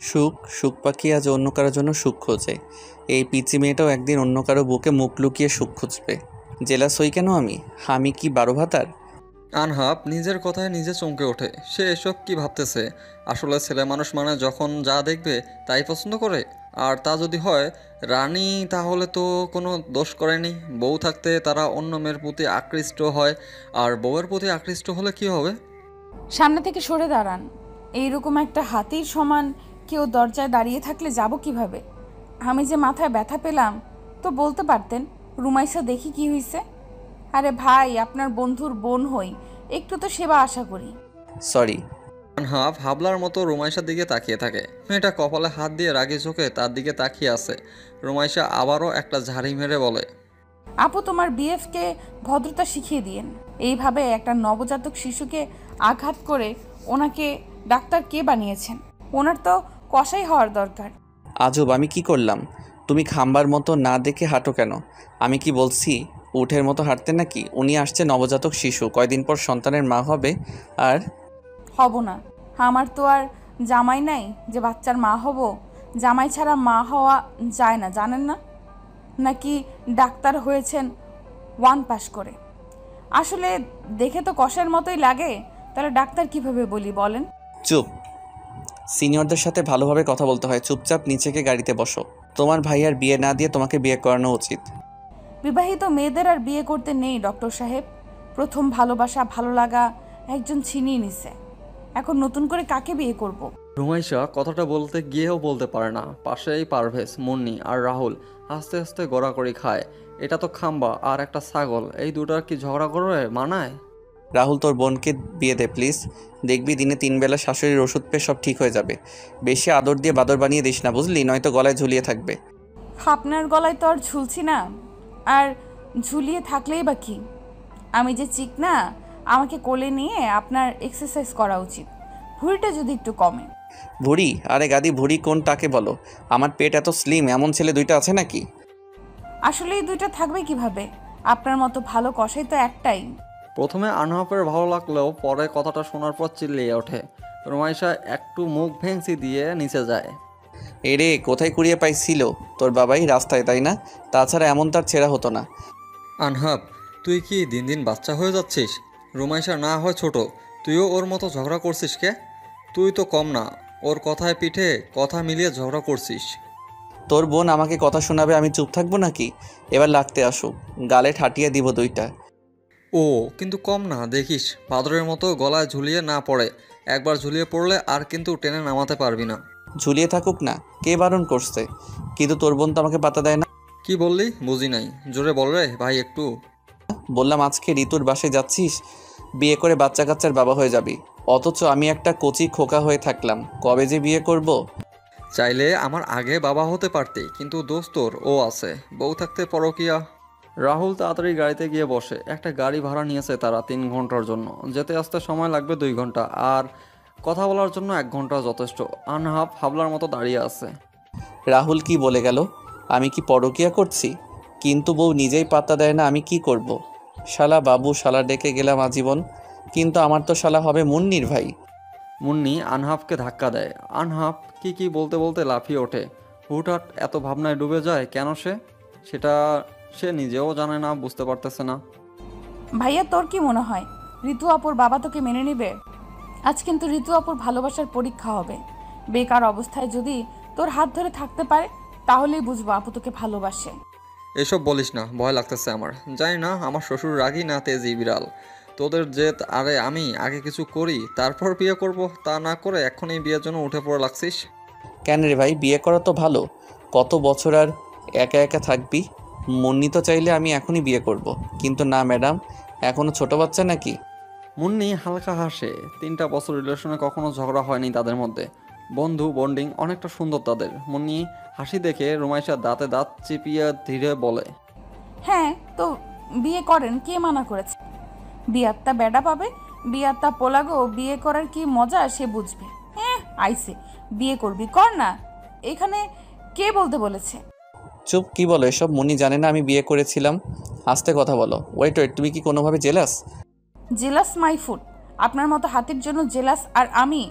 সুখ সুখ পাখি আজ অন্য কারোর জন্য সুখ খোঁজে। এই পিচি মেয়েটাও একদিন অন্য কারো বুকে মুখ লুকিয়ে সুখ খুঁজবে। জেলাস হই কেন আমি কি 12 ভাতার? আনহাব নিজের কথায় নিজে চমকে ওঠে। সে এসব কি ভাবতেছে? আসলে ছেলে মানুষ মানে যখন যা দেখবে তাই পছন্দ করে। আর তা যদি হয় রানী, তাহলে তো কোনো দোষ করেনি। বউ থাকতে তারা অন্য মেয়ের প্রতি আকৃষ্ট হয়, আর বউয়ের প্রতি আকৃষ্ট হলে কি হবে? সামনে থেকে সরে দাঁড়ান। এইরকম একটা হাতির সমান কেউ দরজায় দাঁড়িয়ে থাকলে যাব কিভাবে? আমি যে মাথায় ব্যথা পেলাম তো বলতে পারতেন। রুমাইসা দেখি কি হইছে। আরে ভাই, আপনার বন্ধুর বোন হই, একটু তো সেবা আশা করি। সরি। আনহাব হাবলার মতো রুমাইশার দিকে তাকিয়ে থাকে। মেয়েটা কপালে হাত দিয়ে রাগী চোখে তার দিকে তাকিয়ে আছে। রুমাইশা আবারও একটা ঝাড়ি মেরে বলে, আপু, তোমার বিএফকে ভদ্রতা শিখিয়ে দিয়েন। এইভাবে একটা নবজাতক শিশুকে আঘাত করে ওনাকে ডাক্তার কে বানিয়েছেন? ওনার তো কসাই হওয়ার দরকার। আজব, আমি কি করলাম? তুমি খাম্বার মতো না দেখে হাঁটো কেন? আমি কি বলছি উঠের মতো হাঁটতে নাকি? উনি আসছে নবজাতক শিশু, কয়দিন পর সন্তানের মা হবে। আর হব না। আমার তো আর জামাই নাই যে বাচ্চার মা হব। জামাই ছাড়া মা হওয়া যায় না, জানেন না? নাকি ডাক্তার হয়েছেন 1 পাস করে? আসলে দেখে তো কষের মতোই লাগে। তাহলে ডাক্তার কিভাবে বলি বলেন? চুপ। সিনিয়রদের সাথে ভালোভাবে কথা বলতে হয়। চুপচাপ নিচেকে গাড়িতে বসো। তোমার ভাইয়ার বিয়ে না দিয়ে তোমাকে বিয়ে করানো উচিত। বিবাহিত মেয়েদের আর বিয়ে করতে নেই ডক্টর সাহেব। প্রথম ভালোবাসা, ভালো লাগা একজন ছিনিয়ে নিছে। এখন নতুন করে কাকে বিয়ে করব? রুমাইশা কথাটা বলতে গিয়েও বলতে পারে না। পাশেই পারভেজ, মুন্নি আর রাহুল আস্তে আস্তে গড়াগড়ি খায়। এটা তো খাম্বা আর একটা ছাগল, এই দুটার কি ঝগড়া করে মানায়? রাহুল, তোর বোনকে বিয়ে দে প্লিজ। দেখবি দিনে 3 বেলা শাশুড়ির ওষুধ পেয়ে সব ঠিক হয়ে যাবে। বেশি আদর দিয়ে বাদর বানিয়ে দিস না, বুঝলি? নয়তো গলায় ঝুলিয়ে থাকবে। আপনার গলায় তো আর ঝুলছি না। আর ঝুলিয়ে থাকলেই বা কি? আমি যে চিকনা, আমাকে কোলে নিয়ে আপনার এক্সারসাইজ করা উচিত, ভুঁড়িটা যদি একটু কমে। ভুড়ি? আরে গাদি, ভুড়ি কোনটাকে বলো? আমার পেট এত স্লিম, এমন ছেলে 2টা আছে নাকি? আসলে এই দুইটা থাকবে কিভাবে? আপনার মতো ভালো কষাই তো একটাই। প্রথমে আনহাফের ভালো লাগলেও পরে কথাটা শোনার পর চিল্লিয়ে ওঠে। রুমাইশা একটু মুখ ভেঙচি দিয়ে নিচে যায়। এরে, কোথায় কুড়িয়ে পাইছিল? তোর বাবাই রাস্তায়, তাই না? তাছাড়া এমন তার ছেঁড়া হতো না। আনহাব, তুই কি দিন দিন বাচ্চা হয়ে যাচ্ছিস? রুমাইশা না হয় ছোট, তুইও ওর মতো ঝগড়া করছিস কে? তুই তো কম না, ওর কথায় পিঠে কথা মিলিয়ে ঝগড়া করছিস। তোর বোন আমাকে কথা শোনাবে, আমি চুপ থাকবো নাকি? এবার লাগতে আসুক, গালে ঠাটিয়ে দিব 2টা। ও কিন্তু কম না, দেখিস বাদরের মতো গলায় ঝুলিয়ে না পড়ে। একবার ঝুলিয়ে পড়লে আর কিন্তু টেনে নামাতে পারবি না। ঝুলিয়ে থাকুক না, কে বারণ করছে? কিন্তু তোর বোন তো আমাকে পাত্তা দেয় না। কি বললি বুঝি নাই, জোরে বল রে ভাই একটু। বললাম আজকে ঋতুর বাসায় যাচ্ছিস, বিয়ে করে বাচ্চা কাচ্চার বাবা হয়ে যাবি। অথচ আমি একটা কচি খোকা হয়ে থাকলাম। কবে যে বিয়ে করব? চাইলে আমার আগে বাবা হতে পারতি, কিন্তু দোস্তর ও আছে, বউ থাকতে পরকিয়া। রাহুল তাড়াতাড়ি গাড়িতে গিয়ে বসে। একটা গাড়ি ভাড়া নিয়েছে তারা 3 ঘন্টার জন্য। যেতে আসতে সময় লাগবে 2 ঘন্টা, আর কথা বলার জন্য 1 ঘন্টা যথেষ্ট। আনহাফ হাবলার মতো দাঁড়িয়ে আছে। রাহুল কি বলে গেল? আমি কি পরকিয়া করছি? কিন্তু বউ নিজেই পাত্তা দেয় না, আমি কি করব? শালা বাবু শালা ডেকে গেলাম আজীবন, কিন্তু আমার তো শালা হবে মুন্নির ভাই। মুন্নি আনহাফকে ধাক্কা দেয়। আনহাফ কি কি বলতে বলতে লাফিয়ে ওঠে। হুটহাট এত ভাবনায় ডুবে যায় কেন সে? সেটা সে নিজেও জানে না, বুঝতে পারতেছে না। ভাইয়া, তোর কি মনে হয় ঋতু আপুর বাবা তোকে মেনে নেবে? আজ কিন্তু ঋতু আপুর ভালোবাসার পরীক্ষা হবে। বেকার অবস্থায় যদি তোর হাত ধরে থাকতে পারে, তাহলেই বুঝবো আপু তোকে ভালোবাসে। এসব বলিস না, ভয় লাগতেছে আমার। জানি না আমার শ্বশুর রাগী না তেজি বিড়াল। তোদের জেদ আরে আমি আগে কিছু করি তারপর বিয়ে করব, তা না করে এখনই বিয়ের জন্য উঠে পড়ে লাগছিস। কেন রে ভাই, বিয়ে করা তো ভালো। কত বছর আর একা একা থাকবি? মুন্নি তো চাইলে আমি এখনই বিয়ে করব। কিন্তু না ম্যাডাম, এখনো ছোট বাচ্চা নাকি? মুন্নি হালকা হাসে। 3টা বছর রিলেশনে কখনো ঝগড়া হয়নি তাদের মধ্যে। বন্ধু বন্ডিং অনেকটা সুন্দর তাদের। মুন্নি হাসি দেখে রুমাইশা দাঁতে দাঁত চিপিয়ে ধীরে বলে, হ্যাঁ তো বিয়ে করেন, কে মানা করেছে? বিয়াত্তা বেডা পাবে, বিয়াত্তা পোলাগো, বিয়ে করার কি মজা সে বুঝবে। হ্যাঁ আইসে, বিয়ে করবি কর না। এখানে কে বলতে বলেছে? চুপ, কি বলো এসব? মুন্নি জানে না আমি বিয়ে করেছিলাম? আস্তে কথা বলো। ওয়েট ওয়েট, তুমি কি কোনোভাবে জেলাস? Jealous my food. আপনার মতো হাতির জন্য জেলাস আর আমি?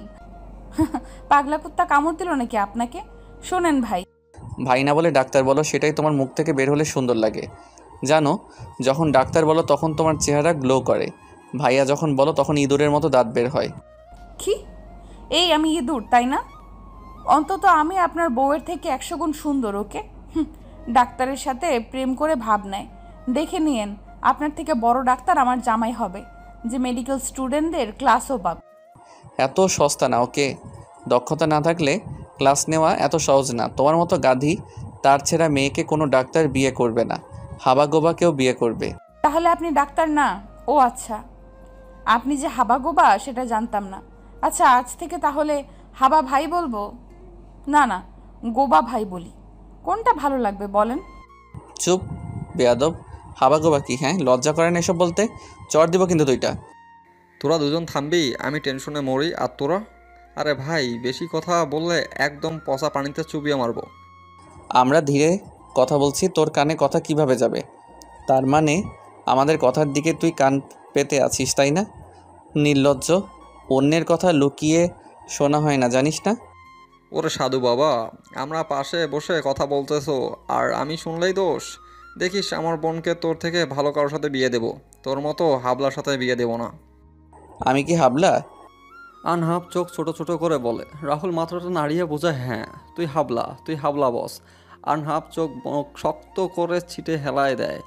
পাগলা কুত্তা কামড় দিল নাকি আপনাকে? শোনেন ভাই, ভাই না বলে ডাক্তার বলো, সেটাই তোমার মুখ থেকে বের হলে সুন্দর লাগে। জানো, যখন ডাক্তার বলো তখন তোমার চেহারা গ্লো করে, ভাইয়া যখন বলো তখন ইঁদুরের মতো দাঁত বের হয়। কি? এই আমি ইঁদুর তাই না? অন্তত আমি আপনার বউয়ের থেকে 100 গুণ সুন্দর, ওকে? ডাক্তারের সাথে প্রেম করে ভাব নেয়। দেখে নিয়েন, আপনার থেকে বড় ডাক্তার আমার জামাই হবে, যে মেডিকেল স্টুডেন্টদের ক্লাসও পাবে। এত সস্তা না, ওকে? দক্ষতা না থাকলে ক্লাস নেওয়া এত সহজ না। তোমার মতো গাধি তার ছেঁড়া মেয়েকে কোনো ডাক্তার বিয়ে করবে না, হাবাগোবা কেউ বিয়ে করবে। তাহলে আপনি ডাক্তার না? ও আচ্ছা, আপনি যে হাবা গোবা সেটা জানতাম না। আচ্ছা, আজ থেকে তাহলে হাবা ভাই বলবো? না না, গোবা ভাই বলি। কোনটা ভালো লাগবে বলেন? চুপ, বেয়াদব। হাবাগোবা কি? হ্যাঁ, লজ্জা করে না এসব বলতে? চড় দিব কিন্তু দুইটা। তোরা দুজন থামবি? আমি টেনশনে মরি আর তোরা? আরে ভাই, বেশি কথা বললে একদম পচা পানিতে চুবিয়ে মারবো। আমরা ধীরে কথা বলছি, তোর কানে কথা কিভাবে যাবে? তার মানে আমাদের কথার দিকে তুই কান পেতে আছিস, তাই না? নির্লজ্জ। অন্যের কথা লুকিয়ে শোনা হয় না, জানিস না? ওরে সাধু বাবা, আমরা পাশে বসে কথা বলতেছো আর আমি শুনলেই দোষ? দেখিস আমার বোনকে তোর থেকে ভালো কারোর সাথে বিয়ে দেবো, তোর মতো হাবলার সাথে বিয়ে দেবো না। আমি কি হাবলা? আনহাব চোখ ছোট ছোট করে বলে। রাহুল মাথাটা নাড়িয়ে বোঝায়, হ্যাঁ তুই হাবলা, তুই হাবলা বস। আনহাব চোখ মুখ শক্ত করে ছিটে হেলায় দেয়।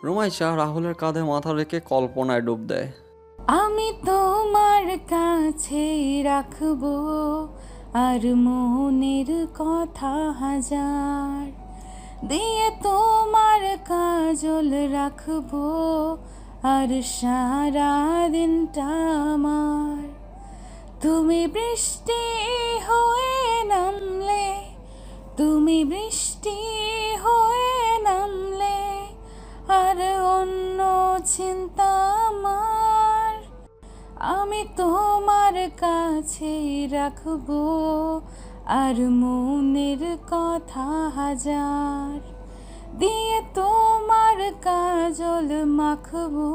রুমাইশা রাহুলের কাঁধে মাথা রেখে কল্পনায় ডুব দেয়। আমি তোমার কাছে রাখবো আর মনের কথা হাজার, দিয়ে তোমার কাজল রাখবো আর সারা দিনটা আমার। তুমি বৃষ্টি হয়ে নামলে, তুমি বৃষ্টি হয়ে নামলে আর অন্য চিন্তা আমার। আমি তোমার কাছে রাখবো আর মনের কথা হাজার, দিয়ে তোমার কাজল মাখবো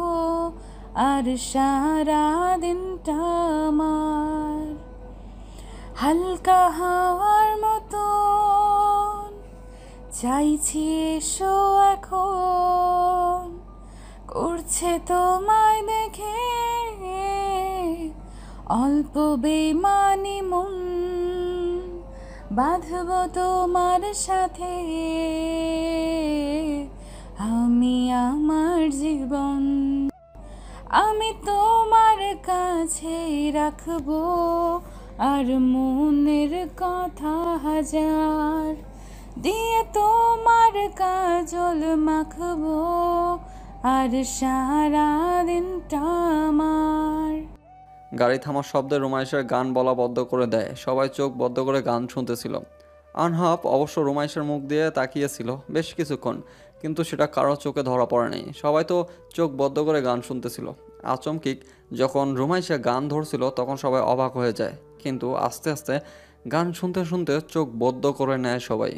আর সারা দিনটা আমার। হালকা হাওয়ার মতন চাইছি এসো এখন, করছে তোমায় দেখে অল্প বেমানি মন, বাঁধব তোমার সাথে আমি আমার জীবন। আমি তোমার কাছে রাখবো আর মনের কথা হাজার, দিয়ে তোমার কাজল মাখবো আর সারা দিনটা আমার। গাড়ি থামার শব্দে রুমাইশের গান বলা বন্ধ করে দেয়। সবাই চোখ বদ্ধ করে গান শুনতেছিল। আনহাব অবশ্য রুমাইশের মুখ দিয়ে তাকিয়েছিল বেশ কিছুক্ষণ, কিন্তু সেটা কারো চোখে ধরা পড়েনি। সবাই তো চোখ বদ্ধ করে গান শুনতেছিল। আচমকিক যখন রুমাইশা গান ধরছিল তখন সবাই অবাক হয়ে যায়, কিন্তু আস্তে আস্তে গান শুনতে শুনতে চোখ বদ্ধ করে নেয় সবাই।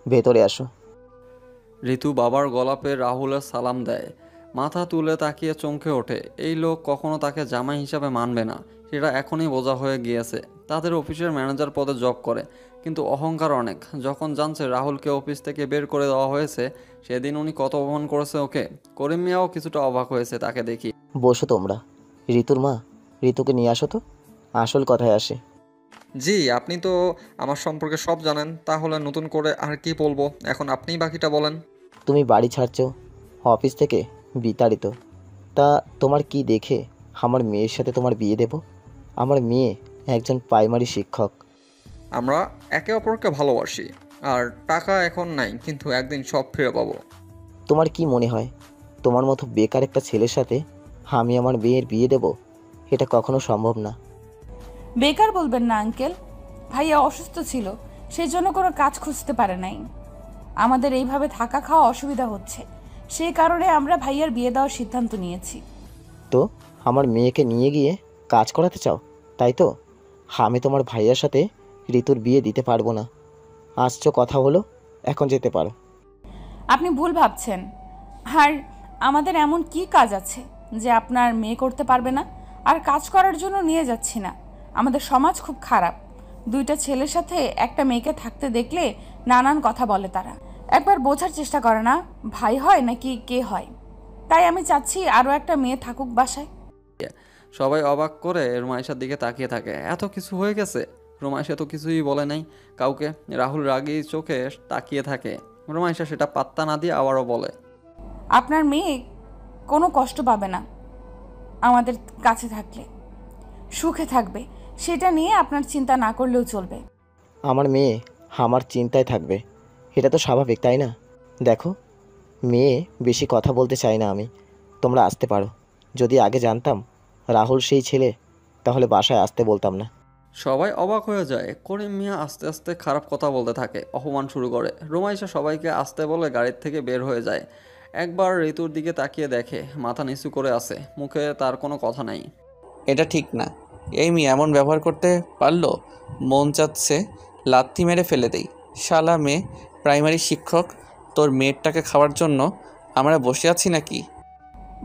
ভেতরে আসো। ঋতু বাবার গলাপে রাহুলের সালাম দেয়। মাথা তুলে তাকিয়ে চমকে ওঠে। এই লোক কখনো তাকে জামাই হিসাবে মানবে না, সেটা এখনই বোঝা হয়ে গিয়েছে। তাদের অফিসের ম্যানেজার পদে জব করে, কিন্তু অহংকার অনেক। যখন জানছে রাহুলকে অফিস থেকে বের করে দেওয়া হয়েছে, সেদিন উনি কত অপমান করেছে ওকে। করিম মিয়াও কিছুটা অবাক হয়েছে তাকে দেখি। বসো তোমরা। ঋতুর মা, ঋতুকে নিয়ে আসো তো, আসল কথায় আসে। জি, আপনি তো আমার সম্পর্কে সব জানেন, তাহলে নতুন করে আর কি বলবো? এখন আপনিই বাকিটা বলেন। তুমি বাড়ি ছাড়ছো অফিস থেকে বিতাড়িত, তা তোমার কি দেখে আমার মেয়ের সাথে তোমার বিয়ে দেব? আমার মেয়ে একজন প্রাইমারি শিক্ষক। আমরা একে অপরকে ভালোবাসি, আর টাকা এখন নাই, কিন্তু একদিন সব ফিরে পাবো। তোমার কি মনে হয় তোমার মতো বেকার একটা ছেলের সাথে আমি আমার মেয়ের বিয়ে দেব? এটা কখনো সম্ভব না। বেকার বলবেন না আঙ্কেল, ভাইয়া অসুস্থ ছিল, সেই জন্য কোনো কাজ খুঁজতে পারে নাই। আমাদের এইভাবে থাকা খাওয়া অসুবিধা হচ্ছে, সেই কারণে আমরা ভাইয়ার বিয়ে দেওয়ার সিদ্ধান্ত নিয়েছি। তো আমার মেয়েকে নিয়ে গিয়ে কাজ করাতে চাও, তাই তো? আমি তোমার ভাইয়ার সাথে ঋতুর বিয়ে দিতে পারবো না। আসছো, কথা হলো, এখন যেতে পারো। আপনি ভুল ভাবছেন। আর আমাদের এমন কি কাজ আছে যে আপনার মেয়ে করতে পারবে না? আর কাজ করার জন্য নিয়ে যাচ্ছি না, আমাদের সমাজ খুব খারাপ, দুইটা ছেলের সাথে একটা মেয়েকে থাকতে দেখলে নানান কথা বলে তারা। একবার বোঝার চেষ্টা করে না ভাই হয় নাকি কে হয়। তাই আমি চাচ্ছি আরও একটা মেয়ে থাকুক বাসায়। সবাই অবাক করে রুমাইশার দিকে তাকিয়ে থাকে। এত কিছু হয়ে গেছে, রুমাইশা তো কিছুই বলে নাই কাউকে। রাহুল রাগী চোখে তাকিয়ে থাকে। রুমাইশা সেটা পাত্তা না দিয়ে আবারও বলে, আপনার মেয়ে কোনো কষ্ট পাবে না আমাদের কাছে থাকলে, সুখে থাকবে। সেটা নিয়ে আপনার চিন্তা না করলেও চলবে। আমার মেয়ে আমার চিন্তায় থাকবে, এটা তো স্বাভাবিক তাই না? দেখো, মেয়ে বেশি কথা বলতে চাই না আমি, তোমরা আসতে পারো। যদি আগে জানতাম রাহুল সেই ছেলে, তাহলে বাসায় আসতে বলতাম না। সবাই অবাক হয়ে যায়। করিম মিয়া আস্তে আস্তে খারাপ কথা বলতে থাকে, অপমান শুরু করে। রুমাইশা সবাইকে আসতে বলে গাড়ির থেকে বের হয়ে যায়। একবার ঋতুর দিকে তাকিয়ে দেখে মাথা নিচু করে আছে, মুখে তার কোনো কথা নাই। এটা ঠিক না। এই মেয়ে এমন ব্যবহার করতে পারলো? মন চাচ্ছে লাথি মেরে ফেলে দেই। শালা মেয়ে, প্রাইমারি শিক্ষক। তোর মেয়েরটাকে খাওয়ার জন্য আমরা বসে আছি নাকি?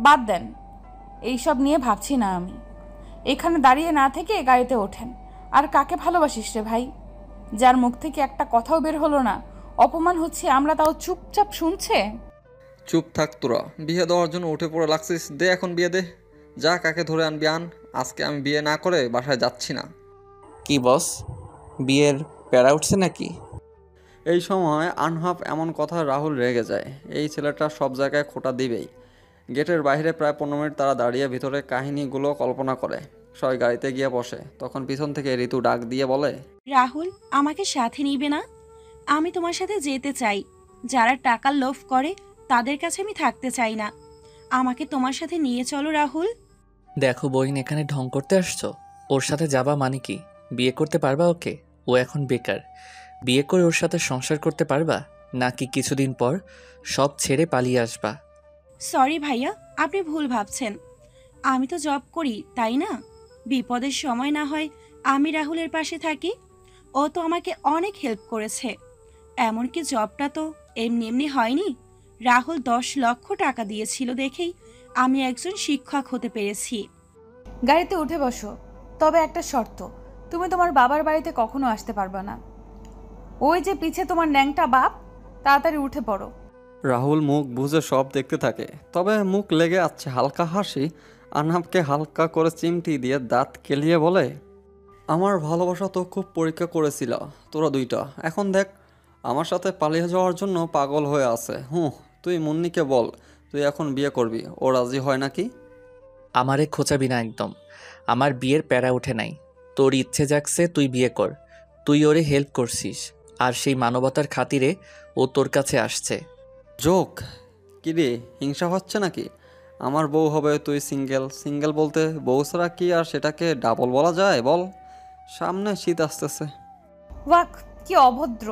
বাদ দেন, এইসব নিয়ে ভাবছি না আমি। এখানে দাঁড়িয়ে না থেকে গাড়িতে ওঠেন। আর কাকে ভালোবাসিস রে ভাই, যার মুখ থেকে একটা কথাও বের হলো না? অপমান হচ্ছে আমরা তাও চুপচাপ শুনছে। চুপ থাক তোরা, বিয়ে দেওয়ার জন্য উঠে পড়ে লাগছিস। দে এখন বিয়ে দে, যা কাকে ধরে আনবি আন। আজকে আমি বিয়ে না করে বাসায় যাচ্ছি না। কি বস, বিয়ের প্যারা উঠছে নাকি? এই সময় আনহাফ এমন কথা রাহুল রেগে যায়। এই ছেলেটা সব জায়গায় খোঁটা দিবেই। গেটের বাইরে প্রায় 15 মিনিট তারা দাঁড়িয়ে ভিতরে কাহিনীগুলো কল্পনা করে। সবাই গাড়িতে গিয়ে বসে, তখন পিছন থেকে ঋতু ডাক দিয়ে বলে, রাহুল, আমাকে সাথে নিবে না? আমি তোমার সাথে যেতে চাই। যারা টাকার লোভ করে তাদের কাছে আমি থাকতে চাই না। আমাকে তোমার সাথে নিয়ে চলো রাহুল। দেখো বইন, এখানে ঢং করতে আসছো? ওর সাথে যাবা মানে কি? বিয়ে করতে পারবা ওকে? ও এখন বেকার। বিয়ে করে ওর সাথে সংসার করতে পারবা, নাকি কিছুদিন পর সব ছেড়ে পালিয়ে আসবা? সরি ভাইয়া, আপনি ভুল ভাবছেন। আমি তো জব করি, তাই না? বিপদের সময় না হয় আমি রাহুলের পাশে থাকি। ও তো আমাকে অনেক হেল্প করেছে। এমনকি জবটা তো এমনি এমনি হয়নি। রাহুল 10 লক্ষ টাকা দিয়েছিল দেখেই আমি একজন শিক্ষক হতে পেরেছি। গাড়িতে উঠে বসো, তবে একটা শর্ত, তুমি তোমার বাবার বাড়িতে কখনো আসতে পারবে না। ওই যে পিছে তোমার ন্যাংটা বাপ, তাড়াতাড়ি উঠে পড়ো। রাহুল মুখ বুঝে সব দেখতে থাকে, তবে মুখ লেগে আছে হালকা হাসি। আনহাবকে হালকা করে চিমটি দিয়ে দাঁত কেলিয়ে বলে, আমার ভালোবাসা তো খুব পরীক্ষা করেছিল তোরা দুইটা। এখন দেখ, আমার সাথে পালিয়ে যাওয়ার জন্য পাগল হয়ে আছে। তুই মুন্নিকে বল তুই এখন বিয়ে করবি, ও রাজি হয় নাকি? আমারে খোঁচাবি না একদম। আমার বিয়ের প্যারা ওঠে নাই। তোর ইচ্ছে জাগছে তুই বিয়ে কর। তুই ওরে হেল্প করছিস, আর সেই মানবতার খাতিরে ও তোর কাছে আসছে। জোক কিরে, হিংসা হচ্ছে নাকি? আমার বউ হবে, তুই সিঙ্গেল। সিঙ্গেল বলতে বউ ছাড়া কি আর সেটাকে ডাবল বলা যায় বল? সামনে শীত আসতেছে। ওয়াক, কি অভদ্র!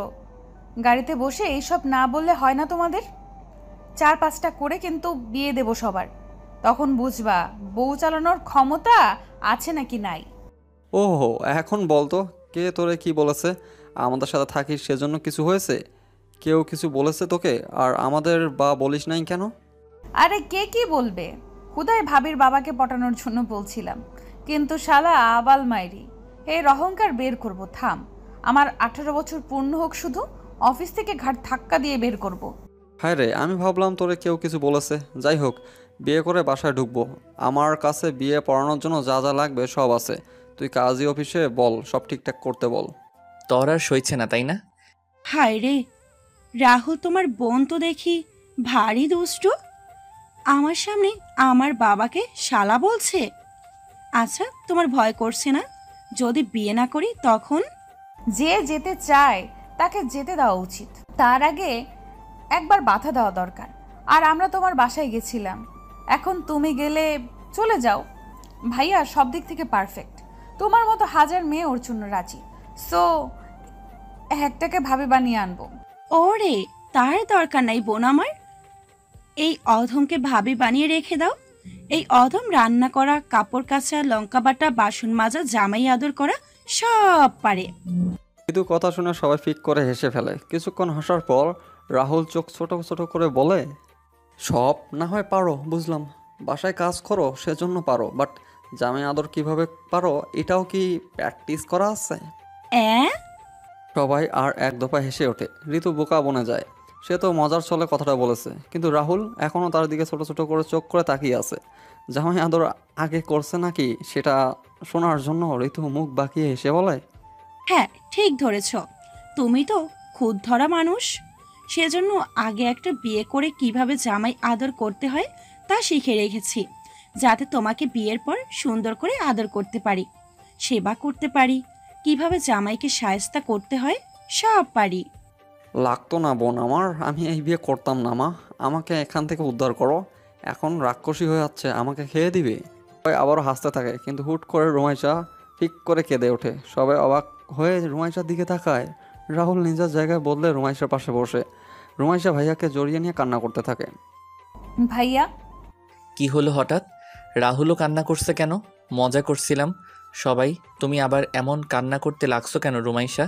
গাড়িতে বসে এইসব না বললে হয় না তোমাদের? 4-5টা করে কিন্তু বিয়ে দেব সবার, তখন বুঝবা বউ চালানোর ক্ষমতা আছে নাকি নাই। ওহো, এখন বলতো কে তোরে কি বলেছে? আমাদের সাথে থাকিস সেজন্য কিছু হয়েছে? কেউ কিছু বলেছে তোকে? আর আমাদের বা বলিস নাই কেন? আরে কে কি বলবে, হুদাই ভাবির বাবাকে পটানোর জন্য বলছিলাম, কিন্তু শালা আবাল মাইরি। এই অহংকার বের করব, থাম। আমার 18 বছর পূর্ণ হোক শুধু, অফিস থেকে ঘাট ধাক্কা দিয়ে বের করব। হায় রে, আমি ভাবলাম তোরে কেউ কিছু বলেছে। যাই হোক, বিয়ে করে বাসায় ঢুকবো। আমার কাছে বিয়ে পড়ানোর জন্য যা যা লাগবে সব আছে। তুই কাজী অফিসে বল সব ঠিকঠাক করতে বল। তোর আর সইছে না তাই না? হায় রে, রাহুল তোমার বোন তো দেখি ভারী দুষ্টু। আমার সামনে আমার বাবাকে শালা বলছে। আচ্ছা, তোমার ভয় করছে না যদি বিয়ে না করি তখন? যে যেতে চায় তাকে যেতে দেওয়া উচিত, তার আগে একবার বাধা দেওয়া দরকার। আর আমরা তোমার বাসায় গেছিলাম, এখন তুমি গেলে চলে যাও। ভাইয়া সব দিক থেকে পারফেক্ট, তোমার মতো হাজার মেয়ে ওর জন্য রাজি। সো একটাকে ভাবে বানিয়ে আনবো। ওরে, তার দরকার নাই বোন আমার। এই অধমকে ভাবি বানিয়ে রেখে দাও। এই অধম রান্না করা, কাপড় কাচা, লঙ্কা বাটা, বাসন মাজা, জামাই আদর করা সব পারে। কিন্তু কথা শুনে সবাই ফিক করে হেসে ফেলে। কিছুক্ষণ হাসার পর রাহুল চোখ ছোট ছোট করে বলে, সব না হয় পারো বুঝলাম, বাসায় কাজ করো সেজন্য পারো, বাট জামাই আদর কিভাবে পারো এটাও কি প্র্যাকটিস করা আছে? অ্যাঁ? সবাই আর এক দফা হেসে ওঠে। ঋতু বোকা বনে যায়। সে তো মজার ছলে কথাটা বলেছে, কিন্তু রাহুল এখনও তার দিকে ছোট ছোট করে চোখ করে তাকিয়ে আছে। জামাই আদর আগে করছে নাকি সেটা শোনার জন্য ঋতু মুখ বাঁকিয়ে হেসে বলে, হ্যাঁ, ঠিক ধরেছ। তুমি তো খুদ ধরা মানুষ। সেজন্য আগে একটা বিয়ে করে কিভাবে জামাই আদর করতে হয় তা শিখে রেখেছি, যাতে তোমাকে বিয়ের পর সুন্দর করে আদর করতে পারি, সেবা করতে পারি, কিভাবে জামাইকে শায়েস্তা করতে হয় সব পারি। লাগতো না বোন আমার, আমি এই বিয়ে করতাম না মা। আমাকে এখান থেকে উদ্ধার করো। এখন রাক্ষসী হয়ে যাচ্ছে, আমাকে খেয়ে দিবে। সবাই আবারও হাসতে থাকে, কিন্তু হুট করে রুমাইশা ফিক করে কেঁদে ওঠে। সবাই অবাক হয়ে রুমাইশার দিকে তাকায়। রাহুল নিজের জায়গায় বদলে রুমাইশার পাশে বসে। রুমাইশা ভাইয়াকে জড়িয়ে নিয়ে কান্না করতে থাকে। ভাইয়া, কি হলো হঠাৎ? রাহুলও কান্না করছে কেন? মজা করছিলাম সবাই, তুমি আবার এমন কান্না করতে লাগছো কেন রুমাইশা?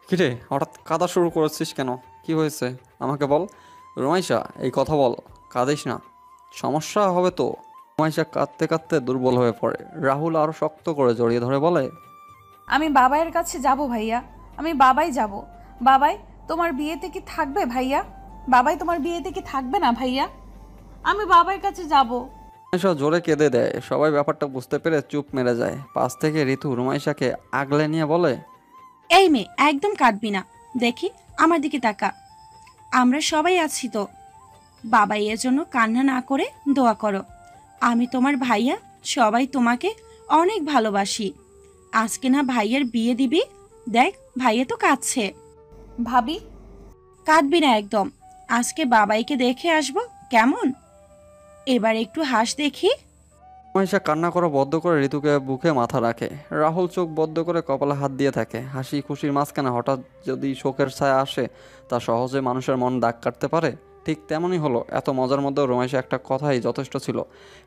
কিরে, হঠাৎ কাঁদা শুরু করেছিস কেন? কি হয়েছে আমাকে বল। রুমাইশা, এই কথা বল, কাঁদিস না, সমস্যা হবে তো। রুমাইশা কাঁদতে কাঁদতে দুর্বল হয়ে পড়ে। রাহুল আরও শক্ত করে জড়িয়ে ধরে বলে, আমি বাবাইয়ের কাছে যাব ভাইয়া, আমি বাবাই যাব। বাবাই তোমার বিয়েতে কি থাকবে ভাইয়া? বাবাই তোমার বিয়েতে কি থাকবে না ভাইয়া? আমি বাবার কাছে যাব। রুমাইশা জোরে কেঁদে দেয়। সবাই ব্যাপারটা বুঝতে পেরে চুপ মেরে যায়। পাশ থেকে ঋতু রুমাইশাকে আগলে নিয়ে বলে, এই মেয়ে, একদম কাঁদবি না। দেখি, আমার দিকে তাকা। আমরা সবাই আছি তো। বাবাই এর জন্য কান্না না করে দোয়া করো। আমি তোমার ভাইয়া, সবাই তোমাকে অনেক ভালোবাসি। আজকে না ভাইয়ের বিয়ে দিবি? দেখ, ভাইয়া তো কাঁদছে। ভাবি, কাঁদবি না একদম। আজকে বাবাইকে দেখে আসবো, কেমন? এবার একটু হাস দেখি। রুমাইশা কান্না করা বদ্ধ করে ঋতুকে বুকে মাথা রাখে। রাহুল চোখ বদ্ধ করে কপালে হাত দিয়ে থাকে। হাসি খুশির মাঝখানে হঠাৎ যদি শোকের ছায়া আসে, তা সহজে মানুষের মন দাগ কাটতে পারে। ঠিক তেমনই হলো। এত মজার মধ্যেও রুমাইশা একটা কথাই যথেষ্ট ছিল।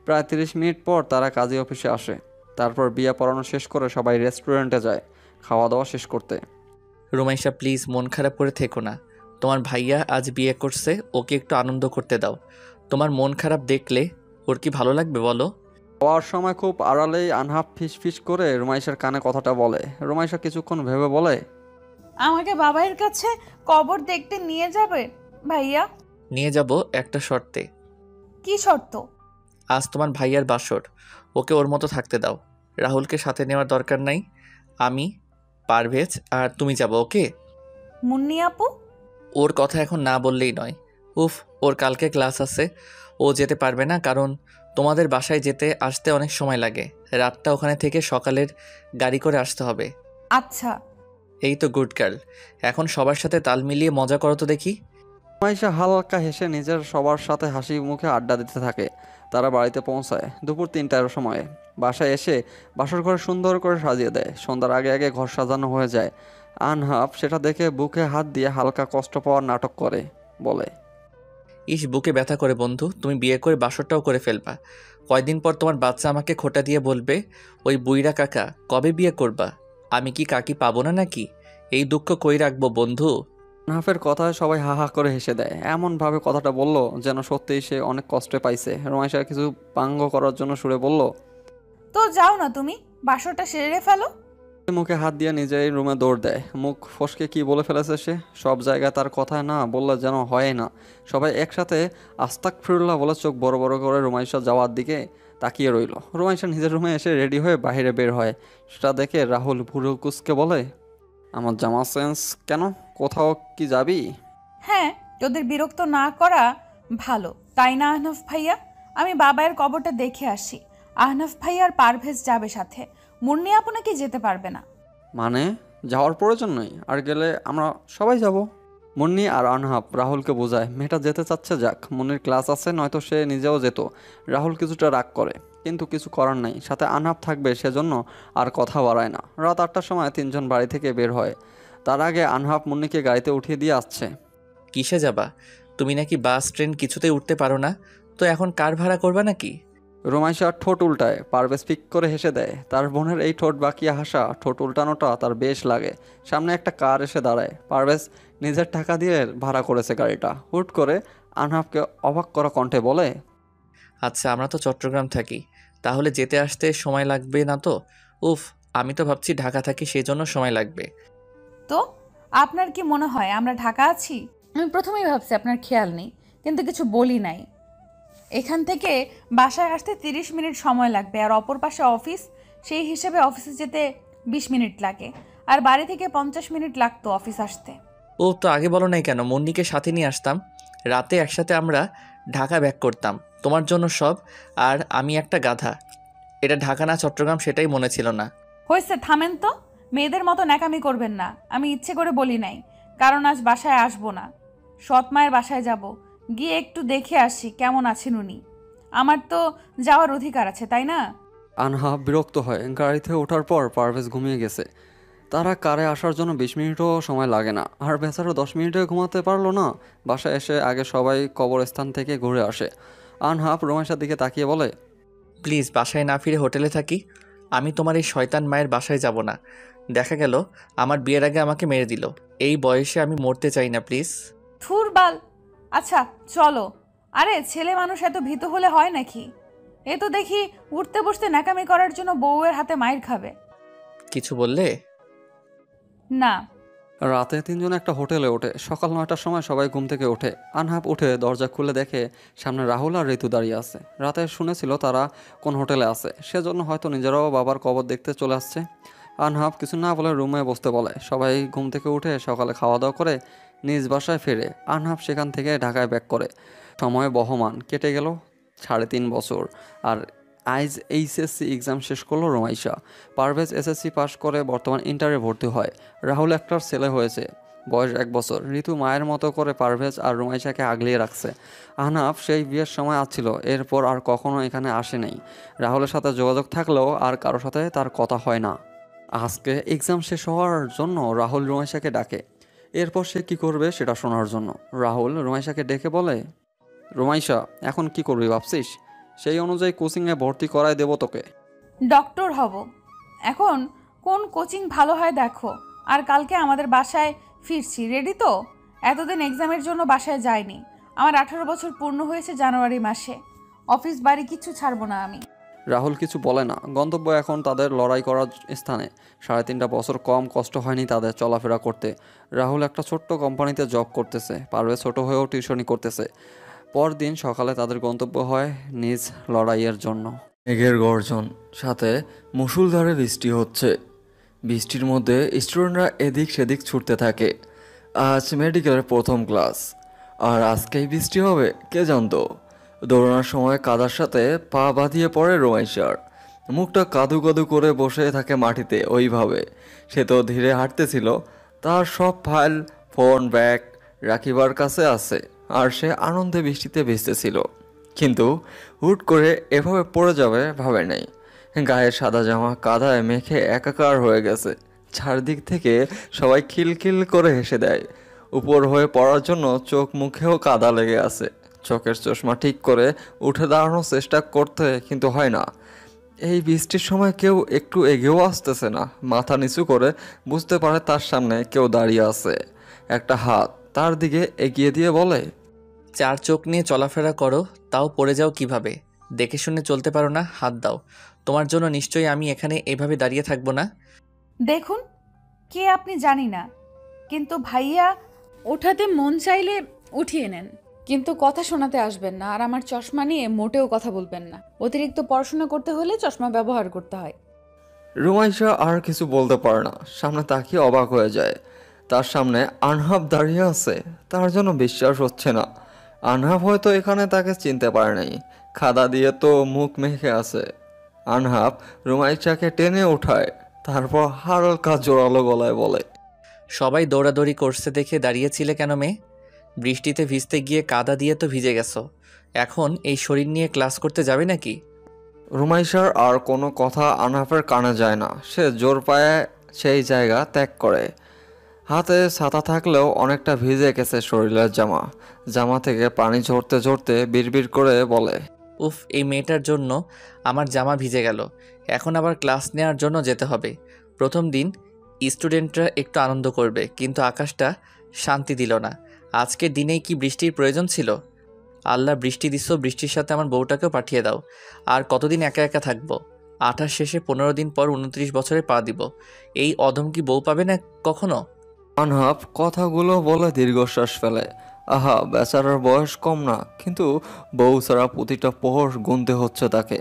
প্রায় 30 মিনিট পর তারা কাজী অফিসে আসে। তারপর বিয়ে পড়ানো শেষ করে সবাই রেস্টুরেন্টে যায় খাওয়া দাওয়া শেষ করতে। রুমাইশা প্লিজ মন খারাপ করে থেকো না। তোমার ভাইয়া আজ বিয়ে করছে, ওকে একটু আনন্দ করতে দাও। তোমার মন খারাপ দেখলে ওর কি ভালো লাগবে বলো? খাওয়ার সময় খুব আড়ালেই আনহাফ ফিস ফিস করে রুমাইশার কানে কথাটা বলে। রুমাইশা কিছুক্ষণ ভেবে বলে, আমাকে বাবাইয়ের কাছে কবর দেখতে নিয়ে যাবে ভাইয়া? নিয়ে যাব একটা শর্তে। কি শর্ত? আজ তোমার ভাইয়ার বাসর, ওকে ওর মতো থাকতে দাও। রাহুলকে সাথে নেওয়ার দরকার নাই। আমি, পারভেজ আর তুমি যাবো, ওকে? মুন্নি আপু? ওর কথা এখন না বললেই নয়। উফ, ওর কালকে ক্লাস আছে, ও যেতে পারবে না, কারণ তোমাদের বাসায় যেতে আসতে অনেক সময় লাগে। রাতটা ওখানে থেকে সকালের গাড়ি করে আসতে হবে। আচ্ছা। এই তো গুড গার্ল, এখন সবার সাথে তাল মিলিয়ে মজা করো তো দেখি। রুমাইশা হালকা হেসে নিজের সবার সাথে হাসি মুখে আড্ডা দিতে থাকে। তারা বাড়িতে পৌঁছায় দুপুর 3টার সময়ে। বাসায় এসে বাসর ঘর সুন্দর করে সাজিয়ে দেয়। সন্ধ্যার আগে আগে ঘর সাজানো হয়ে যায়। আনহাফ সেটা দেখে বুকে হাত দিয়ে হালকা কষ্ট পাওয়ার নাটক করে, বলে, ইস, বুকে ব্যথা করে বন্ধু, তুমি বিয়ে করে বাসরটাও করে ফেলবা। কয়দিন পর তোমার বাচ্চা আমাকে খোঁটা দিয়ে বলবে, ওই বুইড়া কাকা কবে বিয়ে করবা? আমি কি কাকি পাবো না নাকি? এই দুঃখ কই রাখবো বন্ধু? আনহাফের কথায় সবাই হা হা করে হেসে দেয়। এমনভাবে কথাটা বলল যেন সত্যিই সে অনেক কষ্টে পাইছে। রুমাইশা কিছু পাঙ্গ করার জন্য সুরে বলল, তো যাও না, তুমি বাসরটা সেরে ফেলো। মুখে হাত দিয়ে নিজেই রুমে দৌড় দেয়। মুখ ফসকে কি বলে ফেলেছে সে। সব জায়গায় তার কথায় না বললে যেন হয় না। সবাই একসাথে আস্তাগফিরুল্লাহ বলে চোখ বড় বড় করে রুমাইশা যাওয়ার দিকে তাকিয়ে রইল। রুমাইশা নিজের রুমে এসে রেডি হয়ে বাইরে বের হয়। সেটা দেখে রাহুল ভুরু কুচকে বলে, আমার জামা সেন্স কেন? কোথাও কি যাবি? হ্যাঁ, তোদের বিরক্ত না করা ভালো, তাই না আহনাফ ভাইয়া? আমি বাবাইয়ের কবরটা দেখে আসি। আহনাফ ভাইয়া আর পারভেজ যাবে সাথে, মুন্নি আপু নাকি যেতে পারবে না। মানে যাওয়ার প্রয়োজন নেই, আর গেলে আমরা সবাই যাব। মুন্নি আর আনহাব রাহুলকে বোঝায় মেয়েটা যেতে চাচ্ছে যাক, মুন্নির ক্লাস আছে, নয়তো সে নিজেও যেত। রাহুল কিছুটা রাগ করে, কিন্তু কিছু করার নাই, সাথে আনহাব থাকবে সেজন্য আর কথা বাড়ায় না। রাত 8টার সময় 3জন বাড়ি থেকে বের হয়। তার আগে আনহাব মুন্নিকে গাড়িতে উঠিয়ে দিয়ে আসছে। কিসে যাবা? তুমি নাকি বাস ট্রেন কিছুতেই উঠতে পারো না, তো এখন কার ভাড়া করবা নাকি? রোমাইশা ঠোঁট উল্টায়। পারভেজ পিক করে হেসে দেয়। তার বোনের এই ঠোঁট বাঁকিয়ে হাসা, ঠোঁট উল্টানোটা তার বেশ লাগে। সামনে একটা কার এসে দাঁড়ায়। পারভেজ নিজের টাকা দিয়ে ভাড়া করেছে গাড়িটা। হুট করে আনহাবকে অবাক করা কণ্ঠে বলে, আচ্ছা, আমরা তো চট্টগ্রাম থাকি, তাহলে যেতে আসতে সময় লাগবে না তো? উফ, আমি তো ভাবছি ঢাকা থাকি, সেজন্য সময় লাগবে। তো আপনার কি মনে হয় আমরা ঢাকা আছি? আমি প্রথমেই ভাবছি আপনার খেয়াল নেই, কিন্তু কিছু বলি নাই। এখান থেকে বাসায় আসতে 30 মিনিট সময় লাগবে, আর অপর পাশে অফিস, সেই হিসেবে অফিসে যেতে 20 মিনিট লাগে, আর বাড়ি থেকে 50 মিনিট লাগতো অফিস আসতে। ও তো আগে বলো নাই কেন? মুন্নিকে সাথে নিয়ে আসতাম, রাতে একসাথে আমরা ঢাকা ব্যাক করতাম তোমার জন্য সব। আর আমি একটা গাধা, এটা ঢাকা না চট্টগ্রাম সেটাই মনে ছিল না। হয়েছে, থামেন তো। মেয়েদের মতো ন্যাকামি করবেন না। আমি ইচ্ছে করে বলি নাই, কারণ আজ বাসায় আসবো না, সৎ মায়ের বাসায় যাব, গিয়ে একটু দেখে আসি কেমন আছেন উনি। আমার তো যাওয়ার অধিকার আছে, তাই না? আনহাব বিরক্ত হয়। গাড়িতে ওঠার পর পারভেজ ঘুমিয়ে গেছে। তারা কারে আসার জন্য 20 মিনিটও সময় লাগে না, আর বেচারা 10 মিনিটে ঘুমাতে পারলো না। বাসায় এসে আগে সবাই কবরস্থান থেকে ঘুরে আসে। আনহাব রোমাইশার দিকে তাকিয়ে বলে, প্লিজ বাসায় না ফিরে হোটেলে থাকি। আমি তোমার এই শয়তান মায়ের বাসায় যাব না। দেখা গেল আমার বিয়ের আগে আমাকে মেরে দিল। এই বয়সে আমি মরতে চাই না, প্লিজ। থুর বাল। আচ্ছা চলো। আরে ছেলে মানুষ এত ভীতু হলে হয় নাকি? এ তো দেখি উঠতে বসতে ন্যাকামি করার জন্য বউয়ের হাতে মাইর খাবে। কিছু বললে? না। রাতে তিনজন একটা হোটেলে ওঠে। সকাল 9টার সময় সবাই ঘুম থেকে ওঠে। আনহাব উঠে দরজা খুলে দেখে সামনে রাহুল আর ঋতু দাঁড়িয়ে আছে। রাতে শুনেছিল তারা কোন হোটেলে আছে, সেজন্য হয়তো নিজেরাও বাবার কবর দেখতে চলে আসছে। আনহাব কিছু না বলে রুমে বসতে বলে। সবাই ঘুম থেকে উঠে সকালে খাওয়া দাওয়া করে নিজ বাসায় ফেরে। আনহাব সেখান থেকে ঢাকায় ব্যাক করে। সময় বহমান কেটে গেল 3.5 বছর। আর আইজ এইচএসসি এক্সাম শেষ করলো রোমাইশা। পারভেজ এসএসসি পাশ করে বর্তমান ইন্টারে ভর্তি হয়। রাহুল একটার ছেলে হয়েছে, বয়স 1 বছর। ঋতু মায়ের মতো করে পারভেজ আর রোমাইশাকে আগলিয়ে রাখছে। আহনাফ সেই বিয়ের সময় আসছিল, এরপর আর কখনো এখানে আসে নাই। রাহুলের সাথে যোগাযোগ থাকলেও আর কারোর সাথে তার কথা হয় না। আজকে এক্সাম শেষ হওয়ার জন্য রাহুল রোমাইশাকে ডাকে। এরপর সে কি করবে সেটা শোনার জন্য রাহুল রোমাইশাকে ডেকে বলে, রোমাইশা, এখন কি করবি ভাবছিস? সেই অনুযায়ী কোচিংয়ে ভর্তি করায় দেবো তোকে। ডক্টর হব। এখন কোন কোচিং ভালো হয় দেখো। আর কালকে আমাদের বাসায় ফিরছি, রেডি তো? এতদিন এক্সামের জন্য বাসায় যাইনি। আমার 18 বছর পূর্ণ হয়েছে জানুয়ারি মাসে। অফিস বাড়ি কিছু ছাড়বো না আমি। রাহুল কিছু বলে না। গন্তব্য এখন তাদের লড়াই করার স্থানে। 3.5 বছর কম কষ্ট হয়নি তাদের চলাফেরা করতে। রাহুল একটা ছোট্ট কোম্পানিতে জব করতেছে, পারভেজ ছোট হয়েও টিউশনি করতেছে। পরদিন সকালে তাদের গন্তব্য হয় নিজ লড়াইয়ের জন্য। মেঘের গর্জন, সাথে মুষলধারে বৃষ্টি হচ্ছে। বৃষ্টির মধ্যে স্টুডেন্টরা এদিক সেদিক ছুটতে থাকে। আজ মেডিকেলের প্রথম ক্লাস, আর আজকেই বৃষ্টি হবে কে জানতো। দৌড়ানোর সময় কাদার সাথে পা বাঁধিয়ে পড়ে রোমাইশার। মুখটা কাদু কাদু করে বসে থাকে মাটিতে ওইভাবে। সে তো ধীরে হাঁটতেছিল। তার সব ফাইল, ফোন, ব্যাগ রাখিবার কাছে আছে, আর সে আনন্দে বৃষ্টিতে ভিজতেছিল। কিন্তু হুট করে এভাবে পড়ে যাবে ভাবে নাই। গায়ের সাদা জামা কাদায় মেখে একাকার হয়ে গেছে। চারদিক থেকে সবাই খিলখিল করে হেসে দেয়। উপর হয়ে পড়ার জন্য চোখ মুখেও কাদা লেগে আছে। চোখের চশমা ঠিক করে উঠে দাঁড়ানোর চেষ্টা করতে কিন্তু হয় না। এই বৃষ্টির সময় কেউ একটু এগিয়েও আসতেছে না। মাথা নিচু করে বুঝতে পারে তার সামনে কেউ দাঁড়িয়ে আছে। একটা হাত তার দিকে এগিয়ে দিয়ে বলে, 4 চোখ নিয়ে চলাফেরা করো, তাও পড়ে যাও কিভাবে? দেখে শুনে চলতে পারো না? হাত দাও। তোমার জন্য নিশ্চয়ই আমি এখানে এভাবে দাঁড়িয়ে থাকবো না। দেখুন, কে আপনি জানি না, কিন্তু ভাইয়া ওঠাতে মন চাইলে উঠিয়ে নেন, কিন্তু কথা শোনাতে আসবেন না। আর আমার চশমা নিয়ে মোটেও কথা বলবেন না। অতিরিক্ত পড়াশোনা করতে হলে চশমা ব্যবহার করতে হয়। রুমাইশা আর কিছু বলতে পারে না। সামনে তাকিয়ে অবাক হয়ে যায়। তার সামনে আনহাব দাঁড়িয়ে আছে। তার জন্য বিশ্বাস হচ্ছে না। আনহাব হয়তো এখানে তাকে চিনতে পারে নাই। খাদা দিয়ে তো মুখ মেখে আছে। আনহাব রুমাইশাকে টেনে ওঠায়, তারপর হালকা জোরালো গলায় বলে, সবাই দৌড়াদৌড়ি করছে দেখে দাঁড়িয়েছিলে কেন মেয়ে? বৃষ্টিতে ভিজতে গিয়ে কাদা দিয়ে তো ভিজে গেছো। এখন এই শরীর নিয়ে ক্লাস করতে যাবে নাকি? রুমাইশার আর কোনো কথা আনহাফের কানে যায় না। সে জোর পায়ে সেই জায়গা ত্যাগ করে। হাতে ছাতা থাকলেও অনেকটা ভিজে গেছে শরীরের জামা। জামা থেকে পানি ঝরতে ঝরতে বিড়বিড় করে বলে, উফ, এই মেয়েটার জন্য আমার জামা ভিজে গেল। এখন আবার ক্লাস নেওয়ার জন্য যেতে হবে। প্রথম দিন স্টুডেন্টরা একটু আনন্দ করবে, কিন্তু আকাশটা শান্তি দিল না। আজকের দিনেই কি বৃষ্টির প্রয়োজন ছিল? আল্লাহ বৃষ্টি দিচ্ছ, বৃষ্টির সাথে আমার বউটাকেও পাঠিয়ে দাও। আর কতদিন একা একা থাকবো? 28 শেষে 15 দিন পর 29 বছরে পা দিব। এই অধম কি বউ পাবে না কখনো? আনহাফ কথাগুলো বলে দীর্ঘশ্বাস ফেলে। আহা, বেচারার বয়স কম না, কিন্তু বউ ছাড়া প্রতিটা প্রহর গুনতে হচ্ছে তাকে।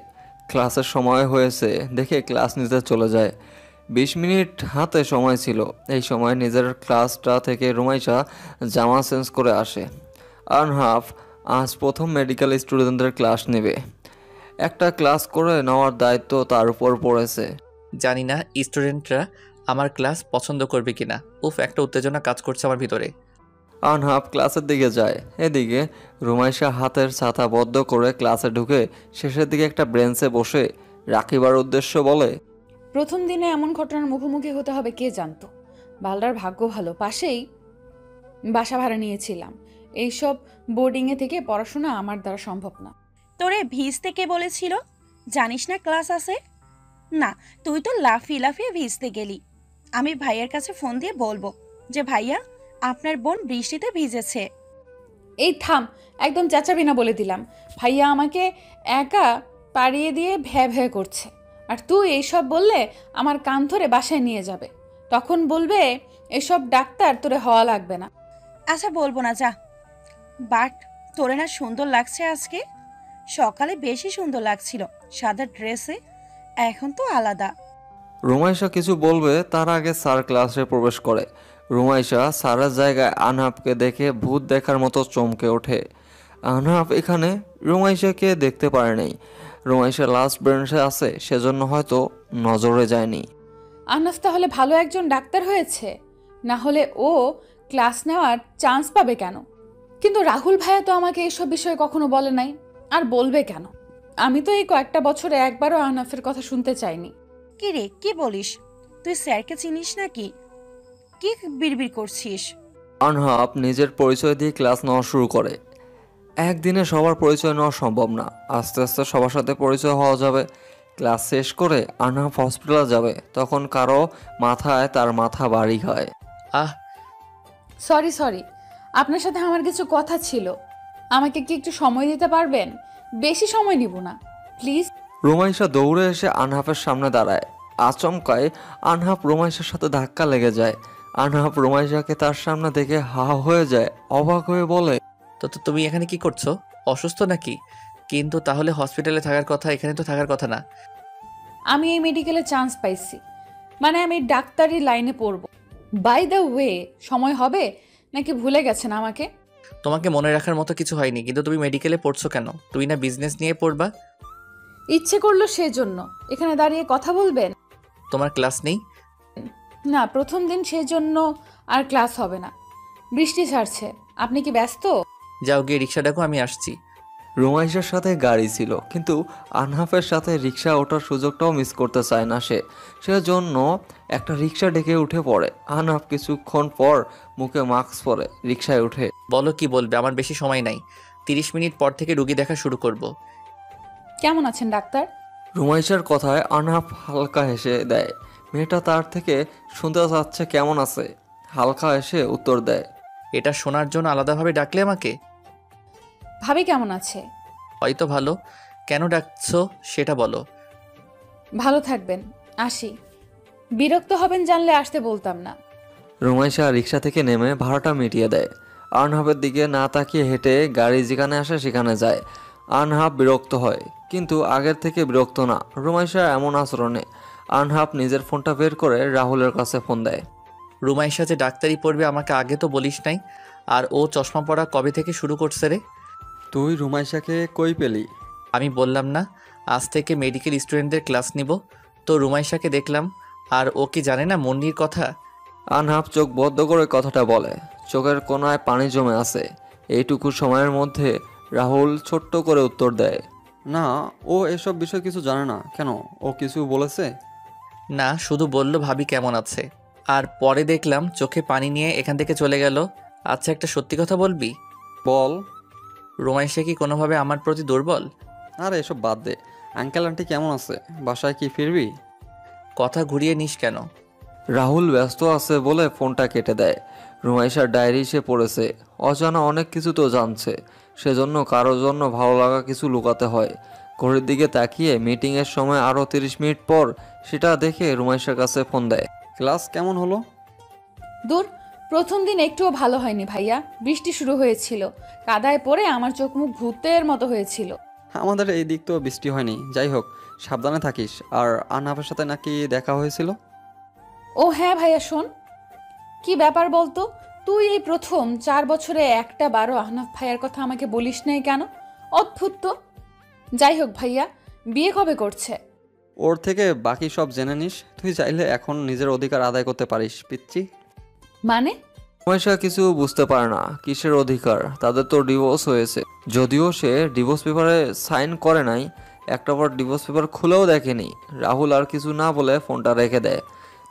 ক্লাসের সময় হয়েছে দেখে ক্লাস নিতে চলে যায়। 20 মিনিট হাতে সময় ছিল। এই সময় নিজের ক্লাসটা থেকে রুমাইশা জামা চেঞ্জ করে আসে। আনহাফ আজ প্রথম মেডিকেল স্টুডেন্টদের ক্লাস নেবে। একটা ক্লাস করে নেওয়ার দায়িত্ব তার উপর পড়েছে। জানি না স্টুডেন্টরা আমার ক্লাস পছন্দ করবে কিনা। উফ, একটা উত্তেজনা কাজ করছে আমার ভিতরে। আনহাফ ক্লাসের দিকে যায়। এদিকে রুমাইশা হাতের ছাতা বদ্ধ করে ক্লাসে ঢুকে শেষের দিকে একটা বেঞ্চে বসে রাখিবার উদ্দেশ্য বলে, প্রথম দিনে এমন ঘটনার মুখোমুখি হতে হবে কে জানতো। বালদার ভাগ্য ভালো, পাশেই বাসা ভাড়া নিয়েছিলাম। এইসব বোর্ডিংয়ে থেকে পড়াশোনা আমার দ্বারা সম্ভব না। তোরে ভিজতে কে বলেছিল? জানিস না ক্লাস আছে? না, তুই তো লাফিয়ে লাফিয়ে ভিজতে গেলি। আমি ভাইয়ার কাছে ফোন দিয়ে বলবো যে ভাইয়া, আপনার বোন বৃষ্টিতে ভিজেছে। এই থাম, একদম চেঁচাবি না বলে দিলাম। ভাইয়া আমাকে একা পাড়িয়ে দিয়ে ভ্যা ভ্যা করছে, আর তুই এইসব বললে আমার কান ধরে বাসায় নিয়ে যাবে। তখন বলবে এসব ডাক্তার তোরে হওয়া লাগবে না। আচ্ছা বলবো না, যা। বাট তোরে না সুন্দর লাগছে আজকে। সকালে বেশি সুন্দর লাগছিল সাদা ড্রেসে, এখন তো আলাদা। রুমাইশা কিছু বলবে তার আগে স্যার ক্লাসে প্রবেশ করে। রুমাইশা স্যারের জায়গায় আনহাফকে দেখে ভূত দেখার মতো চমকে ওঠে। আনহাফ এখানে রুমাইশাকে দেখতে পারে নাই। রুমাইশা লাস্ট বেঞ্চে আছে, সেজন্য হয়তো নজরে যায়নি। আহনাফ তাহলে ভালো একজন ডাক্তার হয়েছে, না হলে ও ক্লাস নেওয়ার চান্স পাবে কেন? কিন্তু রাহুল ভাইয়া তো আমাকে এসব বিষয়ে কখনো বলে নাই, আর বলবে কেন? আমি তো এই কয়েকটা বছরে একবারও আহনাফের কথা শুনতে চাইনি। কি রে, কি বলিস? তুই স্যারকে চিনিস নাকি? কি বিড়বিড় করছিস? আনহাফ নিজের পরিচয় দিয়ে ক্লাস নেওয়া শুরু করে। একদিনে সবার পরিচয় নেওয়া সম্ভব না, আস্তে আস্তে সবার সাথে পরিচয় হওয়া যাবে। ক্লাস শেষ করে আনহাফ হসপিটালে যাবে, তখন কারো মাথায় তার মাথা বাড়ি হয়। আহ, সরি, আপনার সাথে আমার কিছু কথা ছিল। আমাকে কি একটু সময় দিতে পারবেন? বেশি সময় নিব না, প্লিজ। রুমাইশা দৌড়ে এসে আনহাফের সামনে দাঁড়ায়। আচমকায় আনহাফ রুমাইশার সাথে ধাক্কা লেগে যায়। আনহাফ রুমাইশাকে তার সামনে দেখে হা হয়ে যায়, অবাক হয়ে বলে, তো তুমি এখানে কি করছো? অসুস্থ নাকি? কিন্তু তাহলে হসপিটালে থাকার কথা, এখানে তো থাকার কথা না। আমি এই মেডিকেলে চান্স পাইছি, মানে আমি ডাক্তারি লাইনে পড়ব। বাই দ্য ওয়ে, সময় হবে নাকি ভুলে গেছেন আমাকে? তোমাকে মনে রাখার মতো কিছু হয়নি, কিন্তু তুমি মেডিকেলে পড়ছো কেন? তুই না বিজনেস নিয়ে পড়বা? ইচ্ছে করলো সেজন্য। এখানে দাঁড়িয়ে কথা বলবেন? তোমার ক্লাস নেই? না, প্রথম দিন সেজন্য আর ক্লাস হবে না। বৃষ্টি ছাড়ছে, আপনি কি ব্যস্ত? যাও গিয়ে রিক্সা ডাকো, আমি আসছি। রুমাইশার সাথে গাড়ি ছিল, কিন্তু আনহাফের সাথে রিক্সা ওঠার সুযোগটাও মিস করতে চায় না সে। সেজন্য একটা রিক্সা ডেকে উঠে পড়ে। আনহাফ কিছুক্ষণ পর মুখে মাস্ক পরে রিক্সায় উঠে। বলো কি বলবে, আমার বেশি সময় নাই। 30 মিনিট পর থেকে রুগী দেখা শুরু করব। কেমন আছেন ডাক্তার? রুমাইশার কথায় আনহাফ হালকা হেসে দেয়। মেয়েটা তার থেকে শুনতে চাচ্ছে কেমন আছে। হালকা হেসে উত্তর দেয়, এটা শোনার জন্য আলাদাভাবে ডাকলে আমাকে? ভাবি কেমন আছে? হয়তো ভালো। কেন ডাকছো সেটা বলো। ভালো থাকবেন, আসি। বিরক্ত হবেন জানলে আসতে বলতাম না। রুমাইশা রিক্সা থেকে নেমে ভাড়াটা মিটিয়ে দেয়। আনহাফের দিকে না তাকিয়ে হেঁটে গাড়ি যেখানে আসে সেখানে যায়। আনহাফ বিরক্ত হয়, কিন্তু আগের থেকে বিরক্ত না রুমাইশার এমন আচরণে। আনহাফ নিজের ফোনটা বের করে রাহুলের কাছে ফোন দেয়। রুমাইশা যে ডাক্তারি পড়বে আমাকে আগে তো বলিস নাই। আর ও চশমা পরা কবে থেকে শুরু করছে রে? তুই রুমাইশাকে কই পেলি? আমি বললাম না আজ থেকে মেডিকেল স্টুডেন্টদের ক্লাস নিব? তো রুমাইশাকে দেখলাম। আর ও কি জানে না মুন্নির কথা? আনহাফ চোখ বদ্ধ করে কথাটা বলে। চোখের কোণায় পানি জমে আছে। এইটুকু সময়ের মধ্যে রাহুল ছোট্ট করে উত্তর দেয়, না, ও এসব বিষয় কিছু জানে না। কেন, ও কিছু বলেছে? না, শুধু বলল ভাবি কেমন আছে। আর পরে দেখলাম চোখে পানি নিয়ে এখান থেকে চলে গেল। আচ্ছা, একটা সত্যি কথা বলবি? বল। রুমাইশা কি কোনোভাবে আমার প্রতি দুর্বল? আরে এসব বাদ দে। আঙ্কেল আন্টি কেমন আছে? বাসায় কি ফিরবি? কথা ঘুরিয়ে নিস কেন? রাহুল ব্যস্ত আছে বলে ফোনটা কেটে দেয়। রুমাইশার ডায়েরি সে পড়েছে। অজানা অনেক কিছু তো জানছে, সেজন্য কারোর জন্য ভালো লাগা কিছু লুকাতে হয়। ঘড়ির দিকে তাকিয়ে মিটিংয়ের সময় আরও 30 মিনিট পর সেটা দেখে রুমাইশার কাছে ফোন দেয়। ক্লাস কেমন হলো? দূর, প্রথম দিন একটুও ভালো হয়নি ভাইয়া। বৃষ্টি শুরু হয়েছিল, কাদায় পড়ে আমার চোখ মুখ ভূতের মতো হয়েছিল। আমাদের এই দিক তো বৃষ্টি হয়নি। যাই হোক, সাবধানে থাকিস। আর আনহাফের সাথে নাকি দেখা হয়েছিল? ও হ্যাঁ ভাইয়া, শোন, কি ব্যাপার বলতো? তুই এই প্রথম 4 বছরে একটা বারো আহনাফ ভাইয়ার কথা আমাকে বলিস নাই কেন? অদ্ভুত তো। যাই হোক ভাইয়া, বিয়ে কবে করছে? ওর থেকে বাকি সব জেনে নিস। তুই চাইলে এখন নিজের অধিকার আদায় করতে পারিস, পিচ্চি। মানে? পয়সা কিছু বুঝতে পারে না কিসের অধিকার। তাদের তো ডিভোর্স হয়েছে, যদিও সে ডিভোর্স পেপারে সাইন করে নাই। একটা বার ডিভোর্স পেপার খুলেও দেখেনি। রাহুল আর কিছু না বলে ফোনটা রেখে দেয়।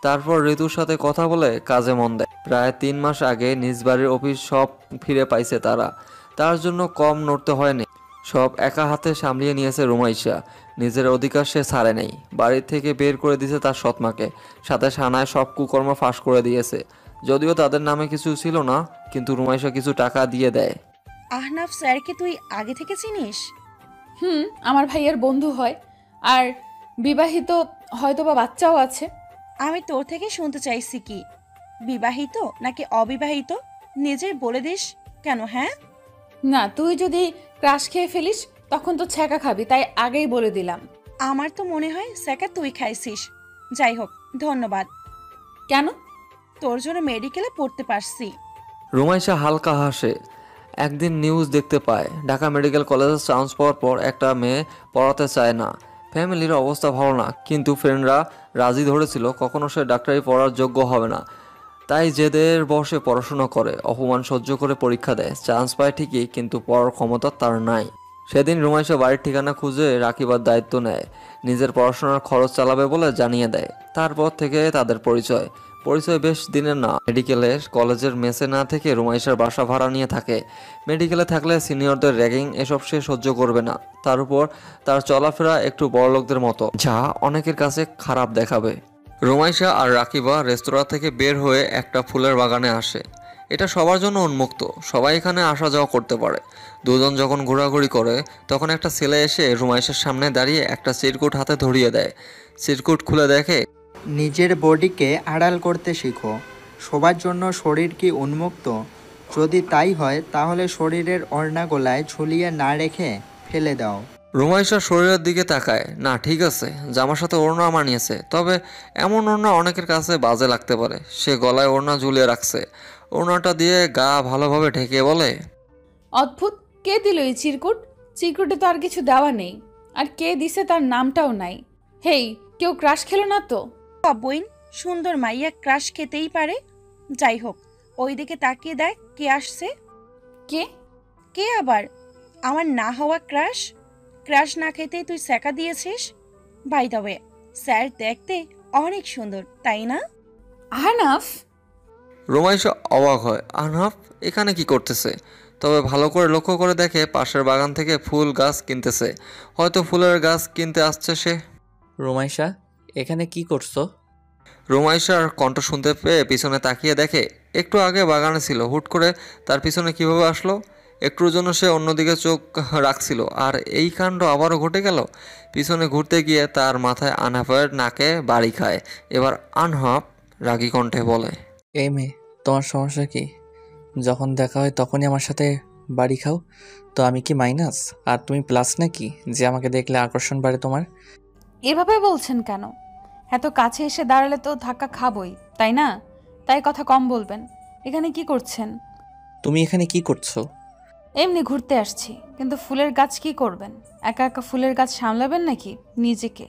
তারপর ঋতুর সাথে কথা বলে কাজে মন দেয়। প্রায় 3 মাস আগে নিজ বাড়ির অফিস সব ফিরে পাইছে তারা। তার জন্য কম নড়তে হয়নি। সব একা হাতে সামলিয়ে নিয়েছে রুমাইশা। নিজের অধিকার সে ছাড়ে নেই। বাড়ি থেকে বের করে দিয়েছে তার সৎমাকে, সাথে সানায় সব কুকর্ম ফাঁস করে দিয়েছে। যদিও তাদের নামে কিছু ছিল না, কিন্তু রুমাইশা কিছু টাকা দিয়ে দেয়। আহনাফ স্যারকে তুই আগে থেকে চিনিস? আমার ভাইয়ের বন্ধু হয়, আর বিবাহিত, হয়তো বা বাচ্চাও আছে। আমি তোর থেকে শুনতে চাইছি কি, বিবাহিত নাকি অবিবাহিত? নিজের বলে দিস কেন? হ্যাঁ, না, তুই যদি ক্রাশ খেয়ে ফেলিস তখন তো ছ্যাঁকা খাবি, তাই আগেই বলে দিলাম। আমার তো মনে হয় স্যাকা তুই খাইছিস। যাই হোক, ধন্যবাদ। কেন? তোর জন্য মেডিকেলে পড়তে পারছি। রুমাইশা হালকা হাসে। একদিন নিউজ দেখতে পায়, ঢাকা মেডিকেল কলেজে চান্স পাওয়ার পর একটা মেয়ে পড়াতে চায় না। ফ্যামিলির অবস্থা ভালো না, কিন্তু ফ্রেন্ডরা রাজি ধরেছিল কখনো সে ডাক্তারি পড়ার যোগ্য হবে না। তাই জেদের বসে পড়াশোনা করে, অপমান সহ্য করে পরীক্ষা দেয়, চান্স পায় ঠিকই, কিন্তু পড়ার ক্ষমতা তার নাই। সেদিন রুমাইশা বাড়ির ঠিকানা খুঁজে রাখিবার দায়িত্ব নেয়। নিজের পড়াশোনার খরচ চালাবে বলে জানিয়ে দেয়। তারপর থেকে তাদের পরিচয় বেশ দিনের না। মেডিকেলে কলেজের মেসে না থেকে রুমাইশার বাসা ভাড়া নিয়ে থাকে। মেডিকেলে থাকলে সিনিয়রদের র্যাগিং এসব সে সহ্য করবে না। তার উপর তার চলাফেরা একটু বড়লোকদের মতো, যা অনেকের কাছে খারাপ দেখাবে। রুমাইশা আর রাকিবা রেস্তোরাঁ থেকে বের হয়ে একটা ফুলের বাগানে আসে। এটা সবার জন্য উন্মুক্ত, সবাই এখানে আসা যাওয়া করতে পারে। দুজন যখন ঘোরাঘুরি করে, তখন একটা ছেলে এসে রুমাইশার সামনে দাঁড়িয়ে একটা চিরকুট হাতে ধরিয়ে দেয়। চিরকুট খুলে দেখে, নিজের বডিকে আড়াল করতে শিখো। সবার জন্য শরীর কি উন্মুক্ত? যদি তাই হয় তাহলে শরীরের ওড়না গলায় ঝুলিয়ে না রেখে ফেলে দাও। রুমাইশা শরীরের দিকে তাকায়। না, ঠিক আছে, জামার সাথে ওড়না মানিয়েছে, তবে এমন ওড়না অনেকের কাছে বাজে লাগতে পারে। সে গলায় ওড়না ঝুলিয়ে রাখছে। ওড়নাটা দিয়ে গা ভালোভাবে ঢেকে বলে, অদ্ভুত, কে দিল এই চিরকুট? চিরকুটে তো আর কিছু দেওয়া নেই, আর কে দিছে তার নামটাও নাই। হেই, কেউ ক্রাশ খেলো না তো? বইন, সুন্দর মাইয়া ক্রাশ খেতেই পারে। যাই হোক, ওই দিকে তাকিয়ে দেখ কে আসছে। কে? কে আবার? আমার না হওয়া ক্রাশ। ক্রাশ না খেতেই তুই স্যাকা দিয়েছিস। বাই দ্য ওয়ে, স্যার দেখতে অনেক সুন্দর, তাই না? আহনাফ? রুমাইশা অবাক হয়। আনহাফ এখানে কি করতেছে? তবে ভালো করে লক্ষ্য করে দেখে পাশের বাগান থেকে ফুল গাছ কিনতেছে। হয়তো ফুলের গাছ কিনতে আসছে সে। রুমাইশা, এখানে কি করছো? রুমাইশার কণ্ঠ শুনতে পেয়ে পিছনে তাকিয়ে দেখে একটু আগে বাগানে ছিল, হুট করে তার পিছনে কিভাবে আসলো। একটুর জন্য সে অন্যদিকে চোখ রাখছিল, আর এই কাণ্ড আবারও ঘটে গেল। পিছনে ঘুরতে গিয়ে তার মাথায় আনহাফের নাকে বাড়ি খায়। এবার আনহাফ রাগী কণ্ঠে বলে, এই মেয়ে, তোমার সমস্যা কি? যখন দেখা হয় তখনই আমার সাথে বাড়ি খাও? তো আমি কি মাইনাস আর তুমি প্লাস নাকি, যে আমাকে দেখলে আকর্ষণ বাড়ে তোমার? এভাবে বলছেন কেন? এত কাছে এসে দাঁড়ালে তো ধাক্কা খাবই, তাই না? তাই কথা কম বলবেন। এখানে কি করছেন? তুমি এখানে কি করছো? এমনি ঘুরতে আসছি। কিন্তু ফুলের গাছ কি করবেন? একা একা ফুলের গাছ সামলাবেন নাকি নিজেকে?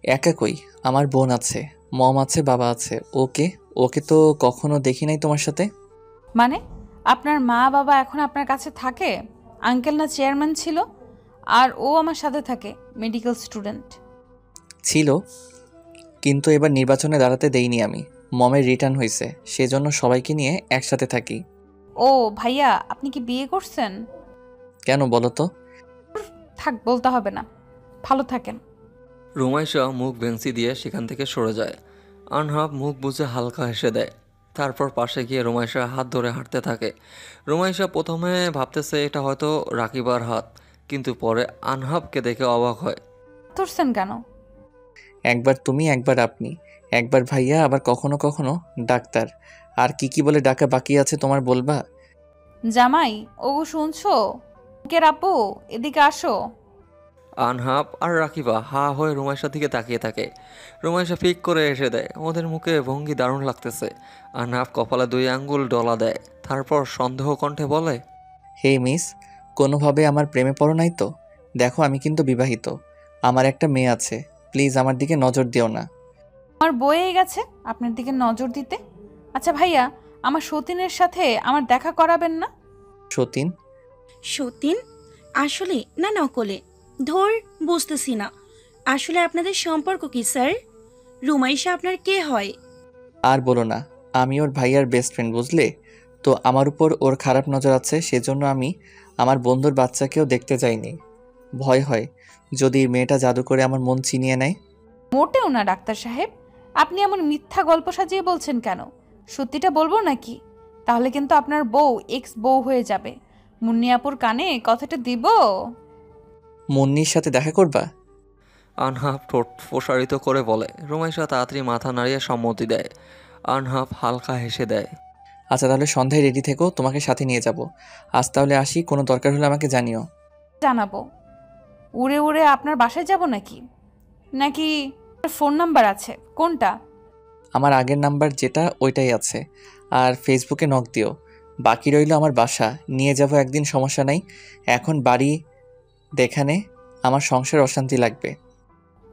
একা কই, আমার বোন আছে, মম আছে, বাবা আছে। ওকে ওকে তো কখনো দেখি নাই তোমার সাথে। মানে আপনার মা বাবা এখন আপনার কাছে থাকে? আঙ্কেল না চেয়ারম্যান ছিল, আর ও আমার সাথে থাকে, মেডিকেল স্টুডেন্ট ছিল, কিন্তু এবার নির্বাচনে দাঁড়াতে দেইনি আমি। মমের রিটার্ন হয়েছে, সেজন্য সবাইকে নিয়ে একসাথে থাকি। ও ভাইয়া, আপনি কি বিয়ে করছেন? কেন বলো তো? থাক, বলতে হবে না। ভালো থাকেন। রুমাইশা মুখ ভেংচি দিয়ে সেখান থেকে সরে যায়। আনহাফ মুখ বুজে হালকা হেসে দেয়। তারপর পাশে গিয়ে রুমাইশার হাত ধরে হাঁটতে থাকে। রুমাইশা প্রথমে ভাবতেছে এটা হয়তো রাকিবার হাত, কিন্তু পরে আনহাফকে দেখে অবাক হয়। ধরছেন কেন? একবার তুমি, একবার আপনি, একবার ভাইয়া, আবার কখনো কখনো ডাক্তার। আর কি কি বলে ডাকা বাকি আছে তোমার বলবা? জামাই, ওগো শুনছো? কে আপু, এদিকে আসো। আনহাপ আর রাকিবা হা হয়ে রুমাইশার দিকে তাকিয়ে থাকে। রুমাইশা ফিক করে এসে দেয়। ওদের মুখে ভঙ্গি দারুণ লাগতেছে। আনহাপ কপালে 2 আঙ্গুল ডলা দেয়, তারপর সন্দেহ কণ্ঠে বলে, হে মিস, কোনোভাবে আমার প্রেমে পড়ো নাই তো? দেখো আমি কিন্তু বিবাহিত, আমার একটা মেয়ে আছে, প্লিজ আমার দিকে নজর দিও না। আমার বয়ে গেছে আপনার দিকে নজর দিতে। আচ্ছা ভাইয়া, আমার সতীনের সাথে আমার দেখা করাবেন না? সতীন? সতীন? আসলে না নকলে? ধর, বুঝতেছি না। আসলে আপনাদের সম্পর্ক কি স্যার? রুমাইশা আপনার কে হয়? আর বলো না, আমি ওর ভাইয়ার বেস্ট ফ্রেন্ড, বুঝলে তো। আমার উপর ওর খারাপ নজর আছে, সেজন্য আমি আমার বন্ধুর বাচ্চাকেও দেখতে যাইনি। ভয় হয় যদি এই মেয়েটা জাদু করে আমার মন চিনিয়ে নেয়। মোটেও না ডাক্তার সাহেব, আপনি এমন মিথ্যা গল্প সাজিয়ে বলছেন কেন? সত্যিটা বলবো নাকি? তাহলে কিন্তু আপনার বউ এক্স বউ হয়ে যাবে। মুন্নিয়াপুর কানে কথাটা দিব। মুন্নির সাথে দেখা করবা? আনহাপ ঠোঁট প্রসারিত করে বলে। রুমাইশা তাড়াতাড়ি মাথা নাড়িয়ে সম্মতি দেয়। আনহাপ হালকা হেসে দেয়। আচ্ছা তাহলে সন্ধ্যায় রেডি থেকো, তোমাকে সাথে নিয়ে যাব। আজ তাহলে আসি, কোনো দরকার হলে আমাকে জানিও। জানাবো। উড়ে উড়ে আপনার বাসায় যাব নাকি? নাকি ফোন নাম্বার আছে? কোনটা? আমার আগের নাম্বার যেটা ওইটাই আছে, আর ফেসবুকে নক দিও। বাকি রইল আমার বাসা, নিয়ে যাব একদিন, সমস্যা নাই। এখন বাড়ি দেখানে আমার সংসার অশান্তি লাগবে।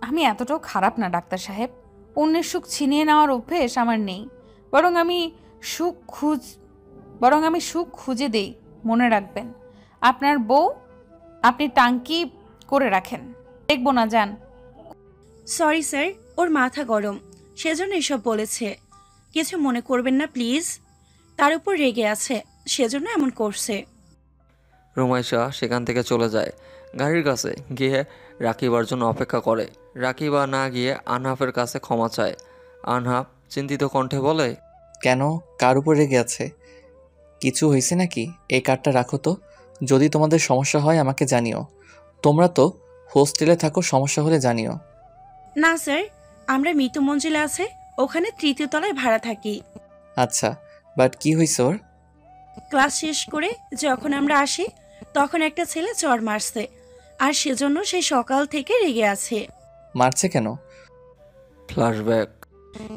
আমি এতটাও খারাপ না ডাক্তার সাহেব। অন্যের সুখ ছিনিয়ে নেওয়ার অভ্যেস আমার নেই। বরং আমি সুখ খুঁজে দেই। মনে রাখবেন, আপনার বউ আপনি টাঙ্কি করে রাখেন। দেখবো না, যান। সরি স্যার, ওর মাথা গরম, সেজন্য এসব বলেছে। কিছু মনে করবেন না প্লিজ। তার উপর রেগে আছে, সেজন্য এমন করছে। রুমাইশা সেখান থেকে চলে যায়। গাড়ির কাছে গিয়ে রাকিবার জন্য অপেক্ষা করে। রাকিবা না গিয়ে আনহাফের কাছে ক্ষমা চায়। আনহাফ চিন্তিত কণ্ঠে বলে, কেন, কার উপর রেগে আছে? কিছু হয়েছে নাকি? এই কার্ডটা রাখো তো, যদি তোমাদের সমস্যা হয় আমাকে জানিও। তোমরা তো হোস্টেলে থাকো, সমস্যা হলে জানিও। না স্যার, আমরা মৃত্যু মঞ্জিলে আছে, ওখানে 3য় তলায় ভাড়া থাকি। আচ্ছা, বাট কি হয়েছে ওর? ক্লাস শেষ করে যখন আমরা আসি তখন একটা ছেলে চড় মারছে, আর সেজন্য সে সকাল থেকে রেগে আছে। মারছে কেন? ফ্ল্যাশব্যাক।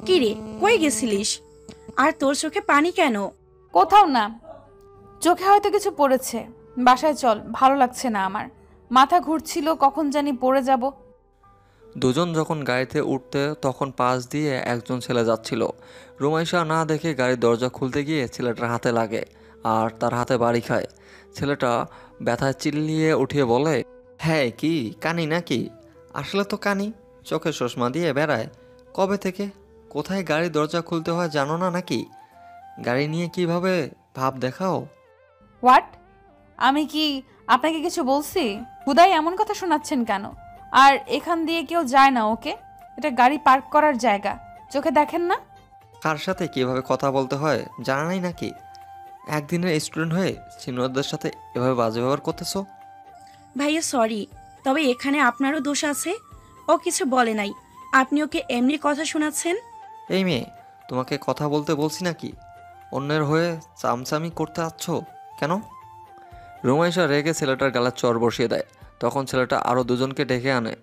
কিরে, কই গেছিলিস? আর তোর চোখে পানি কেন? কোথাও না, চোখে হয়তো কিছু পড়েছে। বাসায় চল, ভালো লাগছে না আমার। মাথা ঘুরছিল, কখন জানি পড়ে যাব। দুজন যখন গাড়িতে উঠতে তখন পাশ দিয়ে একজন ছেলে যাচ্ছিল। রুমাইশা না দেখে গাড়ির দরজা খুলতে গিয়ে ছেলেটার হাতে লাগে আর তার হাতে বাড়ি খায়। ছেলেটা ব্যথায় চিল্লিয়ে উঠিয়ে বলে, হ্যাঁ কি কানি নাকি? আসলে তো কানি, চোখে চশমা দিয়ে বেড়ায়। কবে থেকে? কোথায় গাড়ির দরজা খুলতে হয় জানো না নাকি? গাড়ি নিয়ে কিভাবে ভাব দেখাও? হোয়াট? আমি কি আপনাকে কিছু বলছি? হুদাই এমন কথা শোনাচ্ছেন কেন? আর এখান দিয়ে কেউ যায় না, ওকে? এটা গাড়ি পার্ক করার জায়গা, চোখে দেখেন না? কার সাথে কিভাবে কথা বলতে হয় জানা নাই নাকি? একদিনের স্টুডেন্ট হয়ে সিনিয়রদের সাথে এভাবে বাজে ব্যবহার করতেছো? ভাইয়া সরি, তবে এখানে আপনারও দোষ আছে। ও কিছু বলে নাই, আপনি ওকে এমনি কথা শোনাচ্ছেন। এই মেয়ে, তোমাকে কথা বলতে বলছি নাকি? অন্যের হয়ে চামচামি করতে আসছো কেন? রুমাইশা রেগে ছেলেটার গালে চর বসিয়ে দেয়। তখন ছেলেটা আরও দুজনকে ডেকে আনে,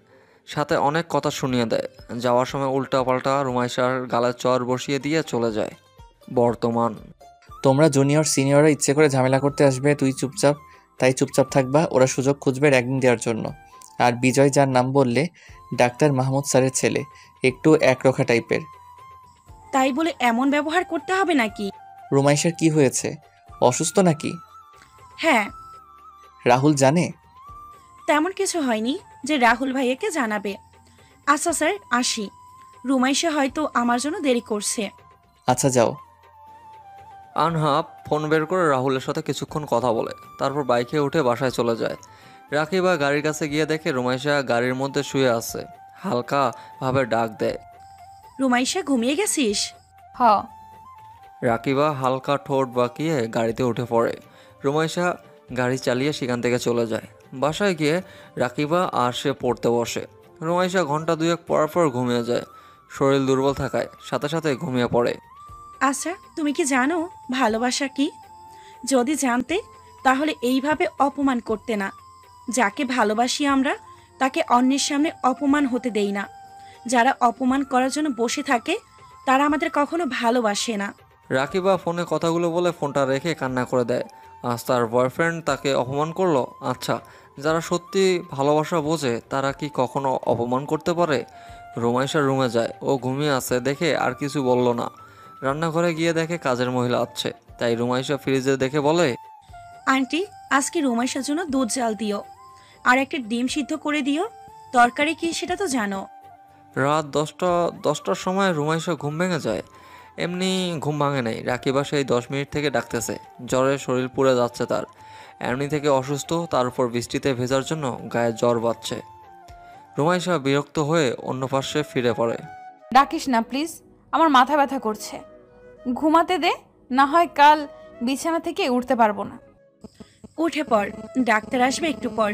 সাথে অনেক কথা শুনিয়ে দেয়। যাওয়ার সময় উল্টাপাল্টা রুমাইশার গালে চর বসিয়ে দিয়ে চলে যায়। বর্তমান। তোমরা জুনিয়র সিনিয়ররা ইচ্ছে করে ঝামেলা করতে আসবে, তাই চুপচাপ থাকবা। ওরা সুযোগ খুঁজবে র্যাগিং দেওয়ার জন্য। আর বিজয়, যার নাম বললে, ডাক্তার মাহমুদ স্যারের ছেলে, একটু একরোখা টাইপের। তাই বলে এমন ব্যবহার করতে হবে নাকি? রুমাইশার কি হয়েছে? অসুস্থ নাকি? হ্যাঁ। রাহুল জানে? তেমন কিছু হয়নি যে রাহুল ভাইয়াকে জানাবে। আচ্ছা স্যার, আসি। রুমাইশা হয়তো আমার জন্য দেরি করছে। আচ্ছা যাও। আনহাপ ফোন বের করে রাহুলের সাথে কিছুক্ষণ কথা বলে, তারপর বাইকে উঠে বাসায় চলে যায়। রাকিবা গাড়ির কাছে গিয়ে দেখে রুমাইশা গাড়ির মধ্যে শুয়ে আছে। হালকা ভাবে ডাক দেয়, রুমাইশা, ঘুমিয়ে গেছিস? হ। রাকিবা হালকা ঠোঁট বাঁকিয়ে গাড়িতে উঠে পড়ে। রুমাইশা গাড়ি চালিয়ে সেখান থেকে চলে যায়। বাসায় গিয়ে রাকিবা আর সে পড়তে বসে। রুমাইশা ঘন্টা 2 পর ঘুমিয়ে যায়। শরীর দুর্বল থাকায় সাথে সাথে ঘুমিয়ে পড়ে। আচ্ছা, তুমি কি জানো ভালোবাসা কি? যদি জানতে তাহলে এইভাবে অপমান করতে না। যাকে ভালোবাসি আমরা তাকে অন্যের সামনে অপমান হতে দেই না। যারা অপমান করার জন্য বসে থাকে তারা আমাদের কখনো ভালোবাসে না। রাকিবা ফোনে কথাগুলো বলে ফোনটা রেখে কান্না করে দেয়। আজ তার বয়ফ্রেন্ড তাকে অপমান করলো। আচ্ছা, যারা সত্যি ভালোবাসা বোঝে তারা কি কখনো অপমান করতে পারে? রোমাইশার রুমে যায়, ও ঘুমিয়ে আছে দেখে আর কিছু বলল না। রান্নাঘরে গিয়ে দেখে কাজের মহিলা আছে, তাই রুমাইশা ফ্রিজে দেখে বলে, আন্টি, আজকে রুমাইশার জন্য দুধ জাল দিও, আর একটা ডিম সিদ্ধ করে দিও। তরকারি কি সেটা তো জানো। রাত 10টার সময় রুমাইশা ঘুম ভেঙে যায়। এমনি ঘুম ভাঙে নাই, রাকিবা সেই 10 মিনিট থেকে ডাকতেছে। জ্বরে শরীর পুড়ে যাচ্ছে তার। এমনি থেকে অসুস্থ, তার উপর বৃষ্টিতে ভেজার জন্য গায়ে জ্বর বাজছে। রুমাইশা বিরক্ত হয়ে অন্য পাশে ফিরে পড়ে। ডাকিস না প্লিজ, আমার মাথা ব্যথা করছে। ঘুমাতে দে, না হয় কাল বিছানা থেকে উঠতে পারবো না। উঠে পড়, ডাক্তার আসবে একটু পর।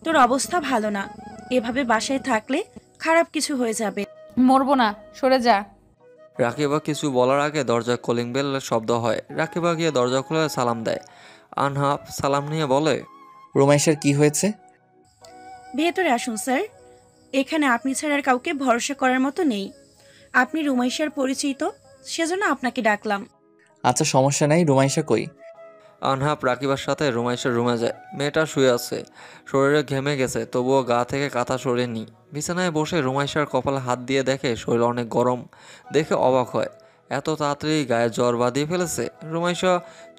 তোর অবস্থা ভালো না, এভাবে বাসায় থাকলে খারাপ কিছু হয়ে যাবে। মরবো না, সরে যা। রাকিবা কিছু বলার আগে দরজায় কলিং বেল শব্দ হয়। রাকিবা গিয়ে দরজা খুলে সালাম দেয়। আনহাফ সালাম নিয়ে বলে, রুমাইশার কি হয়েছে? ভেতরে আসুন স্যার। এখানে আপনি ছাড়া আর কাউকে ভরসা করার মতো নেই। আপনি রুমাইশার পরিচিত, সেজন্য আপনাকে ডাকলাম। আচ্ছা সমস্যা নাই, রুমাইশা কই? আনহাফ রাকিবার সাথে রুমাইশের রুমে যায়। মেয়েটা শুয়ে আছে, শরীরে ঘেমে গেছে, তবুও গা থেকে কাঁথা সরেনি। বিছানায় বসে রুমাইশার কপালে হাত দিয়ে দেখে শরীর অনেক গরম। দেখে অবাক হয়, এত তাড়াতাড়ি গায়ে জ্বর বাঁধিয়ে ফেলেছে। রুমাইশা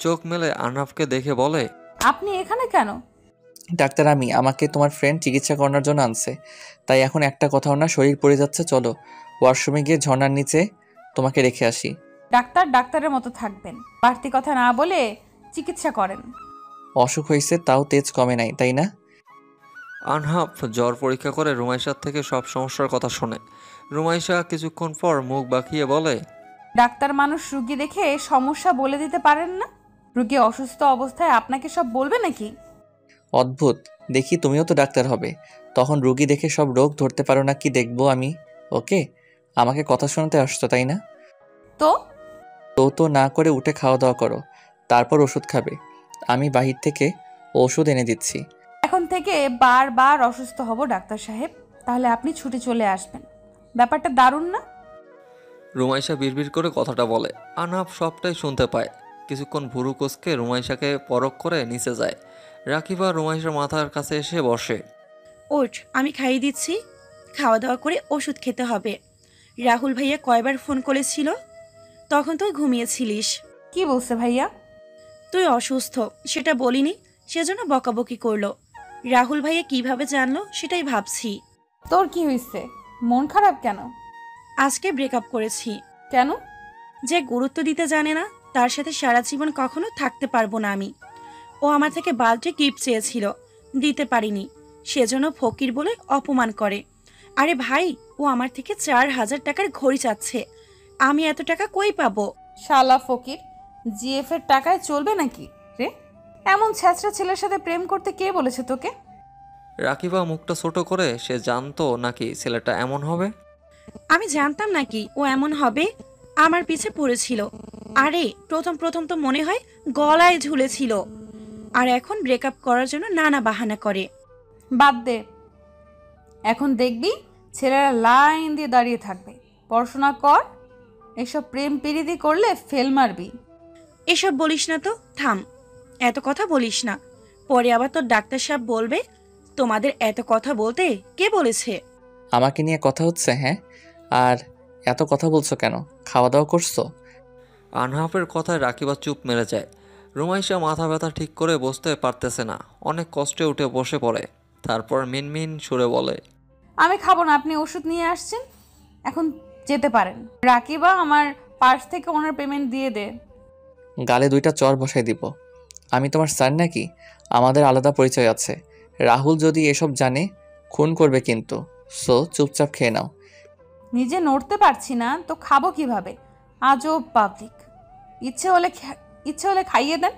চোখ মেলে আনহাফকে দেখে বলে, আপনি এখানে কেন? ডাক্তার আমাকে তোমার ফ্রেন্ড চিকিৎসা করানোর জন্য আনছে, তাই এখন একটা কথাও না, শরীর পড়ে যাচ্ছে, চলো ওয়াশরুমে গিয়ে ঝর্ণার নিচে তোমাকে রেখে আসি। ডাক্তার ডাক্তারের মতো থাকবেন, বাড়তি কথা না বলে চিকিৎসা করেন। অসুখ হয়েছে তাও তেজ কমে নাই, তাই না? আনহাফ জ্বর পরীক্ষা করে রুমাইশার থেকে সব সমস্যার কথা শোনে। রুমাইশা কিছুক্ষণ পর মুখ বাঁকিয়ে বলে, ডাক্তার মানুষ রুগী দেখে সমস্যা বলে দিতে পারেন না? রুগী অসুস্থ অবস্থায় আপনাকে সব বলবে নাকি? অদ্ভুত, দেখি তুমিও তো ডাক্তার হবে, তখন রুগী দেখে সব রোগ ধরতে পারো না? কি দেখবো আমি? ওকে, আমাকে কথা শোনাতে আসছো তাই না? তো তো না করে উঠে খাওয়া দাওয়া করো, তারপর ওষুধ খাবে। আমি বাহির থেকে ওষুধ এনে দিচ্ছি। এখন থেকে বারবার অসুস্থ হব ডাক্তার সাহেব, তাহলে আপনি ছুটে চলে আসবেন। ব্যাপারটা দারুণ না? রুমাইশা বিড়বিড় করে কথাটা বলে। আনহাফ সবটাই শুনতে পায়। কিছুক্ষণ ভুরু কোসকে রুমাইশাকে পরখ করে নিচে যায়। রাকিবা রুমাইশার মাথার কাছে এসে বসে। ওঠ, আমি খাইয়ে দিচ্ছি। খাওয়া দাওয়া করে ওষুধ খেতে হবে। রাহুল ভাইয়া কয়বার ফোন করেছিল? তখন তুই ঘুমিয়েছিলিস। কি বলছে ভাইয়া? তুই অসুস্থ সেটা বলিনি, সেজন্য বকাবকি করলো। রাহুল ভাইয়া কিভাবে জানলো সেটাই ভাবছি। তোর কি হয়েছে? মন খারাপ কেন? আজকে ব্রেকআপ করেছি। কেন? যে গুরুত্ব দিতে জানে না তার সাথে সারা জীবন কখনো থাকতে পারবো না আমি। ও আমার থেকে বার্থডে গিফট চেয়েছিল, দিতে পারিনি, সেজন্য ফকির বলে অপমান করে। আরে ভাই, ও আমার থেকে 4,000 টাকার ঘড়ি চাচ্ছে। আমি এত টাকা কই পাবো? শালা ফকির, জিএফ এর টাকায় চলবে নাকি রে? এমন ছ্যাচড়া ছেলের সাথে প্রেম করতে কে বলেছে তোকে? রাকিবা মুখটা ছোট করে, সে জানতো নাকি ছেলেটা এমন হবে? আমি জানতাম নাকি ও এমন হবে? আমার পিছে পড়েছিল। আরে প্রথম প্রথম তো মনে হয় গলায় ঝুলেছিল, আর এখন ব্রেকআপ করার জন্য নানা বাহানা করে। বাদ দে, এখন দেখবি ছেলেরা লাইন দিয়ে দাঁড়িয়ে থাকবে। পড়াশোনা কর, এসব প্রেম প্রীতি করলে ফেল মারবি। এসব বলিস না তো, থাম। এত কথা বলিস না, পরে আবার তোর ডাক্তার সাহেব বলবে তোমাদের এত কথা বলতে কে বলেছে। আমাকে নিয়ে কথা হচ্ছে? হ্যাঁ, আর এত কথা বলছো কেন? খাওয়া দাওয়া করছো? আনহাফের কথায় রাকিবা চুপ মেরে যায়। রুমাইশা মাথা ব্যথা ঠিক করে বসতে পারতেছে না, অনেক কষ্টে উঠে বসে পড়ে। তারপর মিনমিন সুরে বলে, আমি খাবো না, আপনি ওষুধ নিয়ে আসছেন, এখন যেতে পারেন। রাকিবা, আমার পার্স থেকে ওনার পেমেন্ট দিয়ে দে। গালে 2টা চর বসাই দিব। আমি তোমার স্যার নাকি? আমাদের আলাদা পরিচয় আছে। রাহুল যদি এসব জানে খুন করবে কিন্তু। সো চুপচাপ খেয়ে নাও। নিজে নড়তে পারছি না তো খাবো কিভাবে? আজব পাবলিক। ইচ্ছে হলে খাইয়ে দেন।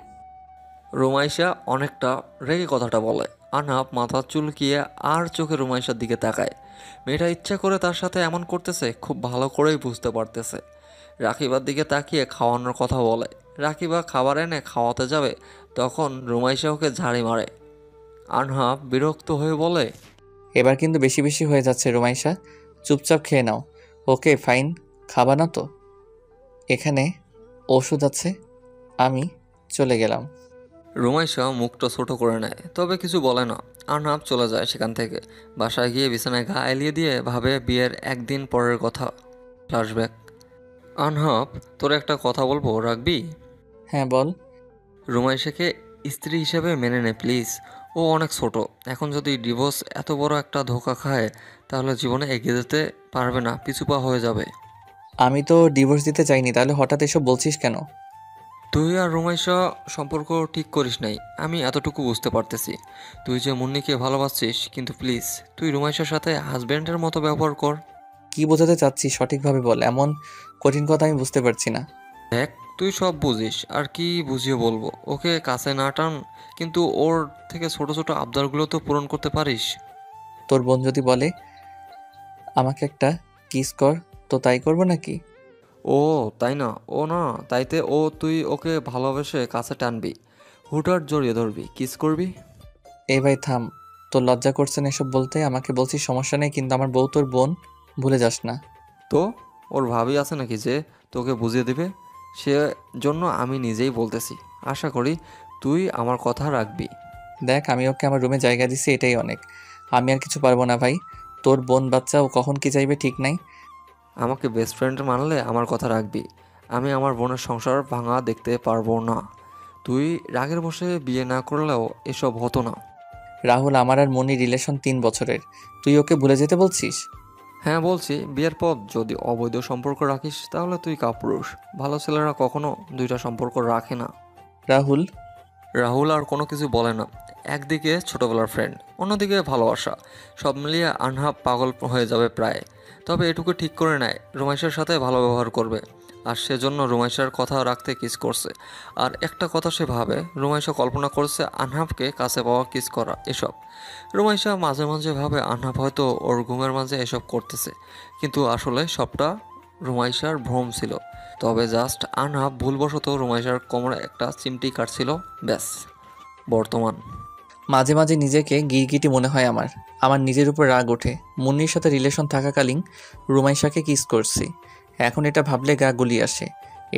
রুমাইশা অনেকটা রেগে কথাটা বলে। আনহাফ মাথা চুলকিয়ে আর চোখে রুমাইশার দিকে তাকায়। মেয়েটা ইচ্ছা করে তার সাথে এমন করতেছে খুব ভালো করেই বুঝতে পারতেছে। রাকিবার দিকে তাকিয়ে খাওয়ানোর কথা বলে। রাকিবা খাবার এনে খাওয়াতে যাবে, তখন রুমাইশা ওকে ঝাড়ি মারে। আনহাব বিরক্ত হয়ে বলে, এবার কিন্তু বেশি বেশি হয়ে যাচ্ছে রুমাইশা, চুপচাপ খেয়ে নাও। ওকে ফাইন, খাবা না তো? এখানে ওষুধ আছে, আমি চলে গেলাম। রুমাইশা মুখটা ছোট করে নেয়, তবে কিছু বলে না। আনহাব চলে যায় সেখান থেকে। বাসায় গিয়ে বিছানায় গা এলিয়ে দিয়ে ভাবে বিয়ের একদিন পরের কথা। ফ্ল্যাশব্যাক। আনহাব, তোর একটা কথা বলবো, রাখবি? হ্যাঁ বল। রুমাইশাকে স্ত্রী হিসেবে মেনে নে প্লিজ। ও অনেক ছোট, এখন যদি ডিভোর্স এত বড় একটা ধোঁকা খায় তাহলে জীবনে এগিয়ে যেতে পারবে না, পিছুপা হয়ে যাবে। আমি তো ডিভোর্স দিতে চাইনি, তাহলে হঠাৎ এসব বলছিস কেন? তুই আর রুমাইশা সম্পর্ক ঠিক করিস নাই, আমি এতটুকু বুঝতে পারতেছি। তুই যে মুন্নিকে ভালোবাসছিস, কিন্তু প্লিজ তুই রুমাইশার সাথে হাজব্যান্ডের মতো ব্যবহার কর। কি বোঝাতে চাচ্ছিস সঠিকভাবে বল, এমন কঠিন কথা আমি বুঝতে পারছি না। দেখ, তুই সব বুঝিস, আর কি বুঝিয়ে বলবো। ওকে কাছে না টান, কিন্তু ওর থেকে ছোট ছোট আবদারগুলো তো পূরণ করতে পারিস। তোর বোন যদি বলে আমাকে একটা কিস কর, তো তাই করবো নাকি? ও তাই না, ও না তাইতে ও, তুই ওকে ভালোবেসে কাছে টানবি, হুটহাট জড়িয়ে ধরবি, কিস করবি। এই ভাই থাম, তোর লজ্জা করছে না এসব বলতে? আমাকে বলছিস সমস্যা নেই, কিন্তু আমার বউ তোর বোন, ভুলে যাস না। তো ওর ভাবি আছে নাকি যে তোকে বুঝিয়ে দিবে? সে জন্য আমি নিজেই বলতেছি, আশা করি তুই আমার কথা রাখবি। দেখ, আমি ওকে আমার রুমে জায়গা দিছি, এটাই অনেক। আমি আর কিছু পারবো না ভাই। তোর বোন বাচ্চা, ও কখন কি চাইবে ঠিক নাই। আমাকে বেস্ট ফ্রেন্ড মানলে আমার কথা রাখবি। আমি আমার বোনের সংসার ভাঙা দেখতে পারবো না। তুই রাগের বসে বিয়ে না করলেও এসব হতো না। রাহুল, আমার আর মনির রিলেশন 3 বছরের, তুই ওকে ভুলে যেতে বলছিস? হ্যাঁ বলছি, বিয়ের পর যদি অবৈধ সম্পর্ক রাখিস তাহলে তুই কাপুরুষ। ভালো ছেলেরা কখনো দুইটা সম্পর্ক রাখে না। রাহুল, রাহুল আর কোনো কিছু বলে না। একদিকে ছোটবেলার ফ্রেন্ড, অন্যদিকে ভালোবাসা, সব মিলিয়ে আনহাব পাগল হয়ে যাবে প্রায়। তবে এটুকু ঠিক করে নেয় রুমাইশার সাথে ভালো ব্যবহার করবে, আর সেজন্য রুমাইশার কথা রাখতে কিস করছে। আর একটা কথা সে ভাবে, রুমাইশা কল্পনা করছে আনহাবকে কাছে পাওয়া, কিস করা এসব। রুমাইশা মাঝে মাঝে ভাবে আনহাব হয়তো ওর ঘুমের মাঝে এসব করতেছে, কিন্তু আসলে সবটা রুমাইশার ভ্রম ছিল। তবে জাস্ট আনহাব ভুলবশত রুমাইশার কোমরে একটা চিমটি কাটছিল, ব্যাস। বর্তমান। মাঝে মাঝে নিজেকে গিরগিটি মনে হয় আমার। আমার নিজের উপর রাগ ওঠে। মুন্নির সাথে রিলেশন থাকাকালীন রুমাইশাকে কিস করছি, এখন এটা ভাবলে গা গুলি আসে।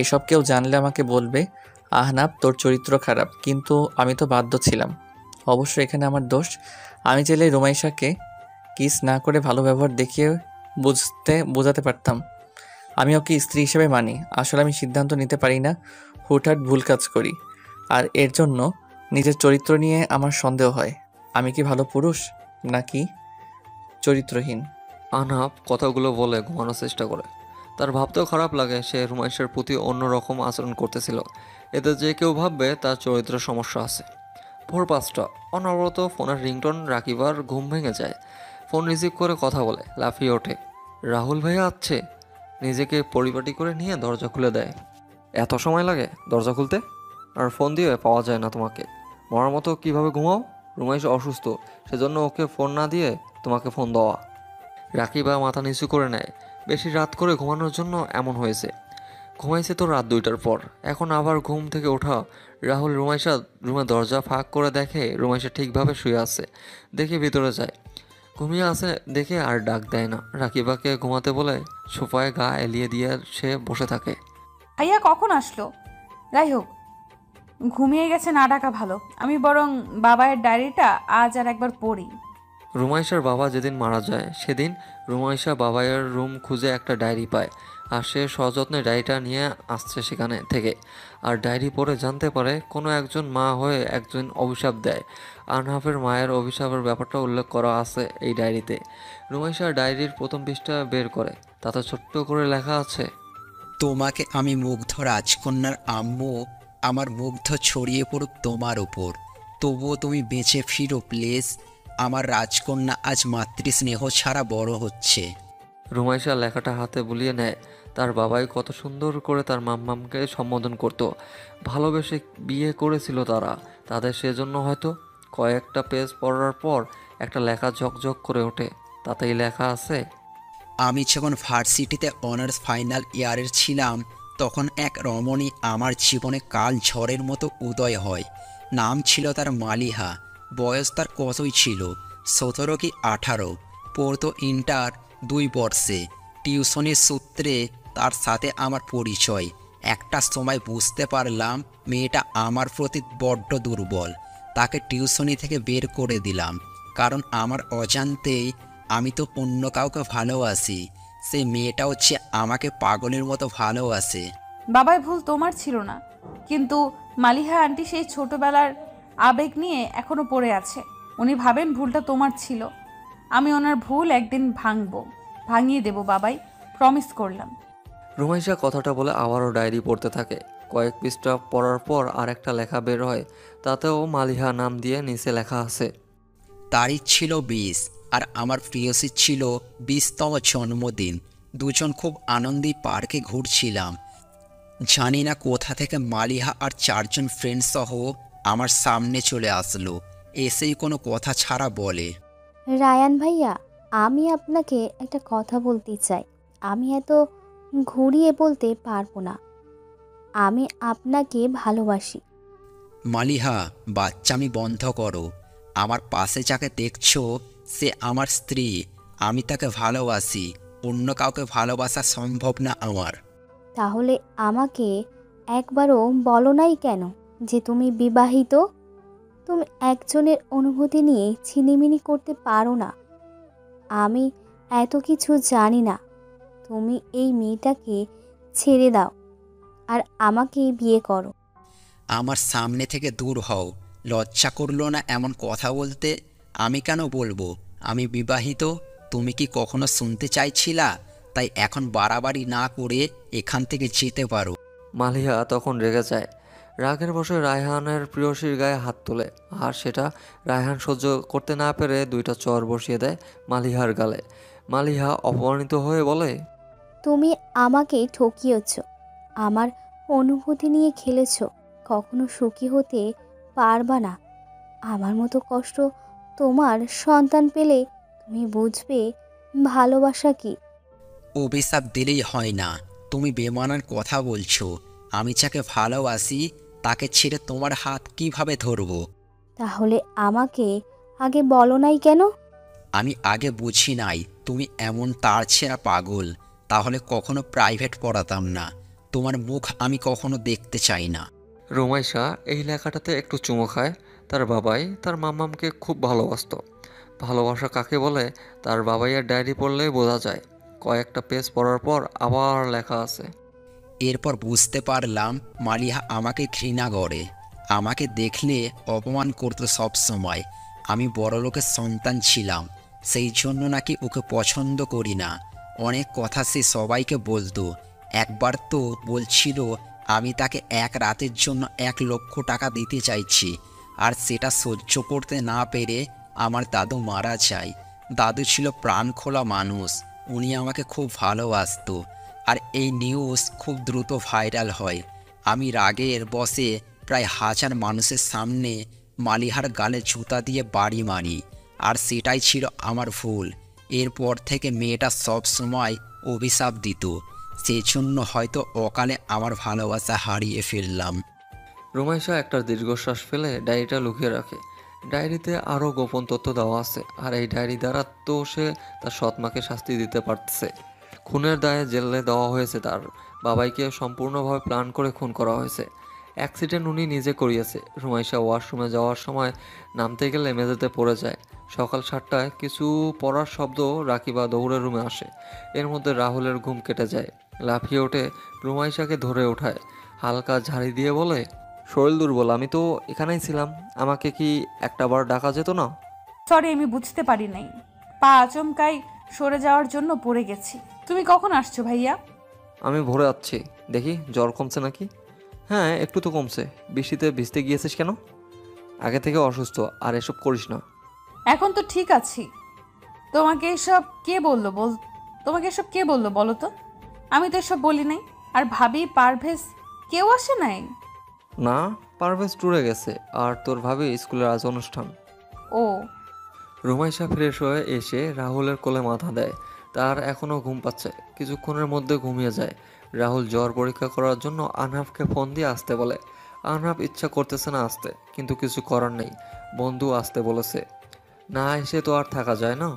এসব কেউ জানলে আমাকে বলবে আহনাব তোর চরিত্র খারাপ, কিন্তু আমি তো বাধ্য ছিলাম। অবশ্য এখানে আমার দোষ। আমি চাইলে রুমাইশাকে কিস না করে ভালো ব্যবহার দেখিয়ে বোঝাতে পারতাম আমি ওকে স্ত্রী হিসেবে মানি। আসলে আমি সিদ্ধান্ত নিতে পারি না, হুটহাট ভুল কাজ করি, আর এর জন্য নিজের চরিত্র নিয়ে আমার সন্দেহ হয়। আমি কি ভালো পুরুষ নাকি চরিত্রহীন? আনহাব কথাগুলো বলে ঘুমানোর চেষ্টা করে। তার ভাবতেও খারাপ লাগে, সে রুমাইশের প্রতি অন্যরকম আচরণ করতেছিল। এতে যে কেউ ভাববে তার চরিত্রের সমস্যা আছে। ভোর 5টা, অনবরত ফোনের রিংটোন। রাকিবার ঘুম ভেঙে যায়। ফোন রিসিভ করে কথা বলে, লাফিয়ে ওঠে। রাহুল ভাইয়া আছে। নিজেকে পরিপাটি করে নিয়ে দরজা খুলে দেয়। এত সময় লাগে দরজা খুলতে? আর ফোন দিয়ে পাওয়া যায় না তোমাকে? মরার মতো কীভাবে ঘুমাও? রুমাইশ অসুস্থ, সেজন্য ওকে ফোন না দিয়ে তোমাকে ফোন দেওয়া। রাকিবা মাথা নিচু করে নেয়। বেশি রাত করে ঘুমানোর জন্য এমন হয়েছে। ঘুমাইছে তো রাত 2টার পর, এখন আবার ঘুম থেকে ওঠা। রাহুল রুমাইশা রুমের দরজা ফাঁক করে দেখে রুমাইশা ঠিকভাবে শুয়ে আছে। দেখে ভিতরে যায়, ঘুমিয়ে আছে দেখে আর ডাক দেয় না। রাকিবাকে ঘুমাতে বলে সোফায় গা এলিয়ে দিয়ে সে বসে থাকে। ভাইয়া কখন আসলো? যাই হোক, ঘুমিয়ে গেছে না ডাকা ভালো। আমি বরং বাবায়ের ডায়েরিটা আজ আর একবার পড়ি। রুমাইশার বাবা যেদিন মারা যায় সেদিন রুমাইশা বাবাইয়ের রুম খুঁজে একটা ডায়েরি পায়, আর সে সযত্নে ডায়েরিটা নিয়ে আসছে সেখানে থেকে। আর ডায়েরি পড়ে জানতে পারে কোনো একজন মা হয়ে একজন অভিশাপ দেয়। আনহাফের মায়ের অভিশাপের ব্যাপারটা উল্লেখ করা আছে এই ডায়েরিতে। রুমাইশা ডায়েরির প্রথম পৃষ্ঠা বের করে, তাতে ছোট্ট করে লেখা আছে, তোমাকে আমি মুগ্ধ রাজকন্যার আম্মু, আমার মুগ্ধ ছড়িয়ে পড়ুক তোমার উপর, তবুও তুমি বেঁচে ফিরো প্লিজ। আমার রাজকন্যা আজ মাতৃস্নেহ ছাড়া বড় হচ্ছে। রুমাইশা লেখাটা হাতে বুলিয়ে নেয়। তার বাবাই কত সুন্দর করে তার মাম্মামকে সম্বোধন করত। ভালোবেসে বিয়ে করেছিল তারা, তাদের সেজন্য হয়তো। কয়েকটা পেজ পড়ার পর একটা লেখা ঝকঝক করে ওঠে। তাতেই লেখা আছে, আমি যখন ভার্সিটিতে অনার্স ফাইনাল ইয়ারের ছিলাম তখন এক রমণী আমার জীবনে কাল ঝড়ের মতো উদয় হয়। নাম ছিল তার মালিহা। বয়স তার কতই ছিল, 17 কি 18। পড়তো ইন্টার 2 বর্ষে। টিউশনির সূত্রে তার সাথে আমার পরিচয়। একটা সময় বুঝতে পারলাম মেয়েটা আমার প্রতি বড্ড দুর্বল। তাকে টিউশনি থেকে বের করে দিলাম, কারণ আমার অজান্তেই আমি তো অন্য কাউকে ভালোবাসি। সেই মেয়েটা হচ্ছে আমাকে পাগলের মতো ভালোবাসে। বাবাই ভুল তোমার ছিল না, কিন্তু মালিহা আন্টি সেই ছোটবেলার আবেগ নিয়ে এখনো পড়ে আছে। উনি ভাবেন ভুলটা তোমার ছিল। আমি ওনার ভুল একদিন ভাঙিয়ে দেব বাবাই, প্রমিস করলাম। রুমাইশা কথাটা বলে আবারও ডায়েরি পড়তে থাকে। কয়েক পৃষ্ঠা পড়ার পর আর একটা লেখা বের হয়। তাতেও মালিহা নাম দিয়ে নিচে লেখা আছে, তারিখ ছিল 20 আর আমার প্রিয়সী ছিল 20তম জন্মদিন। দুজন খুব আনন্দে পার্কে ঘুরছিলাম। জানি না কোথা থেকে মালিহা আর 4 জন ফ্রেন্ড সহ আমার সামনে চলে আসলো। এসেই কোনো কথা ছাড়া বলে, রায়ান ভাইয়া, আমি আপনাকে একটা কথা বলতে চাই। আমি এত ঘুরিয়ে বলতে পারবো না। আমি আপনাকে ভালোবাসি। মালিহা, বাচ্চামি বন্ধ করো। আমার পাশে যাকে দেখছো সে আমার স্ত্রী। আমি তাকে ভালোবাসি। অন্য কাউকে ভালোবাসা সম্ভব না আমার। তাহলে আমাকে একবারও বলো নাই কেন যে তুমি বিবাহিত? তুমি একজনের অনুভূতি নিয়ে ছিনিমিনি করতে পারো না। আমি এত কিছু জানি না। তুমি এই মেয়েটাকে ছেড়ে দাও আর আমাকে বিয়ে করো। আমার সামনে থেকে দূর হও। লজ্জা করলো না এমন কথা বলতে? আমি কেন বলবো আমি বিবাহিত? তুমি কি কখনো শুনতে চাইছিলা? তাই এখন বাড়াবাড়ি না করে এখান থেকে যেতে পারো। মালিহা তখন রেগে যায়। রাগের বশে রায়হানের প্রিয়সীর গায়ে হাত তোলে, আর সেটা রায়হান সহ্য করতে না পেরে 2টা চর বসিয়ে দেয় মালিহার গালে। মালিহা অপমানিত হয়ে বলে, তুমি আমাকে ঠকিয়েছ, আমার অনুভূতি নিয়ে খেলেছ। কখনো সুখী হতে পারবা না। আমার মতো কষ্ট তোমার সন্তান পেলে তুমি বুঝবে ভালোবাসা কি। অভিশাপ দিলেই হয় না। তুমি বেমানান কথা বলছো। আমি যাকে ভালোবাসি তাকে ছেড়ে তোমার হাত কিভাবে ধরবো? তাহলে আমাকে আগে বলো নাই কেন? আমি আগে বুঝি নাই তুমি এমন তার ছেঁড়া পাগল। তাহলে কখনো প্রাইভেট পড়াতাম না। তোমার মুখ আমি কখনো দেখতে চাই না। রুমাইশা এই লেখাটাতে একটু চুমো খায়। তার বাবাই তার মাম্মামকে খুব ভালোবাসতো। ভালোবাসা কাকে বলে তার বাবাইয়ের ডায়েরি পড়লেই বোঝা যায়। কয়েকটা পেজ পড়ার পর আবার লেখা আছে, এরপর বুঝতে পারলাম মালিহা আমাকে ঘৃণা করে। আমাকে দেখলে অপমান করতো সব সময়। আমি বড়লোকের সন্তান ছিলাম, সেই জন্য নাকি ওকে পছন্দ করি না। অনেক কথা সে সবাইকে বলতো। একবার তো বলছিল আমি তাকে এক রাতের জন্য 1 লক্ষ টাকা দিতে চাইছি। আর সেটা সহ্য করতে না পেরে আমার দাদু মারা যায়। দাদু ছিল প্রাণখোলা মানুষ। উনি আমাকে খুব ভালোবাসতো। আর এই নিউজ খুব দ্রুত ভাইরাল হয়। আমি রাগের বশে প্রায় 1000 মানুষের সামনে মালিহার গালে জুতা দিয়ে বাড়ি মারি। আর সেটাই ছিল আমার ভুল। এরপর থেকে মেয়েটা সব সময় অভিশাপ দিত। সেজন্য হয়তো অকালে আমার ভালোবাসা হারিয়ে ফেললাম। রুমাইশা একটা দীর্ঘশ্বাস ফেলে ডায়েরিটা লুকিয়ে রাখে। ডায়েরিতে আরও গোপন তথ্য দেওয়া আছে, আর এই ডায়েরি দ্বারা তো সে তার সৎমাকে শাস্তি দিতে পারছে। খুনের দায়ে জেলে দেওয়া হয়েছে। তার বাবাইকে সম্পূর্ণভাবে প্ল্যান করে খুন করা হয়েছে। অ্যাক্সিডেন্ট উনি নিজে করিয়েছে। রুমাইশা ওয়াশরুমে যাওয়ার সময় নামতে গেলে মেঝেতে পড়ে যায়। সকাল 7টায় কিছু পড়ার শব্দ রাকিবা দৌড়ে রুমে আসে। এর মধ্যে রাহুলের ঘুম কেটে যায়। লাফিয়ে ওঠে, রুমাইশাকে ধরে ওঠায়, হালকা ঝাড়ি দিয়ে বলে, শরীর দুর্বল, আমি তো এখানেই ছিলাম, আমাকে কি একটাবার ডাকা যেত না? সরি, আমি বুঝতে পারি নাই। পা আচমকাই সরে যাওয়ার জন্য পড়ে গেছি। তুমি কখন আসছো ভাইয়া? আমি ভোরে যাচ্ছি। দেখি জ্বর কমছে নাকি। হ্যাঁ, একটু তো কমছে। বৃষ্টিতে ভিজতে গিয়েছিস কেন? আগে থেকে অসুস্থ, আর এসব করিস না। এখন তো ঠিক আছি। তোমাকে এসব কে বললো বলো তো? আমি তো এসব বলি নাই। আর ভাবি, পারভেজ কেউ আসে নাই? না, পারভেজ ট্যুরে গেছে, আর তোর ভাবি স্কুলের আজ অনুষ্ঠান। ও। রুমাইশা ফ্রেশ হয়ে এসে রাহুলের কোলে মাথা দেয়। তার এখনও ঘুম পাচ্ছে, কিছুক্ষণের মধ্যে ঘুমিয়ে যায়। রাহুল জ্বর পরীক্ষা করার জন্য আনহাফকে ফোন দিয়ে আসতে বলে। আনহাফ ইচ্ছা করতেছে না আসতে, কিন্তু কিছু করার নেই, বন্ধু আসতে বলেছে, না এসে তো আর থাকা যায় না।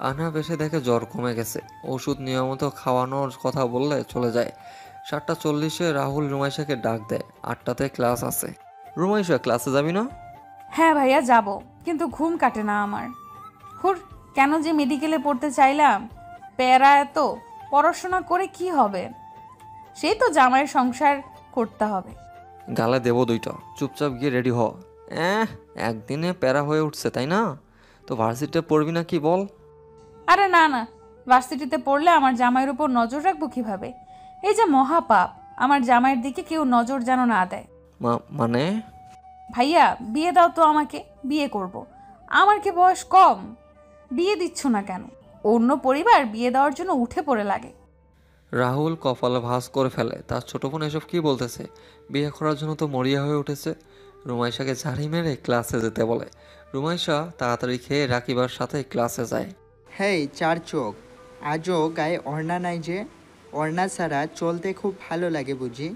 আনহাফ এসে দেখে জ্বর কমে গেছে, ওষুধ নিয়মিত খাওয়ানোর কথা বললে চলে যায়। 7:40-এ রাহুল রুমাইশাকে ডাক দেয়, 8টাতে ক্লাস আছে। রুমাইশা, ক্লাসে যাবি না? হ্যাঁ ভাইয়া যাব, কিন্তু ঘুম কাটে না আমার। হুর, কেন যে মেডিকেলে পড়তে চাইলাম, প্যারা এত, পড়াশোনা করে কি হবে, সেই তো জামাইয়ের সংসার করতে হবে। গালে দেবো 2টা, চুপচাপ গিয়ে রেডি হ। একদিনে প্যারা হয়ে উঠছে তাই না? তো ভার্সিটিতে পড়বি না কি বল? আরে না না, ভার্সিটিতে পড়লে আমার জামাইয়ের উপর নজর রাখবো কিভাবে? এই যে মহাপাপ, আমার জামাইয়ের দিকে কেউ নজর যেন না দেয়। মানে? ভাইয়া বিয়ে দাও তো আমাকে, বিয়ে করব। আমার কি বয়স কম? বিয়ে দিচ্ছ না কেন? অন্য পরিবার বিয়ে দেওয়ার জন্য উঠে পড়ে লাগে। রাহুল কপালে ভাঁজ করে ফেলে, তার ছোট বোন এসব কি বলতেছে? বিয়ে করার জন্য তো মরিয়া হয়ে উঠেছে। রুমাইশাকে ঝাড়ি মেরে ক্লাসে যেতে বলে। রুমাইশা তাড়াতাড়ি খেয়ে রাকিবার সাথে ক্লাসে যায়। হেই চার চোখ, আজও গায়ে ওড়না নাই যে? ওড়না ছাড়া চলতে খুব ভালো লাগে বুঝি?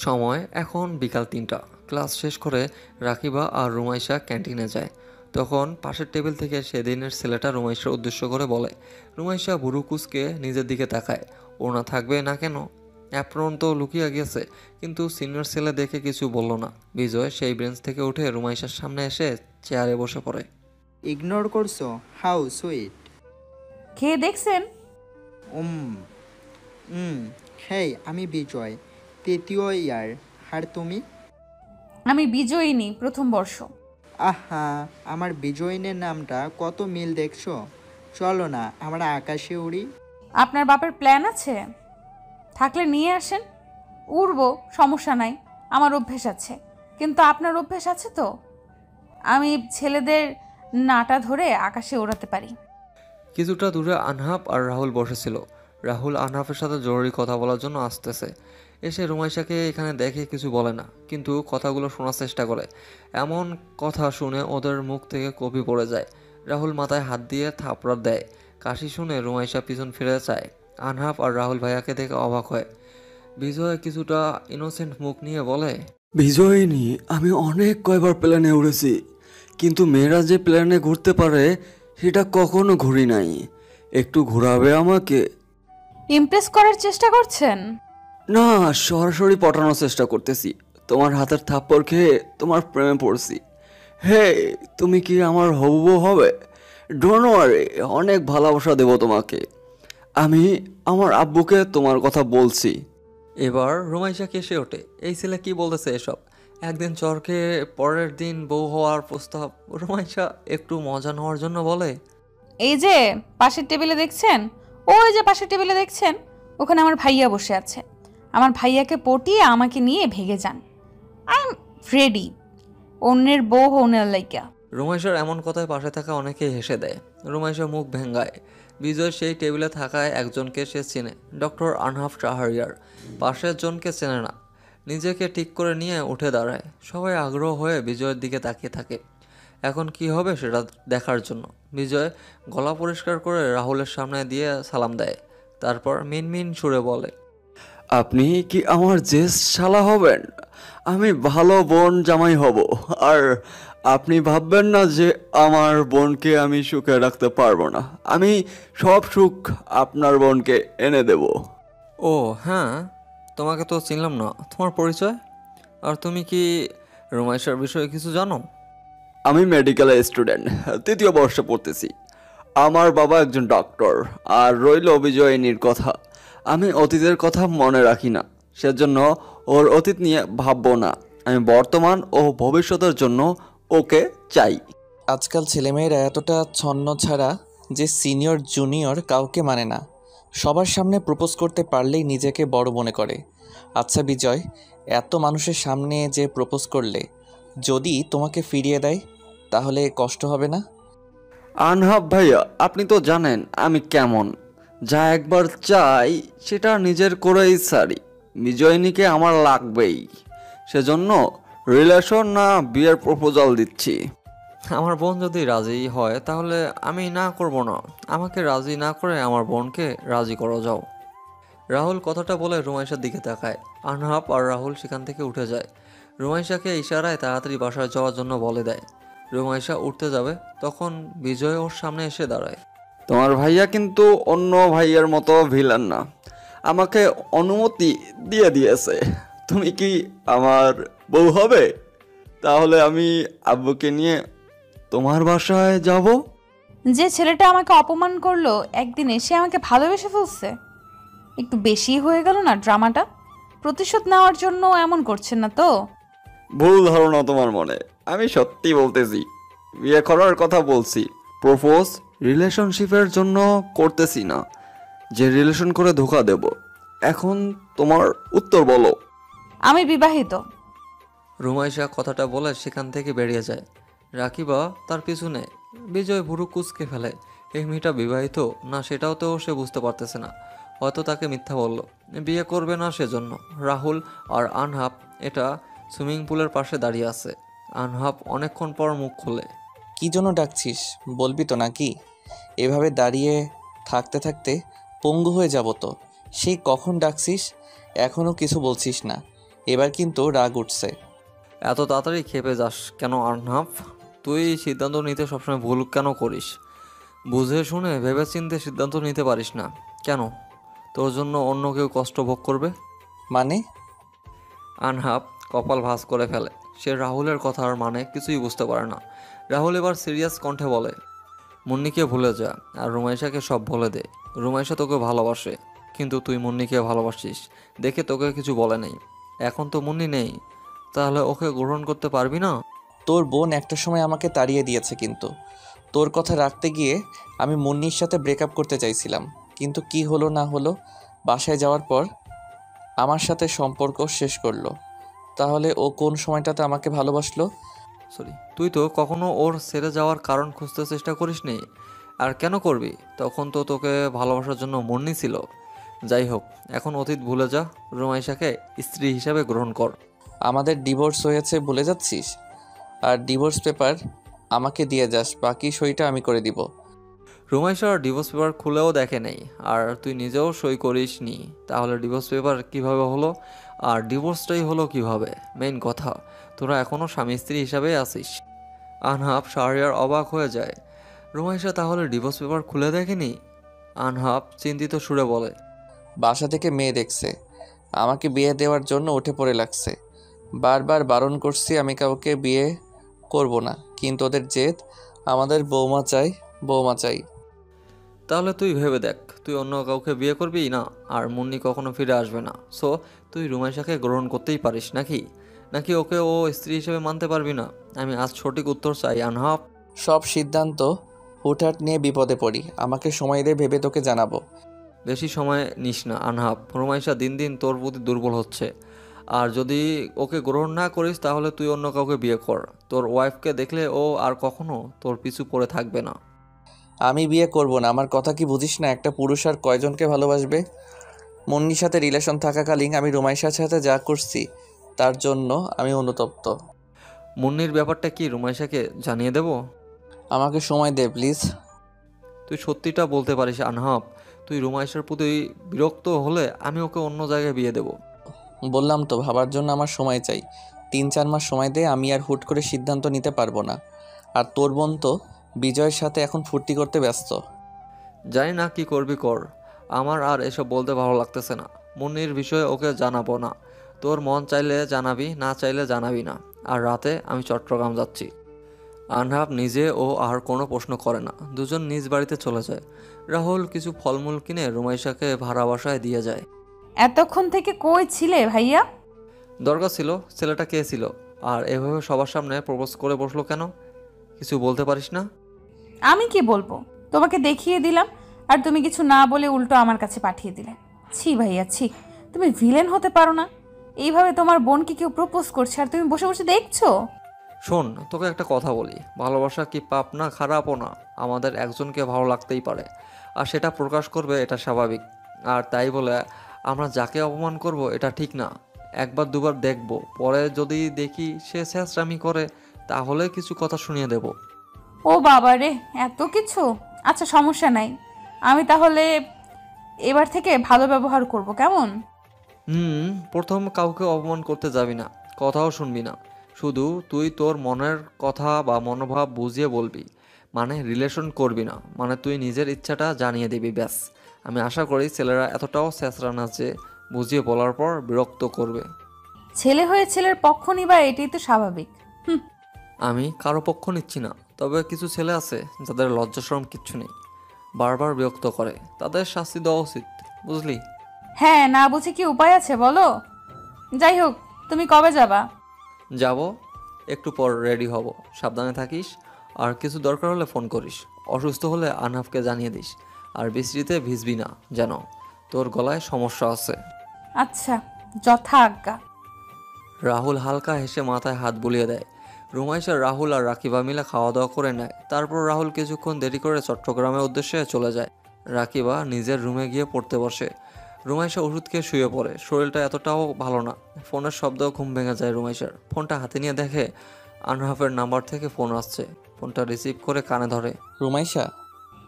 সময় এখন বিকাল 3টা। ক্লাস শেষ করে রাকিবা আর রুমাইশা ক্যান্টিনে যায়। তখন পাশের টেবিল থেকে সেদিনের ছেলেটা রুমাইশার উদ্দেশ্য করে বলে। রুমাইশা বুড়ো কুচকে নিজের দিকে তাকায়, ওনা থাকবে না কেন? অ্যাপ্রন তো লুকিয়ে গেছে, কিন্তু সিনিয়র ছেলে দেখে কিছু বলল না। বিজয় সেই বেঞ্চ থেকে উঠে রুমাইশার সামনে এসে চেয়ারে বসে পড়ে। ইগনোর করছো? How sweet. খেয়ে দেখছেন? হেই, আমি বিজয়, 3য় ইয়ার। আর তুমি? আমি বিজয়িনী, প্রথম বর্ষ। আহা, আমার বিজয়িনের নামটা কত মিল দেখছো। চলো না আমরা আকাশে উড়ি। আপনার বাপের প্ল্যান আছে? থাকলে নিয়ে আসেন, উড়বো, সমস্যা নাই, আমার অভ্যেস আছে। কিন্তু আপনার অভ্যেস আছে তো? আমি ছেলেদের নাটা ধরে আকাশে ওড়াতে পারি। কিছুটা দূরে আনহাফ আর রাহুল বসেছিল। রাহুল আনহাফের সাথে জরুরি কথা বলার জন্য আসতেছে। এসে রুমাইশাকে এখানে দেখে কিছু বলে না, কিন্তু কথাগুলো শোনার চেষ্টা করে। এমন কথা শুনে ওদের মুখ থেকে কপি পড়ে যায়। রাহুল মাথায় হাত দিয়ে থাপড়া দেয়। কাশি শুনে রুমাইশা পিছন ফিরে চায়। আনহাফ আর রাহুল ভাইয়াকে দেখে অবাক হয়। বিজয় কিছুটা ইনোসেন্ট মুখ নিয়ে বলে, বিজয়িনী, আমি অনেক কয়বার প্ল্যানে উড়েছি, কিন্তু মেয়েরা যে প্ল্যানে ঘুরতে পারে সেটা কখনো ঘুরি নাই। একটু ঘোরাবে আমাকে? ইমপ্রেস করার চেষ্টা করছেন? না, সরাসরি পটানোর চেষ্টা করতেছি। তোমার হাতের থাপ্পড় খেয়ে তোমার প্রেমে পড়ছি। হে, তুমি কি আমার হবু বউ হবে? ডোন্ট ওয়ারি, অনেক ভালোবাসা দেবো তোমাকে। আমি আমার আব্বুকে তোমার কথা বলছি। এবার রুমাইশা কেসে ওঠে। এই ছেলে কি বলতেছে এসব? একদিন চর খেয়ে পরের দিন বউ হওয়ার প্রস্তাব। রুমাইশা একটু মজা নেওয়ার জন্য বলে, এই যে পাশের টেবিলে দেখছেন, ওই যে পাশের টেবিলে দেখছেন, ওখানে আমার ভাইয়া বসে আছে। আমার ভাইয়াকে পটিয়ে আমাকে নিয়ে ভেগে যান। আই এম রেডি, অন্যের বউ অন্যের লাইকা। রুমাইশার এমন কথায় পাশে থাকা অনেকেই হেসে দেয়। রুমাইশা মুখ ভেঙ্গায়। বিজয় সেই টেবিলে থাকায় একজনকে সে চেনে, ডক্টর আনহাফ শাহরিয়ার। পাশের জনকে চেনে না। নিজেকে ঠিক করে নিয়ে উঠে দাঁড়ায়। সবাই আগ্রহ হয়ে বিজয়ের দিকে তাকিয়ে থাকে, এখন কি হবে সেটা দেখার জন্য। বিজয় গলা পরিষ্কার করে রাহুলের সামনে দিয়ে সালাম দেয়, তারপর মিনমিন সুরে বলে, আপনি কি আমার জ্যেষ্ঠ শালা হবেন? আমি ভালো বোন জামাই হব। আর আপনি ভাববেন না যে আমার বোনকে আমি সুখে রাখতে পারবো না। আমি সব সুখ আপনার বোনকে এনে দেব। ও হ্যাঁ, তোমাকে তো চিনলাম না, তোমার পরিচয়? আর তুমি কি রুমাইশার বিষয়ে কিছু জানো? আমি মেডিকেলের স্টুডেন্ট, 3য় বর্ষে পড়তেছি। আমার বাবা একজন ডক্টর। আর রইল বিজয়িনীর কথা, আমি অতীতের কথা মনে রাখি না, সেজন্য ওর অতীত নিয়ে ভাববো না। আমি বর্তমান ও ভবিষ্যতের জন্য ওকে চাই। আজকাল ছেলেমেয়েরা এতটা ছন্ন ছাড়া যে সিনিয়র জুনিয়র কাউকে মানে না। সবার সামনে প্রপোজ করতে পারলেই নিজেকে বড় মনে করে। আচ্ছা বিজয়, এত মানুষের সামনে যে প্রপোজ করলে যদি তোমাকে ফিরিয়ে দেয় তাহলে কষ্ট হবে না? আনহাব ভাইয়া, আপনি তো জানেন আমি কেমন। যা একবার চাই সেটা নিজের করেই ছাড়ি। বিজয়িনীকে আমার লাগবেই, সেজন্য রিলেশন না বিয়ের প্রপোজাল দিচ্ছি। আমার বোন যদি রাজি হয় তাহলে আমি না করব না। আমাকে রাজি না করে আমার বোনকে রাজি করো যাও। রাহুল কথাটা বলে রুমাইশার দিকে তাকায়। আনহাপ আর রাহুল সেখান থেকে উঠে যায়। রুমাইশাকে ইশারায় তাড়াতাড়ি বাসায় যাওয়ার জন্য বলে দেয়। রুমাইশা উঠতে যাবে, তখন বিজয় ওর সামনে এসে দাঁড়ায়। তোমার ভাইয়া কিন্তু অন্য ভাইয়ার মতো ভিলেন না, আমাকে অনুমতি দিয়ে দিয়েছে। তুমি কি আমার বউ হবে? তাহলে আমি আব্বুকে নিয়ে তোমার বাসায় যাব। যে ছেলেটা আমাকে অপমান করলো একদিন এসে আমাকে ভালোবেসে ফেলছে। একটু বেশি হয়ে গেল না ড্রামাটা? প্রতিশোধ নেওয়ার জন্য এমন করছেন না তো? ভুল ধারণা তোমার মনে। আমি সত্যি বলতেছি, বিয়ে করার কথা বলছি। প্রপোজ রিলেশনশিপের জন্য করতেছি না যে রিলেশন করে ধোকা দেব। এখন তোমার উত্তর বলো। আমি বিবাহিত। রুমাইশা কথাটা বলে সেখান থেকে বেরিয়ে যায়। রাকিবা তার পিছনে। বিজয় ভুরু কুঁচকে ফেলে। এই মেয়েটা বিবাহিত না সেটাও তো সে বুঝতে পারতেছে না। হয়তো তাকে মিথ্যা বলল, বিয়ে করবে না সেজন্য। রাহুল আর আনহাপ এটা সুইমিং পুলের পাশে দাঁড়িয়ে আছে। আনহাপ অনেকক্ষণ পর মুখ খুলে। কি জন্য ডাকছিস বলবি তো নাকি? এভাবে দাঁড়িয়ে থাকতে থাকতে পঙ্গু হয়ে যাব তো। সেই কখন ডাকছিস, এখনও কিছু বলছিস না। এবার কিন্তু রাগ উঠছে। এত তাড়াতাড়ি খেপে যাস কেন আনহাপ? তুই সিদ্ধান্ত নিতে সবসময় ভুল কেন করিস? বুঝে শুনে ভেবে চিন্তে সিদ্ধান্ত নিতে পারিস না কেন? তোর জন্য অন্য কেউ কষ্ট ভোগ করবে মানে? আনহাপ কপাল ভাঁজ করে ফেলে। সে রাহুলের কথার মানে কিছুই বুঝতে পারে না। রাহুল এবার সিরিয়াস কণ্ঠে বলে, মুন্নিকে ভুলে যা আর রুমাইশাকে সব বলে দে। রুমাইশা তোকে ভালোবাসে, কিন্তু তুই মুন্নিকে ভালোবাসিস দেখে তোকে কিছু বলে নেই। এখন তো মুন্নি নেই, তাহলে ওকে গ্রহণ করতে পারবি না? তোর বোন একটা সময় আমাকে তাড়িয়ে দিয়েছে, কিন্তু তোর কথা রাখতে গিয়ে আমি মুন্নির সাথে ব্রেকআপ করতে চাইছিলাম। কিন্তু কি হলো না হলো, বাসায় যাওয়ার পর আমার সাথে সম্পর্ক শেষ করলো। তাহলে ও কোন সময়টাতে আমাকে ভালোবাসলো? তুই তো কখনো ওর ছেড়ে যাওয়ার কারণ খুঁজতে চেষ্টা করিসনি। আর কেন করবি? তখন তো তোকে ভালোবাসার জন্য মুন্নি ছিল। যাই হোক, এখন অতীত ভুলে যা। রুমাইশাকে স্ত্রী হিসাবে গ্রহণ কর। আমাদের ডিভোর্স হয়েছে ভুলে যাচ্ছিস? আর ডিভোর্স পেপার আমাকে দিয়ে যাস, বাকি সইটা আমি করে দিব। রুমাইশা ডিভোর্স পেপার খুলেও দেখে নেই, আর তুই নিজেও সই করিস নি। তাহলে ডিভোর্স পেপার কিভাবে হলো? আর ডিভোর্সটাই হলো কিভাবে? মেইন কথা, তোরা এখনও স্বামী স্ত্রী হিসাবেই আছিস। আনহাপ শাহরিয়ার অবাক হয়ে যায়। রুমাইশা তাহলে ডিভোর্স পেপার খুলে দেখেনি? আনহাপ চিন্তিত সুরে বলে, বাসা থেকে মেয়ে দেখছে, আমাকে বিয়ে দেওয়ার জন্য উঠে পড়ে লাগছে। বারবার বারণ করছি আমি কাউকে বিয়ে করব না, কিন্তু ওদের জেদ আমাদের বৌমা চাই, বৌমা চাই। তাহলে তুই ভেবে দেখ, তুই অন্য কাউকে বিয়ে করবি না, আর মুন্নি কখনো ফিরে আসবে না। সো তুই রুমাইশাকে গ্রহণ করতেই পারিস নাকি? নাকি ওকে ও স্ত্রী হিসেবে মানতে পারবি না? আমি আজ সঠিক উত্তর চাই আনহাপ। সব সিদ্ধান্ত হুটহাট নিয়ে বিপদে পড়ি, আমাকে সময় দে, ভেবে তোকে জানাবো। বেশি সময় নিস না আনহাপ। রুমাইশা দিন দিন তোর প্রতি দুর্বল হচ্ছে। আর যদি ওকে গ্রহণ না করিস তাহলে তুই অন্য কাউকে বিয়ে কর। তোর ওয়াইফকে দেখলে ও আর কখনো তোর পিছু পড়ে থাকবে না। আমি বিয়ে করব না, আমার কথা কি বুঝিস না? একটা পুরুষ আর কয়জনকে ভালোবাসবে? মুন্নির সাথে রিলেশন থাকাকালীন আমি রুমাইশার সাথে যা করছি তার জন্য আমি অনুতপ্ত। মুন্নির ব্যাপারটা কি রুমাইশাকে জানিয়ে দেব? আমাকে সময় দে প্লিজ। তুই সত্যিটা বলতে পারিস আনহাপ। তুই রুমাইশার প্রতি বিরক্ত হলে আমি ওকে অন্য জায়গায় বিয়ে দেব। বললাম তো, ভাবার জন্য আমার সময় চাই। 3-4 মাস সময় দে, আমি আর হুট করে সিদ্ধান্ত নিতে পারবো না। আর তোর বোন তো বিজয়ের সাথে এখন ফুর্তি করতে ব্যস্ত। জানি না কি করবি কর, আমার আর এসব বলতে ভালো লাগতেছে না। মুন্নির বিষয়ে ওকে জানাবো না। তোর মন চাইলে জানাবি, না চাইলে জানাবি না। আর রাতে আমি চট্টগ্রাম যাচ্ছি। আনহাব নিজে ও আর কোনো প্রশ্ন করে না। দুজন নিজ বাড়িতে চলে যায়। রাহুল কিছু ফলমূল কিনে রুমাইশাকে ভাড়া বাসায় দিয়ে যায়। এতক্ষণ থেকে কই ছিলে ভাইয়া? দরকার ছিল। ছেলেটা কে ছিল? আর এভাবে সবার সামনে প্রপোজ করে বসলো কেন? কিছু বলতে পারিস না? আমি কি বলবো? তোমাকে দেখিয়ে দিলাম আর তুমি কিছু না বলে উল্টো আমার কাছে পাঠিয়ে দিলে। ছি ভাইয়া ছি, তুমি ভিলেন হতে পারো না? এইভাবে তোমার বোনকে কেউ প্রপোজ করছে আর তুমি বসে বসে দেখছো? শোন, তোকে একটা কথা বলি, ভালোবাসা কি পাপ না খারাপও না। আমাদের একজনকে ভালো লাগতেই পারে, আর সেটা প্রকাশ করবে, এটা স্বাভাবিক। আর তাই বলে আমরা যাকে অপমান করব এটা ঠিক না। একবার দুবার দেখব, পরে যদি দেখি সে ছেঁচড়ামি করে তাহলে কিছু কথা শুনিয়ে দেব। ও বাবা রে, এত কিছু! আচ্ছা সমস্যা নাই, আমি তাহলে এবার থেকে ভালো ব্যবহার করব, কেমন? প্রথম কাউকে অপমান করতে যাবি না, কথাও শুনবি না। শুধু তুই তোর মনের কথা বা মনোভাব বুঝিয়ে বলবি, মানে রিলেশন করবি না, মানে তুই নিজের ইচ্ছাটা জানিয়ে দিবি, ব্যাস। আমি আশা করি ছেলেরা এতটাও ছেঁচড়া না যে বুঝিয়ে বলার পর বিরক্ত করবে। ছেলে হয়ে ছেলের পক্ষ নিবা, এটাই তো স্বাভাবিক। আমি কারো পক্ষ নিচ্ছি না, তবে কিছু ছেলে আছে যাদের লজ্জাশরম কিচ্ছু নেই, বারবার বিরক্ত করে, তাদের শাস্তি দেওয়া উচিত, বুঝলি? হ্যাঁ, না বুঝে কি উপায় আছে বলো? যাই হোক, তুমি কবে যাবা? যাব, একটু পর রেডি হব, সাবধানে থাকিস। আর কিছু দরকার হলে ফোন করিস, অসুস্থ হলে আনহাফকে জানিয়ে দিস। আর বৃষ্টিতে ভিজবি না যেন, তোর গলায় সমস্যা আছে। আচ্ছা, যথা আজ্ঞা। রাহুল হালকা হেসে মাথায় হাত বুলিয়ে দেয়। রুমাইশা, রাহুল আর রাকিবা মিলে খাওয়া দাওয়া করে নেয়। তারপর রাহুল কিছুক্ষণ দেরি করে চট্টগ্রামের উদ্দেশ্যে চলে যায়। রাকিবা নিজের রুমে গিয়ে পড়তে বসে। রুমাইশা ওষুধ খেয়ে শুয়ে পড়ে, শরীরটা এতটাও ভালো না। ফোনের শব্দ ঘুম ভেঙে যায় রুমাইশার। ফোনটা হাতে নিয়ে দেখে আনহাফের নাম্বার থেকে ফোন আসছে। ফোনটা রিসিভ করে কানে ধরে। রুমাইশা,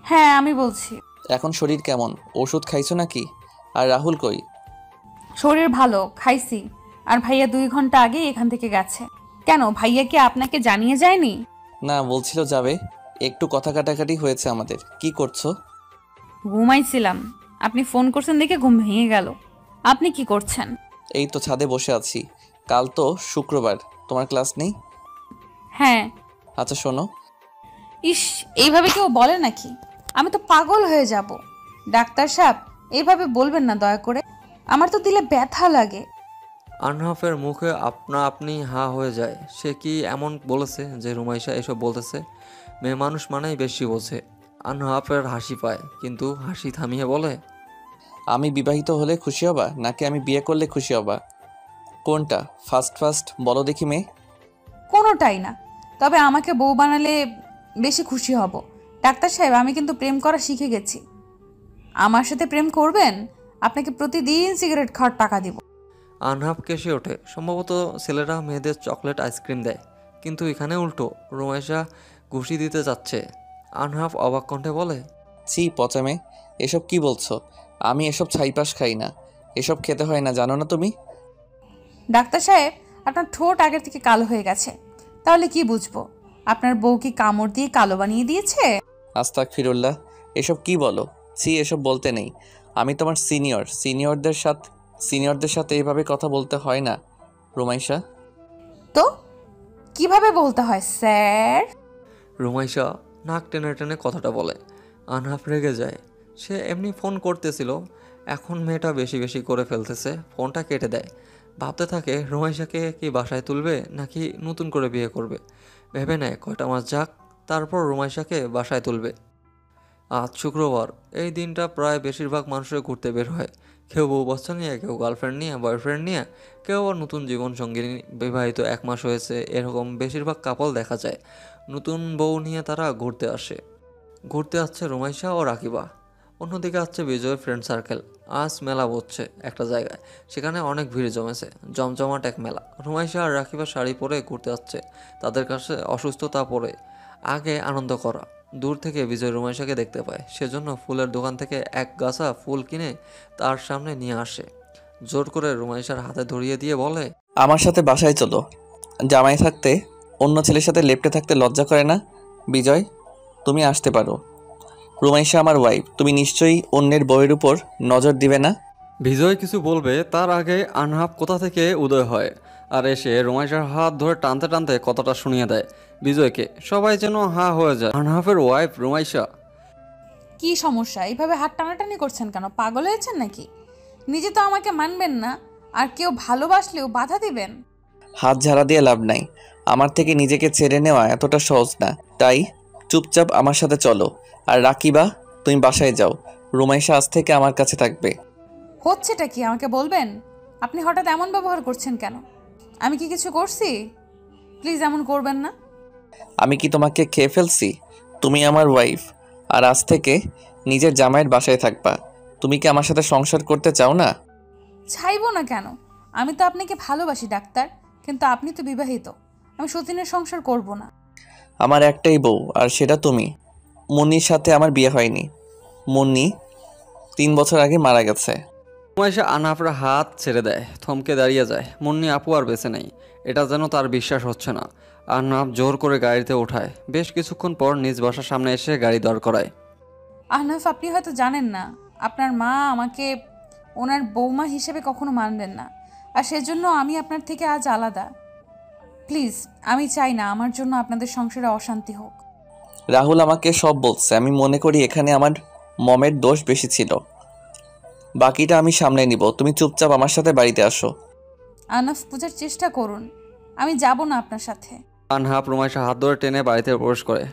হ্যাঁ আমি বলছি। এখন শরীর কেমন? ওষুধ খাইছো নাকি? আর রাহুল কই? শরীর ভালো, খাইছি। আর ভাইয়া 2 ঘন্টা আগে এখান থেকে গেছে। কেন, ভাইয়া কি আপনাকে জানিয়ে যায়নি? না, বলছিল যাবে। একটু কথা কাটাকাটি হয়েছে আমাদের। কি করছো? ঘুমাইছিলাম, আপনি ফোন করছেন দেখে ঘুম ভেঙে গেল। আপনি কি করছেন? এই তো ছাদে বসে আছি। কাল তো শুক্রবার, তোমার ক্লাস নেই? হ্যাঁ। আচ্ছা শোনো। ইস, এইভাবে কেউ বলে নাকি? আমি তো পাগল হয়ে যাব। ডাক্তার সাহেব, এইভাবে বলবেন না দয়া করে, আমার তো দিলে ব্যথা লাগে। আনহাফের মুখে আপনা আপনি হা হয়ে যায়। সে কি এমন বলেছে যে রুমাইশা এসব বলতেছে? মেয়ে মানুষ মানেই বেশি বোঝে। আনহাফের হাসি পায়, কিন্তু হাসি থামিয়ে বলে, আমি বিবাহিত হলে খুশি হবা নাকি আমি বিয়ে করলে খুশি হবা? কোনটা ফার্স্ট বলো দেখি মেয়ে। কোনোটাই না, তবে আমাকে বউ বানালে বেশি খুশি হব। ডাক্তার সাহেব, আমি কিন্তু প্রেম করা শিখে গেছি। আমার সাথে প্রেম করবেন? আপনাকে প্রতিদিন সিগারেট খাওয়ার টাকা দিব। আনহাফ কেসে ওঠে। সম্ভবত ছেলেরা মেয়েদের চকলেট আইসক্রিম দেয়, কিন্তু এখানে উল্টো। রুমাইশা ঘুষি দিতে যাচ্ছে। আনহাফ অবাক কণ্ঠে বলে, ছি পচা মেয়ে, এসব কি বলছো? আমি এসব ছাইপাশ খাই না, এসব খেতে হয় না, জানো না তুমি? ডাক্তার সাহেব, আপনার ঠোঁট আগের থেকে কালো হয়ে গেছে। তাহলে কি বুঝবো? আপনার বউ কি কামড় দিয়ে কালো বানিয়ে দিয়েছে? আস্তাগফিরুল্লাহ, এসব কি বলো? ছি, এসব বলতে নেই। আমি তোমার সিনিয়রদের সাথে এইভাবে কথা বলতে হয় না রুমাইশা। তো কিভাবে বলতে হয় স্যার? রুমাইশা নাক টেনে টেনে কথাটা বলে। আনহাফ রেগে যায়। সে এমনি ফোন করতেছিল, এখন মেয়েটা বেশি বেশি করে ফেলতেছে। ফোনটা কেটে দেয়। ভাবতে থাকে রুমাইশাকে কি বাসায় তুলবে নাকি নতুন করে বিয়ে করবে। ভেবে নেয় কয়টা মাস যাক, তারপর রুমাইশাকে বাসায় তুলবে। আজ শুক্রবার, এই দিনটা প্রায় বেশিরভাগ মানুষের ঘুরতে বের হয়। কেউ বউ বাচ্চা নিয়ে, কেউ গার্লফ্রেন্ড নিয়ে, বয়ফ্রেন্ড নিয়ে, কেউ আবার নতুন জীবনসঙ্গী, বিবাহিত 1 মাস হয়েছে, এরকম বেশিরভাগ কাপল দেখা যায়। নতুন বউ নিয়ে তারা ঘুরতে আসে। ঘুরতে আসছে রুমাইশা ও রাকিবা। অন্যদিকে আসছে বিজয় ফ্রেন্ড সার্কেল। আজ মেলা বসছে একটা জায়গায়, সেখানে অনেক ভিড় জমেছে, জমজমাট এক মেলা। রুমাইশা আর রাকিবা শাড়ি পরে ঘুরতে আসছে। তাদের কাছে অসুস্থতা পরে আগে আনন্দ করা। দূর থেকে বিজয় রুমাইশাকে দেখতে পায়, সেজন্য ফুলের দোকান থেকে এক গাছা ফুল কিনে তার সামনে নিয়ে আসে। জোর করে রুমাইশার হাতে ধরিয়ে দিয়ে বলে, আমার সাথে বাসায় চলো। জামাই থাকতে অন্য ছেলের সাথে লেপ্টে থাকতে লজ্জা করে না? বিজয়, তুমি আসতে পারো। রুমাইশা আমার ওয়াইফ, তুমি নিশ্চয়ই অন্যের বউয়ের উপর নজর দিবে না। বিজয় কিছু বলবে তার আগে আনহাফ কোথা থেকে উদয় হয় আর এসে রুমাইশার হাত ধরে টানতে টানতে কথাটা শুনিয়ে দেয় বিজয়কে। সবাই যেন হা হয়ে যায়। আনহাফের ওয়াইফ রুমাইশা। কি সমস্যা? এইভাবে হাত টানাটানি করছেন কেন? পাগল হয়েছেন নাকি? নিজে তো আমাকে মানবেন না, আর কেউ ভালোবাসলেও বাধা দিবেন? হাত ঝাড়া দিয়ে লাভ নাই। আমার থেকে নিজেকে ছেড়ে নেওয়া এতটা সহজ না। তাই চুপচাপ আমার সাথে চলো। আর রাকিবা, তুমি বাসায় যাও। রুমাইশা আজ থেকে আমার কাছে থাকবে। হচ্ছেটা কি আমাকে বলবেন? আপনি হঠাৎ এমন ব্যবহার করছেন কেন? আমি কি কিছু করছি? প্লিজ এমন করবেন না। আমি কি তোমাকে খেয়ে ফেলছি? তুমি আমার ওয়াইফ, আর আজ থেকে নিজের জামাইয়ের বাসায় থাকবা। তুমি কি আমার সাথে সংসার করতে চাও না? চাইবো না কেন? আমি তো আপনাকে ভালোবাসি ডাক্তার, কিন্তু আপনি তো বিবাহিত। আমি সতীনের সংসার করব না। আমার একটাই বউ, আর সেটা তুমি। মুন্নির সাথে আমার বিয়ে হয়নি। মুন্নি 3 বছর আগে মারা গেছে। রুমাইশা আনহাফের হাত ছেড়ে দেয়, থমকে দাঁড়িয়ে যায়। মুন্নি আপু আর বেঁচে নেই, এটা যেন তার বিশ্বাস হচ্ছে না। আহনাফ জোর করে গাড়িতে ওঠায়। বেশ কিছুক্ষণ পর নিজ বাসার সামনে এসে গাড়ি দাঁড় করায়। আহনাফ, আপনি হয়তো জানেন না, আপনার মা আমাকে ওনার বৌমা হিসেবে কখনো মানবেন না, আর সেজন্য আমি আপনার থেকে আজ আলাদা। প্লিজ, আমি চাই না আমার জন্য আপনাদের সংসারে অশান্তি হোক। রাহুল আমাকে সব বলছে। আমি মনে করি এখানে আমার মমের দোষ বেশি ছিল। বাকিটা আমি সামলে নিব। তুমি চুপচাপ আমার সাথে বাড়িতে আসো। আহনাফ, বোঝার চেষ্টা করুন, আমি যাব না আপনার সাথে। আনহাফ রুমাইশা হাত ধরে টেনে বাড়িতে প্রবেশ করে।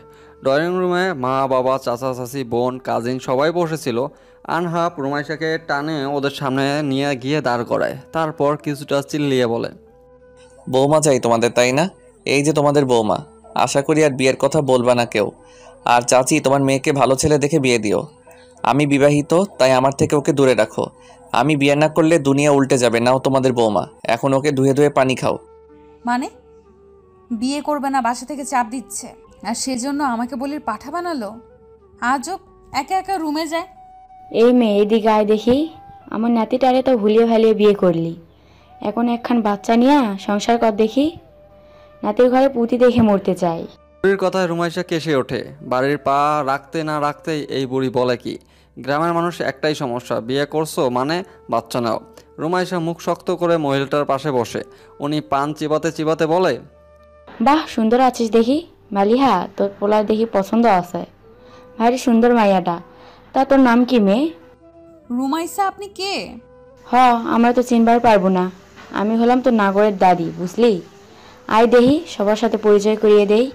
ড্রয়িং রুমে মা, বাবা, চাচা, চাচি, বোন, কাজিন সবাই বসেছিল। আনহাফ রুমাইশাকে টানে ওদের সামনে নিয়ে গিয়ে দাঁড় করায়। তারপর কিছুটা চিল্লিয়ে বলে, বৌমা চাই তোমাদের, তাই না? এই যে তোমাদের বৌমা। আশা করি আর বিয়ের কথা বলবা না কেউ। আর চাচি, তোমার মেয়েকে ভালো ছেলে দেখে বিয়ে দিও। আমি বিবাহিত, তাই আমার থেকে ওকে দূরে রাখো। আমি বিয়ে না করলে দুনিয়া উল্টে যাবে। নাও তোমাদের বৌমা, এখন ওকে ধুয়ে ধুয়ে পানি খাও। মানে বিয়ে করবে না বাসা থেকে চাপ দিচ্ছে, আর সেজন্য আমাকে বলির পাঠা বানালো। আজব, একা একা রুমে যায়। এই মেয়ে, এদিকে আয় দেখি। আমার নাতিটারে তো ভুলিয়ে ভালিয়ে বিয়ে করলি, এখন একখান বাচ্চা নিয়ে সংসার কর দেখি। নাতির ঘরে পুঁতি দেখে মরতে চাই। বুড়ির কথায় রুমাইশা কেসে ওঠে। বাড়ির পা রাখতে না রাখতেই এই বুড়ি বলে কি, গ্রামের মানুষ একটাই সমস্যা, বিয়ে করছো মানে বাচ্চা নাও। রুমাইশা মুখ শক্ত করে মহিলাটার পাশে বসে। উনি পান চিবাতে চিবাতে বলে, বাহ, সুন্দর আছিস দেখি। মালিহা, তোর পোলার দেখি পছন্দ আছে, ভারী সুন্দর মাইয়াটা। তা তোর নাম কি মেয়ে? রুমাইসা, আপনি কে? আমরা তো চিনবার পারবো না। আমি হলাম তোর নাগরের দাদি, বুঝলি? আয় দেহি, সবার সাথে পরিচয় করিয়ে দেই।